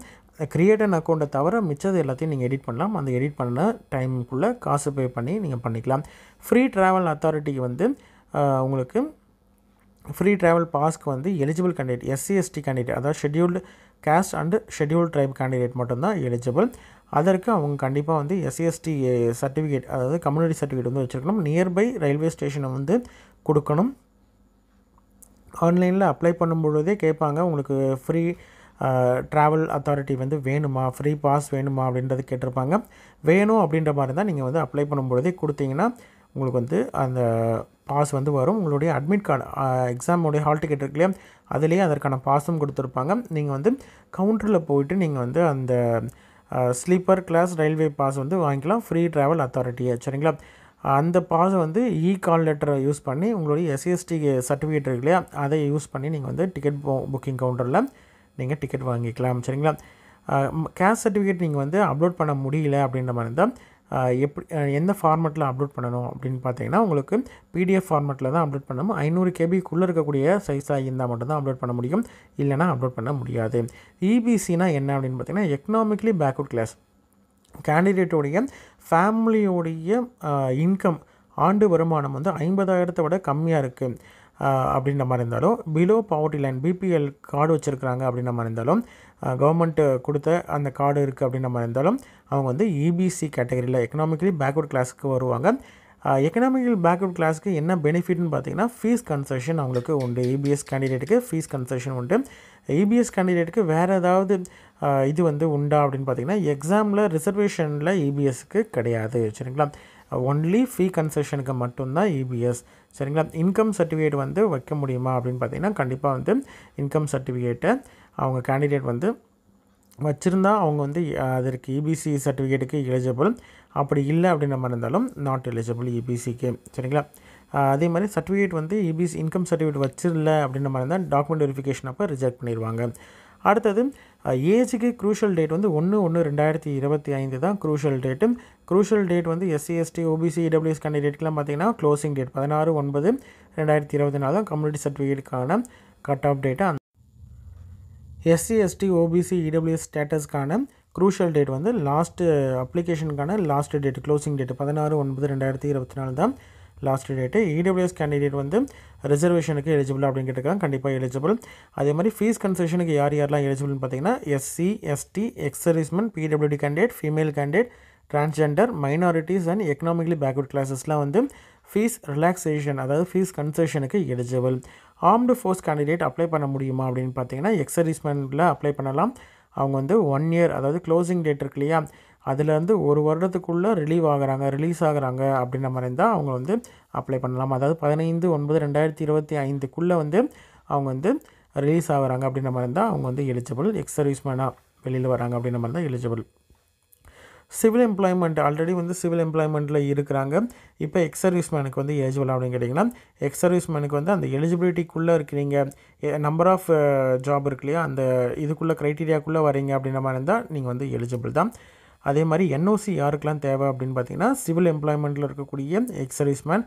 க்ரியேட் அன் அக்கௌண்ட்டை தவிர மிச்சது எல்லாத்தையும் நீங்கள் எடிட் பண்ணலாம். அந்த எடிட் பண்ண டைமுக்குள்ளே காசு பே பண்ணி நீங்கள் பண்ணிக்கலாம். ஃப்ரீ ட்ராவல் அத்தாரிட்டிக்கு வந்து உங்களுக்கு ஃப்ரீ ட்ராவல் பாஸ்க்கு வந்து எலிஜிபிள் கேண்டிடேட், SC/ST கேண்டிடேட், அதாவது scheduled caste and scheduled tribe candidate மட்டும்தான் எலிஜிபிள். அதற்கு அவங்க கண்டிப்பாக வந்து SC/ST சர்டிஃபிகேட், அதாவது கம்யூனிட்டி சர்டிஃபிகேட் வந்து வச்சுருக்கணும். நியர்பை ரயில்வே ஸ்டேஷனை வந்து கொடுக்கணும். ஆன்லைனில் அப்ளை பண்ணும்பொழுதே கேட்பாங்க உங்களுக்கு ஃப்ரீ ட்ராவல் அத்தாரிட்டி வந்து வேணுமா, ஃப்ரீ பாஸ் வேணுமா அப்படின்றது கேட்டிருப்பாங்க. வேணும் அப்படின்ற மாதிரி தான் நீங்கள் வந்து அப்ளை பண்ணும்பொழுதே கொடுத்தீங்கன்னா உங்களுக்கு வந்து அந்த பாஸ் வந்து வரும். உங்களுடைய அட்மிட் கார்டு எக்ஸாமுடைய ஹால் டிக்கெட் இருக்கு இல்லையா, அதுலேயே அதற்கான பாஸும் கொடுத்துருப்பாங்க. நீங்கள் வந்து கவுண்டரில் போயிட்டு நீங்கள் வந்து அந்த ஸ்லீப்பர் கிளாஸ் ரயில்வே பாஸ் வந்து வாங்கிக்கலாம், ஃப்ரீ ட்ராவல் அத்தாரிட்டியை. சரிங்களா? அந்த பாஸை வந்து கால் லெட்டரை யூஸ் பண்ணி உங்களுடைய எஸ்சிஎஸ்டி சர்டிஃபிகேட் இருக்கு இல்லையா, அதை யூஸ் பண்ணி நீங்கள் வந்து டிக்கெட் புக்கிங் கவுண்டரில் நீங்கள் டிக்கெட் வாங்கிக்கலாம். சரிங்களா? கேஷ் சர்டிஃபிகேட் நீங்கள் வந்து அப்லோட் பண்ண முடியல அப்படின்ற மாதிரி இருந்தால் எப்படி எந்த ஃபார்மெட்டில் அப்லோட் பண்ணணும் அப்படின்னு பார்த்தீங்கன்னா, உங்களுக்கு பிடிஎஃப் ஃபார்மெட்டில் தான் அப்லோட் பண்ணணும். 500 கேபிக்குள்ளே இருக்கக்கூடிய சைஸாக இருந்தால் மட்டும்தான் அப்லோட் பண்ண முடியும், இல்லைனா அப்லோட் பண்ண முடியாது. இபிசினா என்ன அப்படின்னு பார்த்தீங்கன்னா, எக்கனாமிக்கலி பேக்வர்ட் கிளாஸ் கேண்டிடேட்டோடைய ஃபேமிலியோடைய இன்கம் ஆண்டு வருமானம் வந்து 50,000 விட கம்மியாக இருக்குது அப்படின்ற மாதிரி இருந்தாலும், below poverty line BPL card வச்சுருக்கிறாங்க அப்படின்ற மாதிரி இருந்தாலும், கவர்மெண்ட்டு கொடுத்த அந்த கார்டு இருக்குது அப்படின்ற மாதிரி இருந்தாலும், அவங்க வந்து இபிசி கேட்டகரியில் எக்கனாமிக்கலி பேக்வர்ட் கிளாஸுக்கு வருவாங்க. எக்கனாமிக்கல் பேக்வர்ட் கிளாஸுக்கு என்ன பெனிஃபிட்னு பார்த்தீங்கன்னா, ஃபீஸ் கன்செஷன் அவங்களுக்கு உண்டு. இபிஎஸ் கேண்டிடேட்டுக்கு ஃபீஸ் கன்செஷன் உண்டு. இபிஎஸ் கேண்டிடேட்டுக்கு வேறு ஏதாவது இது வந்து உண்டா அப்படின்னு பார்த்தீங்கன்னா, எக்ஸாமில் ரிசர்வேஷனில் இபிஎஸ்க்கு கிடையாது. சரிங்களா? ஒன்லி ஃபீ கன்செஷனுக்கு மட்டும்தான் இபிஎஸ். சரிங்களா? இன்கம் சர்டிஃபிகேட் வந்து வைக்க முடியுமா அப்படின்னு பார்த்தீங்கன்னா, கண்டிப்பாக வந்து இன்கம் சர்டிஃபிகேட்டை அவங்க கேண்டிடேட் வந்து வச்சுருந்தா அவங்க வந்து அதற்கு இபிசி சர்டிஃபிகேட்டுக்கு எலிஜிபிள். அப்படி இல்லை அப்படின்ற மாதிரி இருந்தாலும் நாட் எலிஜிபிள் இபிசிக்கு. சரிங்களா? அதே மாதிரி சர்டிஃபிகேட் வந்து இபிசி இன்கம் சர்டிஃபிகேட் வச்சிடல அப்படின்ற மாதிரி இருந்தால் டாக்குமெண்ட் வெரிஃபிகேஷன் அப்போ ரிஜெக்ட் பண்ணிடுவாங்க. அடுத்தது ஏஜுக்கு க்ரூஷியல் டேட் வந்து 1/1/2025 தான் க்ரூஷியல் டேட்டு. க்ரூஷியல் டேட் வந்து எஸ்சி எஸ்டி ஓபிசி இடபிள்யூஎஸ் கேண்டிடேட்க்கெலாம் பார்த்திங்கன்னா க்ளோசிங் டேட் 16/9/2024 தான் கம்யூனிட்டி சர்டிஃபிகேட்டுக்கான cut off date. SC ST OBC EWS ஸ்டேட்டஸ்க்கான க்ரூஷியல் டேட் வந்து லாஸ்ட்டு அப்ளிகேஷனுக்கான லாஸ்ட் டேட் க்ளோசிங் டேட்டு 16/9/2024 தான் லாஸ்ட் டேட்டு. இடபிள்யூஎஸ் கேண்டிடேட் வந்து ரிசர்வேஷனுக்கு எலிஜிபிள் அப்படின்னு கேட்டிருக்காங்க, கண்டிப்பாக எலிஜிபிள். அதே மாதிரி ஃபீஸ் கன்செஷனுக்கு யார் யாரெல்லாம் எலிஜிபிள்னு பார்த்தீங்கன்னா, SC ST ex servicemen PWD candidate female candidate transgender minorities and economically backward கிளாஸஸ்லாம் வந்து ஃபீஸ் ரிலாக்ஸேஷன் அதாவது ஃபீஸ் கன்செஷனுக்கு eligible. Armed force candidate apply பண்ண முடியுமா அப்படின்னு பார்த்தீங்கன்னா, எக்ஸர்வீஸ்மென்ட்டில் அப்ளை பண்ணலாம். அவங்க வந்து 1 இயர் அதாவது க்ளோசிங் டேட் இருக்கு இல்லையா, அதுலேருந்து 1 வருடத்துக்குள்ளே ரிலீஸ் ஆகுறாங்க அப்படின்ற மாதிரி இருந்தால் அவங்க வந்து அப்ளை பண்ணலாம். அதாவது 15/9/2025 வந்து அவங்க வந்து ரிலீஸ் ஆகுறாங்க அப்படின்ற மாதிரி இருந்தால் அவங்க வந்து எலிஜிபிள். எக்ஸர்வீஸ்மேனாக வெளியில் வராங்க அப்படின்ற மாதிரி தான் எலிஜிபிள். சிவில் எம்ப்ளாய்மெண்ட் ஆல்ரெடி வந்து சிவில் எம்ப்ளாய்மெண்ட்டில் இருக்கிறாங்க, இப்போ எக்ஸர்வீஸ்மேனுக்கு வந்து எலிஜிபிள் அப்படின்னு கேட்டிங்கன்னா, எக்ஸர்வீஸ்மேனுக்கு வந்து அந்த எலிஜிபிலிட்டிக்குள்ளே இருக்கிறீங்க, நம்பர் ஆஃப் ஜாப் இருக்கு இல்லையா, அந்த இதுக்குள்ளே க்ரைட்டீரியாக்குள்ளே வரீங்க அப்படின்ற மாதிரி இருந்தால் நீங்கள் வந்து எலிஜிபிள் தான். அதே மாதிரி என்ஓசி யாருக்கெல்லாம் தேவை அப்படின்னு பார்த்தீங்கன்னா, சிவில் எம்ப்ளாய்மெண்ட்டில் இருக்கக்கூடிய எக்ஸர்வீஸ்மேன்,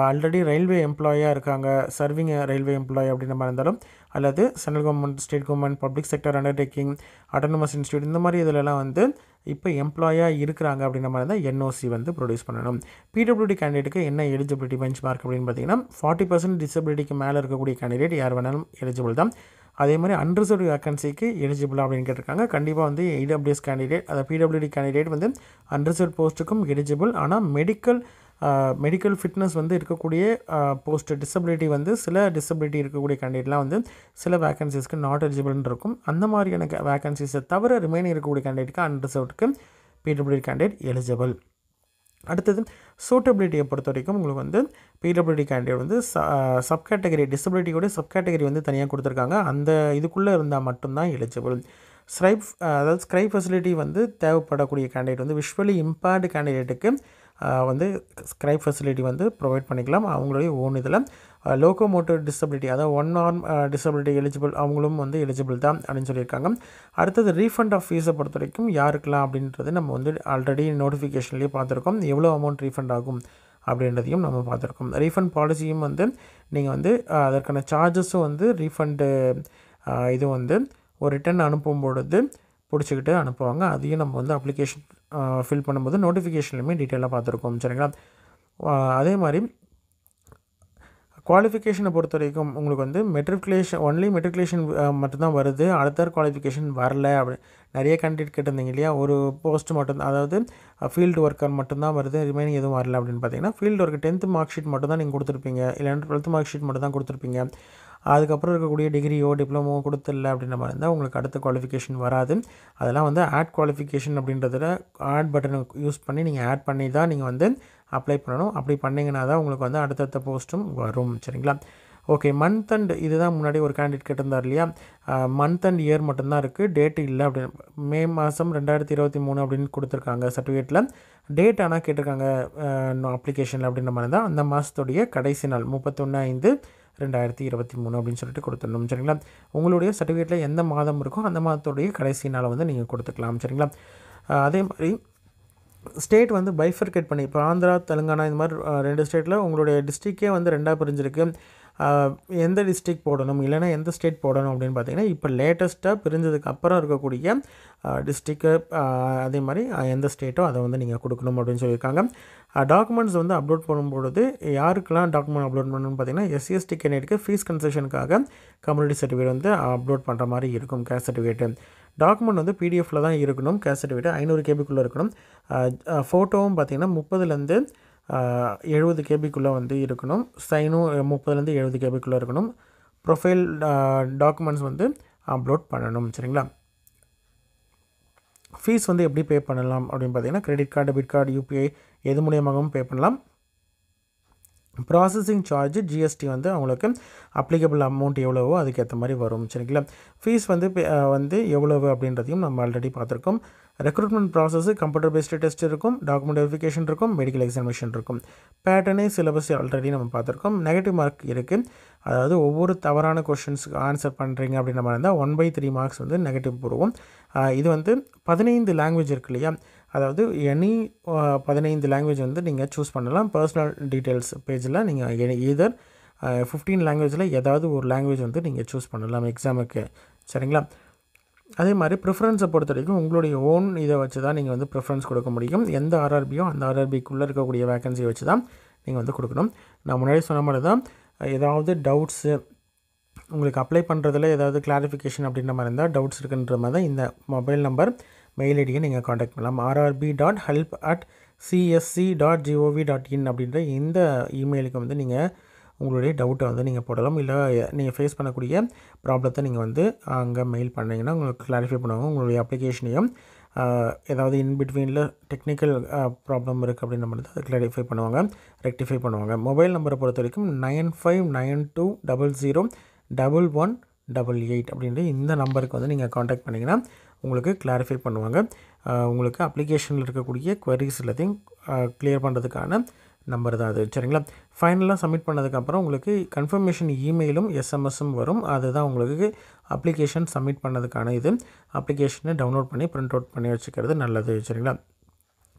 ஆல்ரெடி ரயில்வே எம்ப்ளாயாக இருக்காங்க, சர்விங் ரயில்வே எம்ப்ளாய் அப்படின்ற மாதிரி இருந்தாலும், அல்லது central government, state government, public sector undertaking, autonomous institute இந்த மாதிரி இதிலலாம் வந்து இப்போ எம்ப்ளாயாக இருக்கிறாங்க அப்படின்ற மாதிரி தான் என்ஓசி வந்து ப்ரொடியூஸ் பண்ணணும். பிடபிள்யூடி கேண்டிடேட்டுக்கு என்ன எலிஜிபிலிட்டி பெஞ்ச் மார்க் அப்படின்னு பார்த்தீங்கன்னா, 40% டிசபிலிட்டிக்கு மேலே இருக்கக்கூடிய கேண்டிடேட் யார் வேணாலும் எலிஜிபிள் தான். அதே மாதிரி அன்ரிசர்வ்டு வேக்கன்சிக்கு எலிஜிபிள் அப்படின்னு கேட்டிருக்காங்க, கண்டிப்பாக வந்து இடபிள்யூஎஸ் கேண்டிடேட் அதை பிடபிள்யூடி கேண்டிடேட் வந்து அன்ரிசர்வ் போஸ்ட்டுக்கும் எலிஜிபிள். ஆனால் மெடிக்கல் ஃபிட்னஸ் வந்து இருக்கக்கூடிய போஸ்ட் டிசபிலிட்டி வந்து சில டிசபிலிட்டி இருக்கக்கூடிய கேண்டிடேட்லாம் வந்து சில வேக்கன்சிஸ்க்கு நாட் எலிஜிபிள்னு இருக்கும். அந்த மாதிரியான வேக்கன்சிஸை தவிர ரிமைனிங் இருக்கக்கூடிய கேண்டிடேட்டுக்கு அன்ரிசர்வ்டுக்கு பிடபிள்யூடி கேண்டிடேட் எலிஜிபிள். அடுத்தது சூட்டபிலிட்டியை பொறுத்த வரைக்கும் உங்களுக்கு வந்து பிடபிள்யூடி கேண்டிடேட் வந்து சப் கேட்டகரி டிசபிலிட்டியோட சப் கேட்டகரி வந்து தனியாக கொடுத்துருக்காங்க, அந்த இதுக்குள்ளே இருந்தால் மட்டும்தான் எலிஜிபிள். அதாவது ஸ்க்ரைப் ஃபெசிலிட்டி வந்து தேவைப்படக்கூடிய கேண்டிடேட் வந்து விஷுவலி இம்பேர்டு கேண்டிடேட்டுக்கு வந்து ஸ்க்ரைப் ஃபெசிலிட்டி வந்து ப்ரொவைட் பண்ணிக்கலாம் அவங்களுடைய ஓன் இதில். லோகோமோட்டர் டிசபிலிட்டி அதாவது 1 ஆர்ம் டிசபிலிட்டி எலிஜிபிள், அவங்களும் வந்து எலிஜிபிள் தான் அப்படின்னு சொல்லியிருக்காங்க. அடுத்தது ரீஃபண்ட் ஆஃப் ஃபீஸை பொறுத்த வரைக்கும் யாருக்கெல்லாம் அப்படின்றது நம்ம வந்து ஆல்ரெடி நோட்டிஃபிகேஷன்லேயே பார்த்துருக்கோம், எவ்வளோ அமௌண்ட் ரீஃபண்ட் ஆகும் அப்படின்றதையும் நம்ம பார்த்துருக்கோம். ரீஃபண்ட் பாலிசியும் வந்து நீங்கள் வந்து அதற்கான சார்ஜஸும் வந்து ரீஃபண்டு இது வந்து ஒரு ரிட்டன் அனுப்பும் பொழுது பிடிச்சிக்கிட்டு அனுப்புவாங்க, அதையும் நம்ம வந்து அப்ளிகேஷன் ஃபில் பண்ணும்போது நோட்டிஃபிகேஷன்லையுமே டீட்டெயிலாக பார்த்துருக்கோம். சரிங்களா? அதே மாதிரி குவாலிஃபிகேஷனை பொறுத்த வரைக்கும் உங்களுக்கு வந்து மெட்ரிகுலேஷன் மட்டும்தான் வருது, அடுத்த குவாலிஃபிகேஷன் வரல. அப்படி நிறைய கேண்டிடேட் கேட்டிருந்தீங்க இல்லையா, ஒரு போஸ்ட் மட்டும் அதாவது ஃபீல்டு ஒர்க்கர் மட்டும்தான் வருது, ரிமைனிங் எதுவும் வரல அப்படின்னு பார்த்தீங்கன்னா, field work 10th mark sheet மட்டும் தான் நீங்கள் கொடுத்துருப்பீங்க, இல்லைன்னா 12th மார்க் ஷீட் மட்டும் தான் கொடுத்துருப்பீங்க. அதுக்கப்புறம் இருக்கக்கூடிய டிகிரியோ டிப்ளமோ கொடுத்துடல அப்படின்ற மாதிரி இருந்தால் உங்களுக்கு அடுத்த குவாலிஃபிகேஷன் வராது. அதெல்லாம் வந்து ஆட் குவாலிஃபிகேஷன் அப்படின்றதில் ஆட் பட்டனை யூஸ் பண்ணி நீங்கள் ஆட் பண்ணி தான் நீங்கள் வந்து அப்ளை பண்ணணும். அப்படி பண்ணிங்கன்னா தான் உங்களுக்கு வந்து அடுத்தடுத்த போஸ்ட்டும் வரும். சரிங்களா? ஓகே, மந்த் அண்ட் இதுதான் முன்னாடி ஒரு கேண்டிடேட் கேட்டிருந்தார் இல்லையா, மந்த் அண்ட் இயர் மட்டும்தான் இருக்குது, டேட் இல்லை அப்படின்னு. மே மாதம் 2023 அப்படின்னு கொடுத்துருக்காங்க சர்டிஃபிகேட்டில். டேட் ஆனால் கேட்டிருக்காங்க அப்ளிகேஷனில் அப்படின்ற மாதிரி தான். அந்த மாதத்துடைய கடைசி நாள் 31/5/2023 அப்படின்னு சொல்லிட்டு கொடுத்துடணும். சரிங்களா? உங்களுடைய சர்டிஃபிகேட்டில் எந்த மாதம் இருக்கோ அந்த மாதத்துடைய கடைசி நாளை வந்து நீங்கள் கொடுத்துக்கலாம். சரிங்களா? அதே மாதிரி ஸ்டேட் வந்து பைஃபர்கேட் பண்ணி, இப்போ ஆந்திரா தெலுங்கானா இந்த மாதிரி 2 ஸ்டேட்டில் உங்களுடைய டிஸ்ட்ரிக்டே வந்து 2ஆக பிரிஞ்சிருக்கு. எந்த டிஸ்ட்ரிக்ட் போடணும் இல்லைனா எந்த ஸ்டேட் போடணும் அப்படின்னு பார்த்தீங்கன்னா, இப்போ லேட்டஸ்ட்டாக பிரிஞ்சதுக்கு அப்புறம் இருக்கக்கூடிய டிஸ்ட்ரிக்கு அதே மாதிரி எந்த ஸ்டேட்டோ அதை வந்து நீங்கள் கொடுக்கணும் அப்படின்னு சொல்லியிருக்காங்க. டாக்குமெண்ட்ஸ் வந்து அப்லோட் பண்ணும்பொழுது யாருக்கெல்லாம் டாக்குமெண்ட் அப்லோட் பண்ணணும்னு பார்த்தீங்கன்னா, SC/ST கேண்டிடேட்டுக்கு ஃபீஸ் கன்செஷனுக்காக கம்யூனிட்டி சர்டிஃபிகேட் வந்து அப்லோட் பண்ணுற மாதிரி இருக்கும். கேஸ்ட் சர்டிஃபிகேட்டு டாக்குமெண்ட் வந்து பிடிஎஃப்பில் தான் இருக்கணும். கேஸ்ட் சர்டிஃபிகேட் 500 கேபிக்குள்ளே இருக்கணும். ஃபோட்டோவும் பார்த்திங்கன்னா 30லேருந்து 70 கேபிக்குள்ளே வந்து இருக்கணும். சைனும் 30லேருந்து 70 கேபிக்குள்ளே இருக்கணும். ப்ரொஃபைல் டாக்குமெண்ட்ஸ் வந்து அப்லோட் பண்ணணும். சரிங்களா? ஃபீஸ் வந்து எப்படி பே பண்ணலாம் அப்படின்னு பார்த்தீங்கன்னா, credit card, debit card, UPI எது மூலியமாகவும் பே பண்ணலாம். ப்ராசஸிங் சார்ஜ் GST வந்து அவங்களுக்கு அப்ளிகபிள் அமௌண்ட் எவ்வளவோ அதுக்கேற்ற மாதிரி வரும். சரிங்களா? ஃபீஸ் வந்து எவ்வளவு அப்படின்றதையும் நம்ம ஆல்ரெடி பார்த்துருக்கோம். Recruitment process computer based test இருக்கும், டாக்குமெண்ட் வெரிஃபிகேஷன் இருக்கும், மெடிக்கல் எக்ஸாமினேஷன் இருக்கும். பேட்டர்னே சிலபஸ் ஆல்ரெடி நம்ம பார்த்துருக்கோம். நெகட்டிவ் மார்க் இருக்குது. அதாவது ஒவ்வொரு தவறான கொஷின்ஸுக்கு ஆன்சர் பண்ணுறீங்க அப்படின்ற மாதிரி இருந்தால் 1/3 மார்க்ஸ் வந்து நெகட்டிவ் போடுவோம். இது வந்து 15 லாங்குவேஜ் இருக்கு இல்லையா, அதாவது எனி 15 லாங்குவேஜ் வந்து நீங்கள் சூஸ் பண்ணலாம். பர்சனல் டீட்டெயில்ஸ் பேஜில் நீங்கள் ஈதர் 15 லாங்குவேஜில் ஏதாவது ஒரு லாங்குவேஜ் வந்து நீங்கள் சூஸ் பண்ணலாம் எக்ஸாமுக்கு. சரிங்களா? அதே மாதிரி ப்ரிஃபரன்ஸை பொறுத்த வரைக்கும் உங்களுடைய ஓன் இதை வச்சு தான் நீங்கள் வந்து ப்ரிஃபரன்ஸ் கொடுக்க முடியும். எந்த RRBயோ அந்த RRBக்குள்ளே இருக்கக்கூடிய வேக்கன்சி வச்சு தான் நீங்கள் வந்து கொடுக்கணும். நான் முன்னாடி சொன்ன மாதிரி தான், ஏதாவது டவுட்ஸு உங்களுக்கு அப்ளை பண்ணுறதுல ஏதாவது கிளாரிஃபிகேஷன் அப்படின்ற மாதிரி இருந்தால், டவுட்ஸ் இருக்குன்ற மாதிரி தான் இந்த மொபைல் நம்பர் மெயில் ஐடியை நீங்கள் காண்டாக்ட் பண்ணலாம். rrb.help@csc.gov.in அப்படின்ற இந்த இமெயிலுக்கு வந்து நீங்கள் உங்களுடைய டவுட்டை வந்து நீங்கள் போடலாம். இல்லை நீங்கள் ஃபேஸ் பண்ணக்கூடிய ப்ராப்ளத்தை நீங்கள் வந்து அங்கே மெயில் பண்ணிங்கன்னா உங்களுக்கு கிளாரிஃபை பண்ணுவாங்க. உங்களுடைய அப்ளிகேஷனையும் ஏதாவது இன்பிட்வீனில் டெக்னிக்கல் ப்ராப்ளம் இருக்குது அப்படின்ற மாதிரி தான் அதை கிளாரிஃபை பண்ணுவாங்க, ரெக்டிஃபை பண்ணுவாங்க. மொபைல் நம்பரை பொறுத்த வரைக்கும் 9592001188 அப்படின்ற இந்த நம்பருக்கு வந்து நீங்கள் காண்டாக்ட் பண்ணிங்கன்னா உங்களுக்கு கிளாரிஃபை பண்ணுவாங்க. உங்களுக்கு அப்ளிகேஷனில் இருக்கக்கூடிய குவரிஸ் எல்லாத்தையும் கிளியர் பண்ணுறதுக்கான நம்பர் தான் அது. சரிங்களா? ஃபைனலாக சப்மிட் பண்ணதுக்கப்புறம் உங்களுக்கு கன்ஃபர்மேஷன் இமெயிலும் SMS-ம் வரும். அதுதான் உங்களுக்கு அப்ளிகேஷன் சப்மிட் பண்ணதுக்கான இது. அப்ளிகேஷனை டவுன்லோட் பண்ணி பிரிண்ட் அவுட் பண்ணி வச்சுக்கிறது நல்லது. சரிங்களா?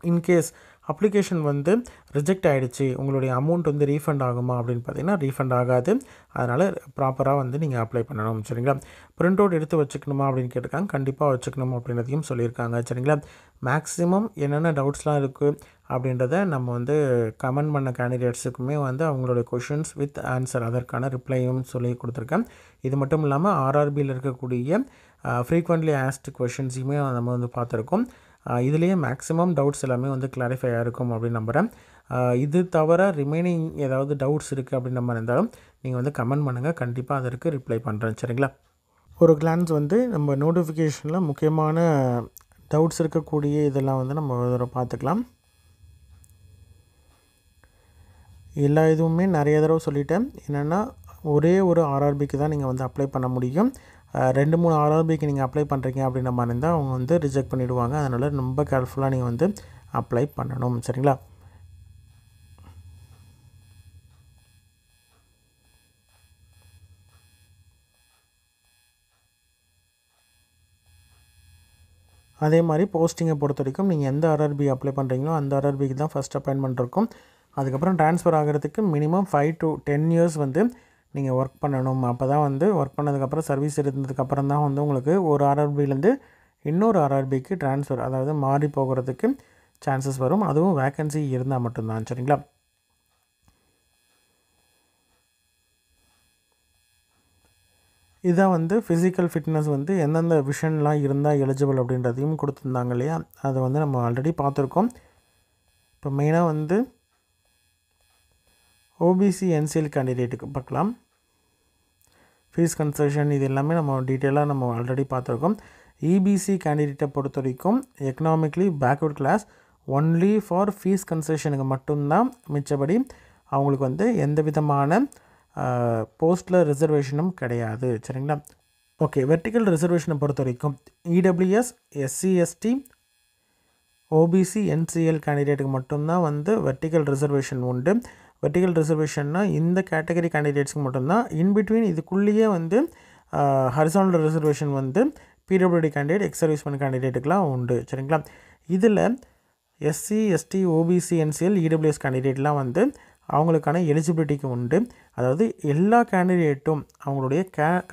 இன்கேஸ் அப்ளிகேஷன் வந்து ரிஜெக்ட் ஆகிடுச்சு, உங்களுடைய அமௌண்ட் வந்து ரீஃபண்ட் ஆகுமா அப்படின்னு பார்த்தீங்கன்னா ரீஃபண்ட் ஆகாது. அதனால் ப்ராப்பராக வந்து நீங்கள் அப்ளை பண்ணணும். சரிங்களா? பிரிண்ட் அவுட் எடுத்து வச்சுக்கணுமா அப்படின்னு கேட்டிருக்காங்க. கண்டிப்பாக வச்சுக்கணும் அப்படின்றதையும் சொல்லியிருக்காங்க. சரிங்களா? மேக்ஸிமம் என்னென்ன டவுட்ஸ்லாம் இருக்குது அப்படின்றத நம்ம வந்து கமெண்ட் பண்ண கேண்டிடேட்ஸுக்குமே வந்து அவங்களுடைய கொஷின்ஸ் வித் ஆன்சர் அதற்கான ரிப்ளையும் சொல்லி கொடுத்துருக்கேன். இது மட்டும் இல்லாமல் RRBயில் இருக்கக்கூடிய ஃப்ரீக்வெண்ட்லி ஆஸ்க்டு கொஷின்ஸையுமே நம்ம வந்து பார்த்துருக்கோம். இதுலேயே மேக்ஸிமம் டவுட்ஸ் எல்லாமே வந்து கிளாரிஃபை ஆகிருக்கும் அப்படின்னு நம்புகிறேன். இது தவிர ரிமைனிங் ஏதாவது டவுட்ஸ் இருக்குது அப்படின்னு நம்ம இருந்தாலும் நீங்கள் வந்து கமெண்ட் பண்ணுங்கள், கண்டிப்பாக அதற்கு ரிப்ளை பண்ணுறேன். சரிங்களா? ஒரு கிளான்ஸ் வந்து நம்ம நோட்டிஃபிகேஷனில் முக்கியமான டவுட்ஸ் இருக்கக்கூடிய இதெல்லாம் வந்து நம்ம ஒரு பார்த்துக்கலாம். எல்லா இதுவுமே நிறைய தடவை சொல்லிட்டேன். என்னென்னா ஒரே ஒரு RRBக்கு தான் நீங்கள் வந்து அப்ளை பண்ண முடியும். 2-3 RRBக்கு நீங்கள் அப்ளை பண்ணுறீங்க அப்படின்ற மாதிரி இருந்தால் அவங்க வந்து ரிஜெக்ட் பண்ணிவிடுவாங்க. அதனால் ரொம்ப கேர்ஃபுல்லாக நீங்கள் வந்து அப்ளை பண்ணணும். சரிங்களா? அதே மாதிரி போஸ்டிங்கை பொறுத்த வரைக்கும் நீங்கள் எந்த RRB அப்ளை பண்ணுறீங்களோ அந்த RRBக்கு தான் ஃபஸ்ட் அப்பாயின்மெண்ட் இருக்கும். அதுக்கப்புறம் ட்ரான்ஸ்ஃபர் ஆகிறதுக்கு மினிமம் 5 to 10 years வந்து நீங்கள் ஒர்க் பண்ணணும். அப்போ தான் வந்து ஒர்க் பண்ணதுக்கப்புறம் சர்வீஸ் இருந்ததுக்கப்புறம் தான் வந்து உங்களுக்கு ஒரு RRBலேருந்து இன்னொரு RRBக்கு ட்ரான்ஸ்ஃபர், அதாவது மாறி போகிறதுக்கு சான்சஸ் வரும். அதுவும் வேக்கன்சி இருந்தால் மட்டும்தான். சரிங்களா? இதான் வந்து ஃபிசிக்கல் ஃபிட்னஸ் வந்து எந்தெந்த விஷன்லாம் இருந்தால் எலிஜிபிள் அப்படின்றதையும் கொடுத்துருந்தாங்க இல்லையா, அதை வந்து நம்ம ஆல்ரெடி பார்த்துருக்கோம். இப்போ மெயினாக வந்து OBC NCL கேண்டிடேட்டுக்கு பார்க்கலாம். ஃபீஸ் கன்செஷன் இது எல்லாமே நம்ம டீட்டெயிலாக நம்ம ஆல்ரெடி பார்த்துருக்கோம். இபிசி கேண்டிடேட்டை பொறுத்த வரைக்கும் economically backward class only for fees கன்செஷனுக்கு மட்டும்தான், மிச்சபடி அவங்களுக்கு வந்து எந்த விதமான போஸ்ட்டில் ரிசர்வேஷனும் கிடையாது. சரிங்களா? ஓகே, வெர்டிக்கல் ரிசர்வேஷனை பொறுத்த வரைக்கும் EWS, SC, ST, OBC, NCL கேண்டிடேட்டுக்கு மட்டும்தான் வந்து வெர்டிக்கல் ரிசர்வேஷன் உண்டு. வெர்டிக்கல் ரிசர்வேஷன்னா இந்த கேட்டகரி கேண்டிடேட்ஸ்க்கு மட்டும்தான். இன்பிட்வீன் இதுக்குள்ளேயே வந்து ஹரிசாண்டல் ரிசர்வேஷன் வந்து பிடபிள்யூடி கேண்டிடேட், எக்ஸ் சர்வீஸ்மேன் கேண்டிடேட்டுக்கெலாம் உண்டு. சரிங்களா? இதில் SC, ST, OBC, NCL, EWS கேண்டிடேட்லாம் வந்து அவங்களுக்கான எலிஜிபிலிட்டிக்கு உண்டு. அதாவது எல்லா கேண்டிடேட்டும் அவங்களுடைய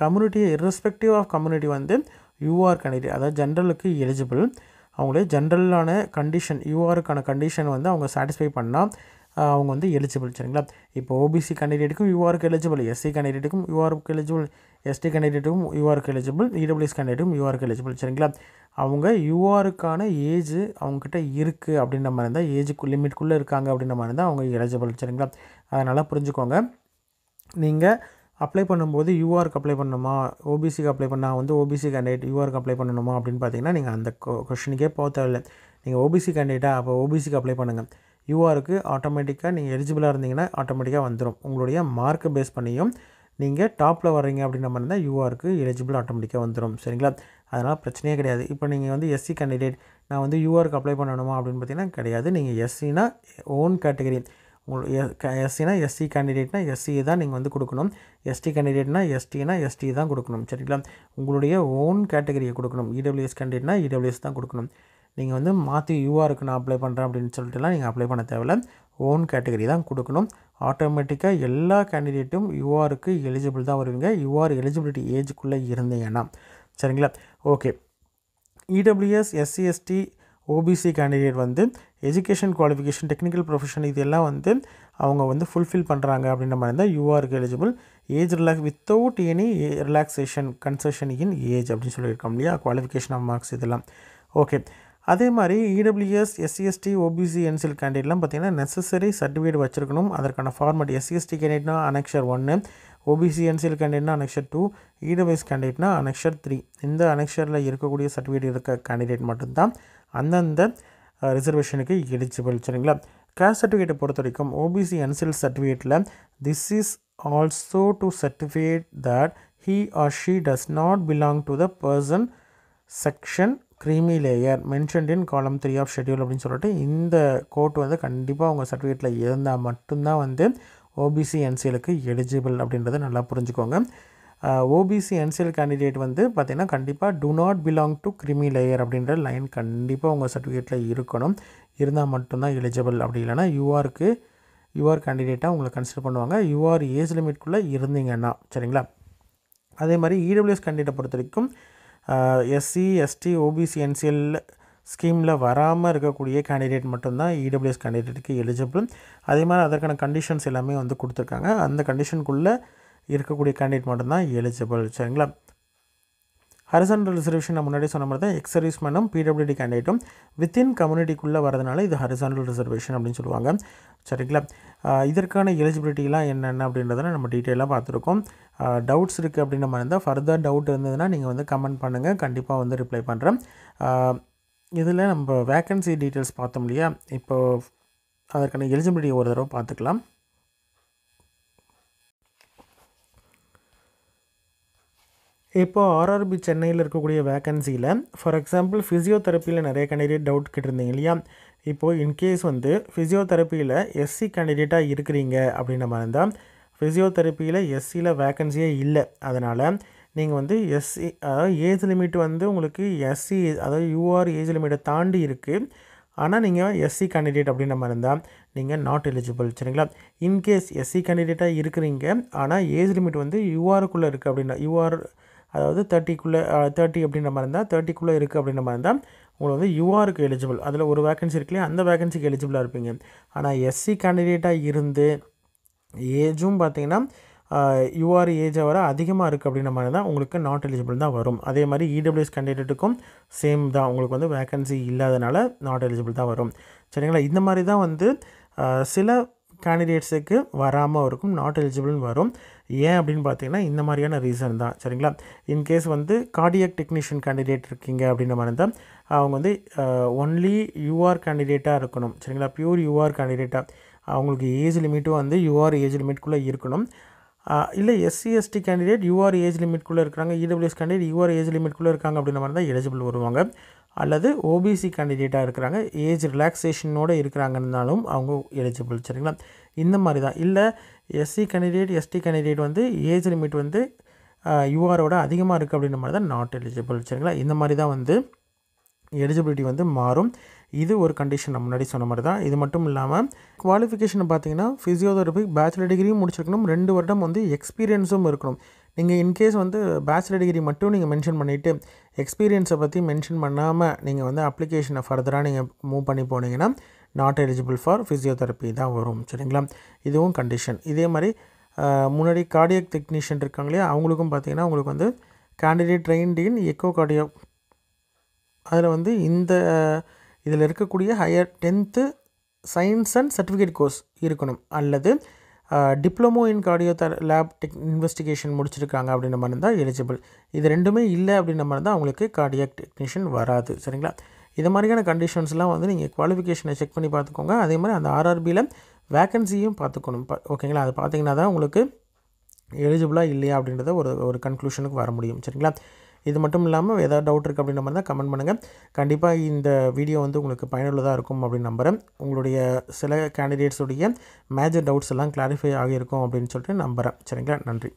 கம்யூனிட்டி இர்ரெஸ்பெக்டிவ் ஆஃப் கம்யூனிட்டி வந்து யூஆர் கேண்டிடேட், அதாவது ஜென்ரலுக்கு எலிஜிபிள். அவங்களே ஜென்ரலான கண்டிஷன், யூஆருக்கான கண்டிஷன் வந்து அவங்க சாட்டிஸ்ஃபை பண்ணால் அவங்க வந்து எலிஜிபிள். சரிங்களா? இப்போ ஓபிசி கேண்டிடேட்டுக்கும் யூஆருக்கு எலிஜிபிள், எஸ்சி கேண்டிடேட்டுக்கும் யூஆருக்கு எலிஜிபிள், எஸ்டி கேண்டிடேட்டுக்கும் யூஆருக்கு எலிஜிபிள், இடபிள்யூஎஸ் கேண்டிடேட்டும் யூஆருக்கு எலிஜிபிள். சரிங்களா? அவங்க யூஆருக்கான ஏஜ் அவங்கக்கிட்ட இருக்குது அப்படின்ற மாதிரி இருந்தால், ஏஜுக்கு லிமிட்குள்ளே இருக்காங்க அப்படின்ற மாதிரி இருந்தால் அவங்க எலிஜிபிள். சரிங்களா? அதனால் புரிஞ்சுக்கோங்க. நீங்கள் அப்ளை பண்ணும்போது யூஆருக்கு அப்ளை பண்ணணுமா, ஓபிசிக்கு அப்ளை பண்ணால் வந்து ஓபிசி கேண்டிடேட் யூஆருக்கு அப்ளை பண்ணணுமா அப்படின்னு பார்த்தீங்கன்னா நீங்கள் அந்த கொஷனுக்கே போக தேவையில்லை. நீங்கள் ஓபிசி கேண்டிடேட்டா, அப்போ ஓபிசிக்கு அப்ளை பண்ணுங்கள். யூஆருக்கு ஆட்டோமேட்டிக்காக நீங்கள் எலிஜிபிளாக இருந்தீங்கன்னா ஆட்டோமேட்டிக்காக வந்துடும். உங்களுடைய மார்க்கை பேஸ் பண்ணியும் நீங்கள் டாப்பில் வர்றீங்க அப்படின்ற மாதிரி இருந்தால் யூஆருக்கு எலிஜிபிள் ஆட்டோமேட்டிக்காக வந்துடும். சரிங்களா? அதனால் பிரச்சனையே கிடையாது. இப்போ நீங்கள் வந்து எஸ்சி கேண்டிடேட், நான் வந்து யூஆருக்கு அப்ளை பண்ணணுமா அப்படின்னு பார்த்தீங்கன்னா கிடையாது. நீங்கள் எஸ்சினா ஓன் கேட்டகரி, உங்களுக்கு எஸ்சினா எஸ்சி கேண்டிடேட்னா எஸ்சி தான் நீங்கள் வந்து கொடுக்கணும். எஸ்டி கேண்டிடேட்னா எஸ்டினா எஸ்டி தான் கொடுக்கணும். சரிங்களா? உங்களுடைய ஓன் கேட்டகரியை கொடுக்கணும். இடபிள்யூஎஸ் கேண்டிடேட்னா இடபிள்யூஎஸ் தான் கொடுக்கணும். நீங்கள் வந்து மாற்றி யூஆருக்கு நான் அப்ளை பண்ணுறேன் அப்படின்னு சொல்லிட்டுலாம் நீங்கள் அப்ளை பண்ண தேவையில்ல. ஓன் கேட்டகரி தான் கொடுக்கணும். ஆட்டோமேட்டிக்காக எல்லா கேண்டிடேட்டும் யூஆருக்கு எலிஜிபிள் தான் வருவீங்க, யூஆர் எலிஜிபிலிட்டி ஏஜுக்குள்ளே இருந்தீங்கன்னா. சரிங்களா? Okay, EWS, SC, ST, OBC candidate வந்து எஜுகேஷன் குவாலிஃபிகேஷன், டெக்னிக்கல் ப்ரொஃபஷன் இதெல்லாம் வந்து அவங்க வந்து ஃபுல்ஃபில் பண்ணுறாங்க அப்படின்ற மாதிரி இருந்தால் யூஆருக்கு eligible. Age without any relaxation concession in age அப்படின்னு சொல்லியிருக்கோம் இல்லையா, குவாலிஃபிகேஷன் ஆஃப் மார்க்ஸ் இதெல்லாம். ஓகே, அதே மாதிரி EWS, SC, ST, OBC, NCL கேண்டிடேட்லாம் பார்த்திங்கன்னா நெசசரி சர்டிஃபிகேட் வச்சுருக்கணும். அதற்கான ஃபார்மேட் எஸ்சி, எஸ்டி கேண்டிடேட்னா அனெக்ஷர் 1, ஓபிசி, என்சிஎல் கேண்டிடேட்னா அனெக்ஷர் 2, இடபிள்யூஎஸ் கேண்டிடேட்னா அனெக்ஷர் 3. இந்த அனெக்ஷரில் இருக்கக்கூடிய சர்டிஃபிகேட் இருக்க கேண்டிடேட் மட்டும்தான் அந்தந்த ரிசர்வேஷனுக்கு எலிஜிபிள். சரிங்களா? கேஸ்ட் சர்டிஃபிகேட்டை பொறுத்த வரைக்கும் ஓபிசி, என்சிஎல் சர்டிஃபிகேட்டில் this is also to certificate that he or she does not belong to the person section creamy layer mentioned in column 3 of schedule அப்படின்னு சொல்லிட்டு இந்த கோட் வந்து கண்டிப்பாக உங்கள் சர்டிஃபிகேட்டில் இருந்தால் மட்டும்தான் வந்து ஓபிசி, என்சிஎலுக்கு எலிஜிபிள் அப்படின்றத நல்லா புரிஞ்சுக்கோங்க. ஓபிசி, என்சிஎல் கேண்டிடேட் வந்து பார்த்திங்கன்னா கண்டிப்பாக do not belong to creamy layer அப்படின்ற லைன் கண்டிப்பாக உங்கள் சர்டிஃபிகேட்டில் இருக்கணும். இருந்தால் மட்டும்தான் எலிஜிபிள். அப்படி இல்லைனா யூஆர் கேண்டிடேட்டாக உங்களை கன்சிடர் பண்ணுவாங்க, யூஆர் ஏஜ் லிமிட்குள்ளே இருந்தீங்கன்னா. சரிங்களா? அதே மாதிரி இடபிள்யூஎஸ் கேண்டிடேட்டை பொறுத்த வரைக்கும் எஸ்சி, எஸ்டி, ஓபிசி, என்சிஎல் ஸ்கீமில் வராமல் இருக்கக்கூடிய கேண்டிடேட் மட்டும்தான் இடபிள்யூஎஸ் கேண்டிடேட்டுக்கு எலிஜிபிள். அதே மாதிரி அதற்கான கண்டிஷன்ஸ் எல்லாமே வந்து கொடுத்துருக்காங்க. அந்த கண்டிஷனுக்குள்ளே இருக்கக்கூடிய கேண்டிடேட் மட்டும்தான் எலிஜிபிள். சரிங்களா? ஹரிசாண்டல் ரிசர்வேஷன் நான் முன்னாடி சொன்ன மாதிரி தான் எக்ஸ் சர்வீஸ்மேனும் பிடபிள்யூடி கேண்டிடேட்டும் வித்தின் கம்யூனிட்டிக்குள்ளே வரதுனால இது ஹரிசாண்டல் ரிசர்வேஷன் அப்படின்னு சொல்லுவாங்க. சரிங்களா? இதற்கான எலிஜிபிலிட்டிலாம் என்னென்ன அப்படின்றத நம்ம டீட்டெயிலாக பார்த்துருக்கோம். டவுட்ஸ் இருக்குது அப்படின்ற மாதிரி இருந்தால், ஃபர்தர் டவுட் இருந்ததுன்னா நீங்கள் வந்து கமெண்ட் பண்ணுங்கள், கண்டிப்பாக வந்து ரிப்ளை பண்ணுறேன். இதில் நம்ம வேக்கன்சி டீட்டெயில்ஸ் பார்த்தோம் இல்லையா, இப்போது அதற்கான எலிஜிபிலிட்டி ஒரு தடவை பார்த்துக்கலாம். இப்போ ஆர்ஆர்பி சென்னையில் இருக்கக்கூடிய வேக்கன்சியில் ஃபார் எக்ஸாம்பிள் ஃபிசியோதெரப்பியில் நிறைய கேண்டிடேட் டவுட் கேட்டிருந்தீங்க இல்லையா. இப்போது இன்கேஸ் வந்து ஃபிசியோதெரப்பியில் எஸ்சி கேண்டிடேட்டாக இருக்கிறீங்க அப்படின்ற மாதிரி இருந்தால், ஃபிசியோதெரப்பியில் எஸ்சியில் வேக்கன்சியே இல்லை. அதனால் நீங்கள் வந்து எஸ்சி, அதாவது ஏஜ் லிமிட் வந்து உங்களுக்கு எஸ்சி, அதாவது யூஆர் ஏஜ் லிமிட்டை தாண்டி இருக்குது. ஆனால் நீங்கள் எஸ்சி கேண்டிடேட் அப்படின்ற மாதிரி இருந்தால் நீங்கள் நாட் எலிஜிபிள். சரிங்களா? இன்கேஸ் எஸ்சி கேண்டிடேட்டாக இருக்கிறீங்க ஆனால் ஏஜ் லிமிட் வந்து யூஆருக்குள்ளே இருக்குது அப்படின்னா, யூஆர் அதாவது 30 அப்படின்ற மாதிரி இருந்தால், 30க்குள்ளே இருக்குது அப்படின்ற மாதிரி இருந்தால் உங்களுக்கு வந்து யூஆருக்கு எலிஜிபிள். அதில் ஒரு வேக்கன்சி இருக்குல்லையா, அந்த வேக்கன்சிக்கு எலிஜிபிளாக இருப்பீங்க. ஆனால் எஸ்சி கேண்டிடேட்டாக இருந்து ஏஜும் பார்த்திங்கன்னா யூஆர் ஏஜை வர அதிகமாக இருக்குது அப்படின்ற மாதிரி தான் உங்களுக்கு நாட் எலிஜிபிள் தான் வரும். அதே மாதிரி இடபிள்யூஎஸ் கேண்டிடேட்டுக்கும் சேம் தான், உங்களுக்கு வந்து வேக்கன்சி இல்லாதனால நாட் எலிஜிபிள் தான் வரும். சரிங்களா? இந்த மாதிரி தான் வந்து சில கேண்டிடேட்ஸுக்கு வராமல் இருக்கும், நாட் எலிஜிபிள்னு வரும். ஏன் அப்படின்னு பார்த்தீங்கன்னா இந்த மாதிரியான ரீசன் தான். சரிங்களா? இன்கேஸ் வந்து கார்டியாக் டெக்னீஷியன் கேண்டிடேட் இருக்கீங்க அப்படின்ற மாதிரி இருந்தால் அவங்க வந்து ஒன்லி யூஆர் கேண்டிடேட்டாக இருக்கணும். சரிங்களா? பியூர் யூஆர் கேண்டிடேட்டாக அவங்களுக்கு ஏஜ் லிமிட்டும் வந்து யூஆர் ஏஜ் லிமிட்குள்ளே இருக்கணும். இல்லை SC ST candidate UR age லிமிட்குள்ளே இருக்கிறாங்க, இடபிள்யூஎஸ் கேண்டிடேட் யூஆர் ஏஜ் லிமிட்குள்ளே இருக்காங்க அப்படின்ற மாதிரி தான் எலிஜிபிள் வருவாங்க. அல்லது ஓபிசி கேண்டிடேட்டாக இருக்கிறாங்க, ஏஜ் ரிலாக்ஸேஷனோடு இருக்கிறாங்கன்னாலும் அவங்க எலிஜிபிள். சரிங்களா? இந்த மாதிரி தான். இல்லை எஸ்சி கேண்டிடேட் எஸ்டி கேண்டிடேட் வந்து ஏஜ் லிமிட் வந்து யூஆரோட அதிகமாக இருக்குது அப்படின்ற மாதிரி தான் நாட் எலிஜிபிள். சரிங்களா? இந்த மாதிரி தான் வந்து எலிஜிபிலிட்டி வந்து மாறும். இது ஒரு கண்டிஷன் நான் முன்னாடி சொன்ன மாதிரி தான். இது மட்டும் இல்லாமல் குவாலிஃபிகேஷனை பார்த்தீங்கன்னா ஃபிசியோதெரபி பேச்சுலர் டிகிரியும் முடிச்சிருக்கணும், 2 வருடம் வந்து எக்ஸ்பீரியன்ஸும் இருக்கணும். நீங்கள் இன்கேஸ் வந்து பேச்சுலர் டிகிரி மட்டும் நீங்கள் மென்ஷன் பண்ணிவிட்டு எக்ஸ்பீரியன்ஸை பற்றி மென்ஷன் பண்ணாமல் நீங்கள் வந்து அப்ளிகேஷனை ஃபர்தராக நீங்கள் மூவ் பண்ணி போனீங்கன்னா நாட் எலிஜிபிள் ஃபார் ஃபிசியோதெரப்பி தான் வரும். சரிங்களா? இதுவும் கண்டிஷன். இதே மாதிரி முன்னாடி கார்டியாக் டெக்னீஷியன் இருக்காங்க இல்லையா, அவங்களுக்கும் பார்த்தீங்கன்னா உங்களுக்கு வந்து candidate trained in echo cardio, அதில் வந்து இதில் இருக்கக்கூடிய higher 10th science and certificate course இருக்கணும். அல்லது diploma in cardio lab investigation முடிச்சிருக்காங்க அப்படின்ற மாதிரி இருந்தால் எலிஜிபிள். இது ரெண்டுமே இல்லை அப்படின்ற மாதிரி தான் அவங்களுக்கு கார்டியாக் டெக்னீஷியன் வராது. சரிங்களா? இது மாதிரியான கண்டிஷன்ஸ்லாம் வந்து நீங்கள் குவாலிஃபிகேஷனை செக் பண்ணி பார்த்துக்கோங்க. அதே மாதிரி அந்த ஆர்ஆர்பியில் வேக்கன்சியும் பார்த்துக்கணும். ஓகேங்களா? அது பார்த்தீங்கன்னா தான் உங்களுக்கு எலிஜிபிளாக இல்லையா அப்படின்றத ஒரு கன்க்ளூஷனுக்கு வர முடியும். சரிங்களா? இது மட்டும் இல்லாமல் ஏதாவது டவுட் இருக்குது அப்படின்ற மாதிரி தான் கமெண்ட் பண்ணுங்கள். கண்டிப்பாக இந்த வீடியோ வந்து உங்களுக்கு பயனுள்ளதாக இருக்கும் அப்படின்னு நம்புகிறேன். உங்களுடைய சில கேண்டிடேட்ஸுடைய மேஜர் டவுட்ஸ் எல்லாம் கிளாரிஃபை ஆகியிருக்கும் அப்படின்னு சொல்லிட்டு நம்புகிறேன். சரிங்களா? நன்றி.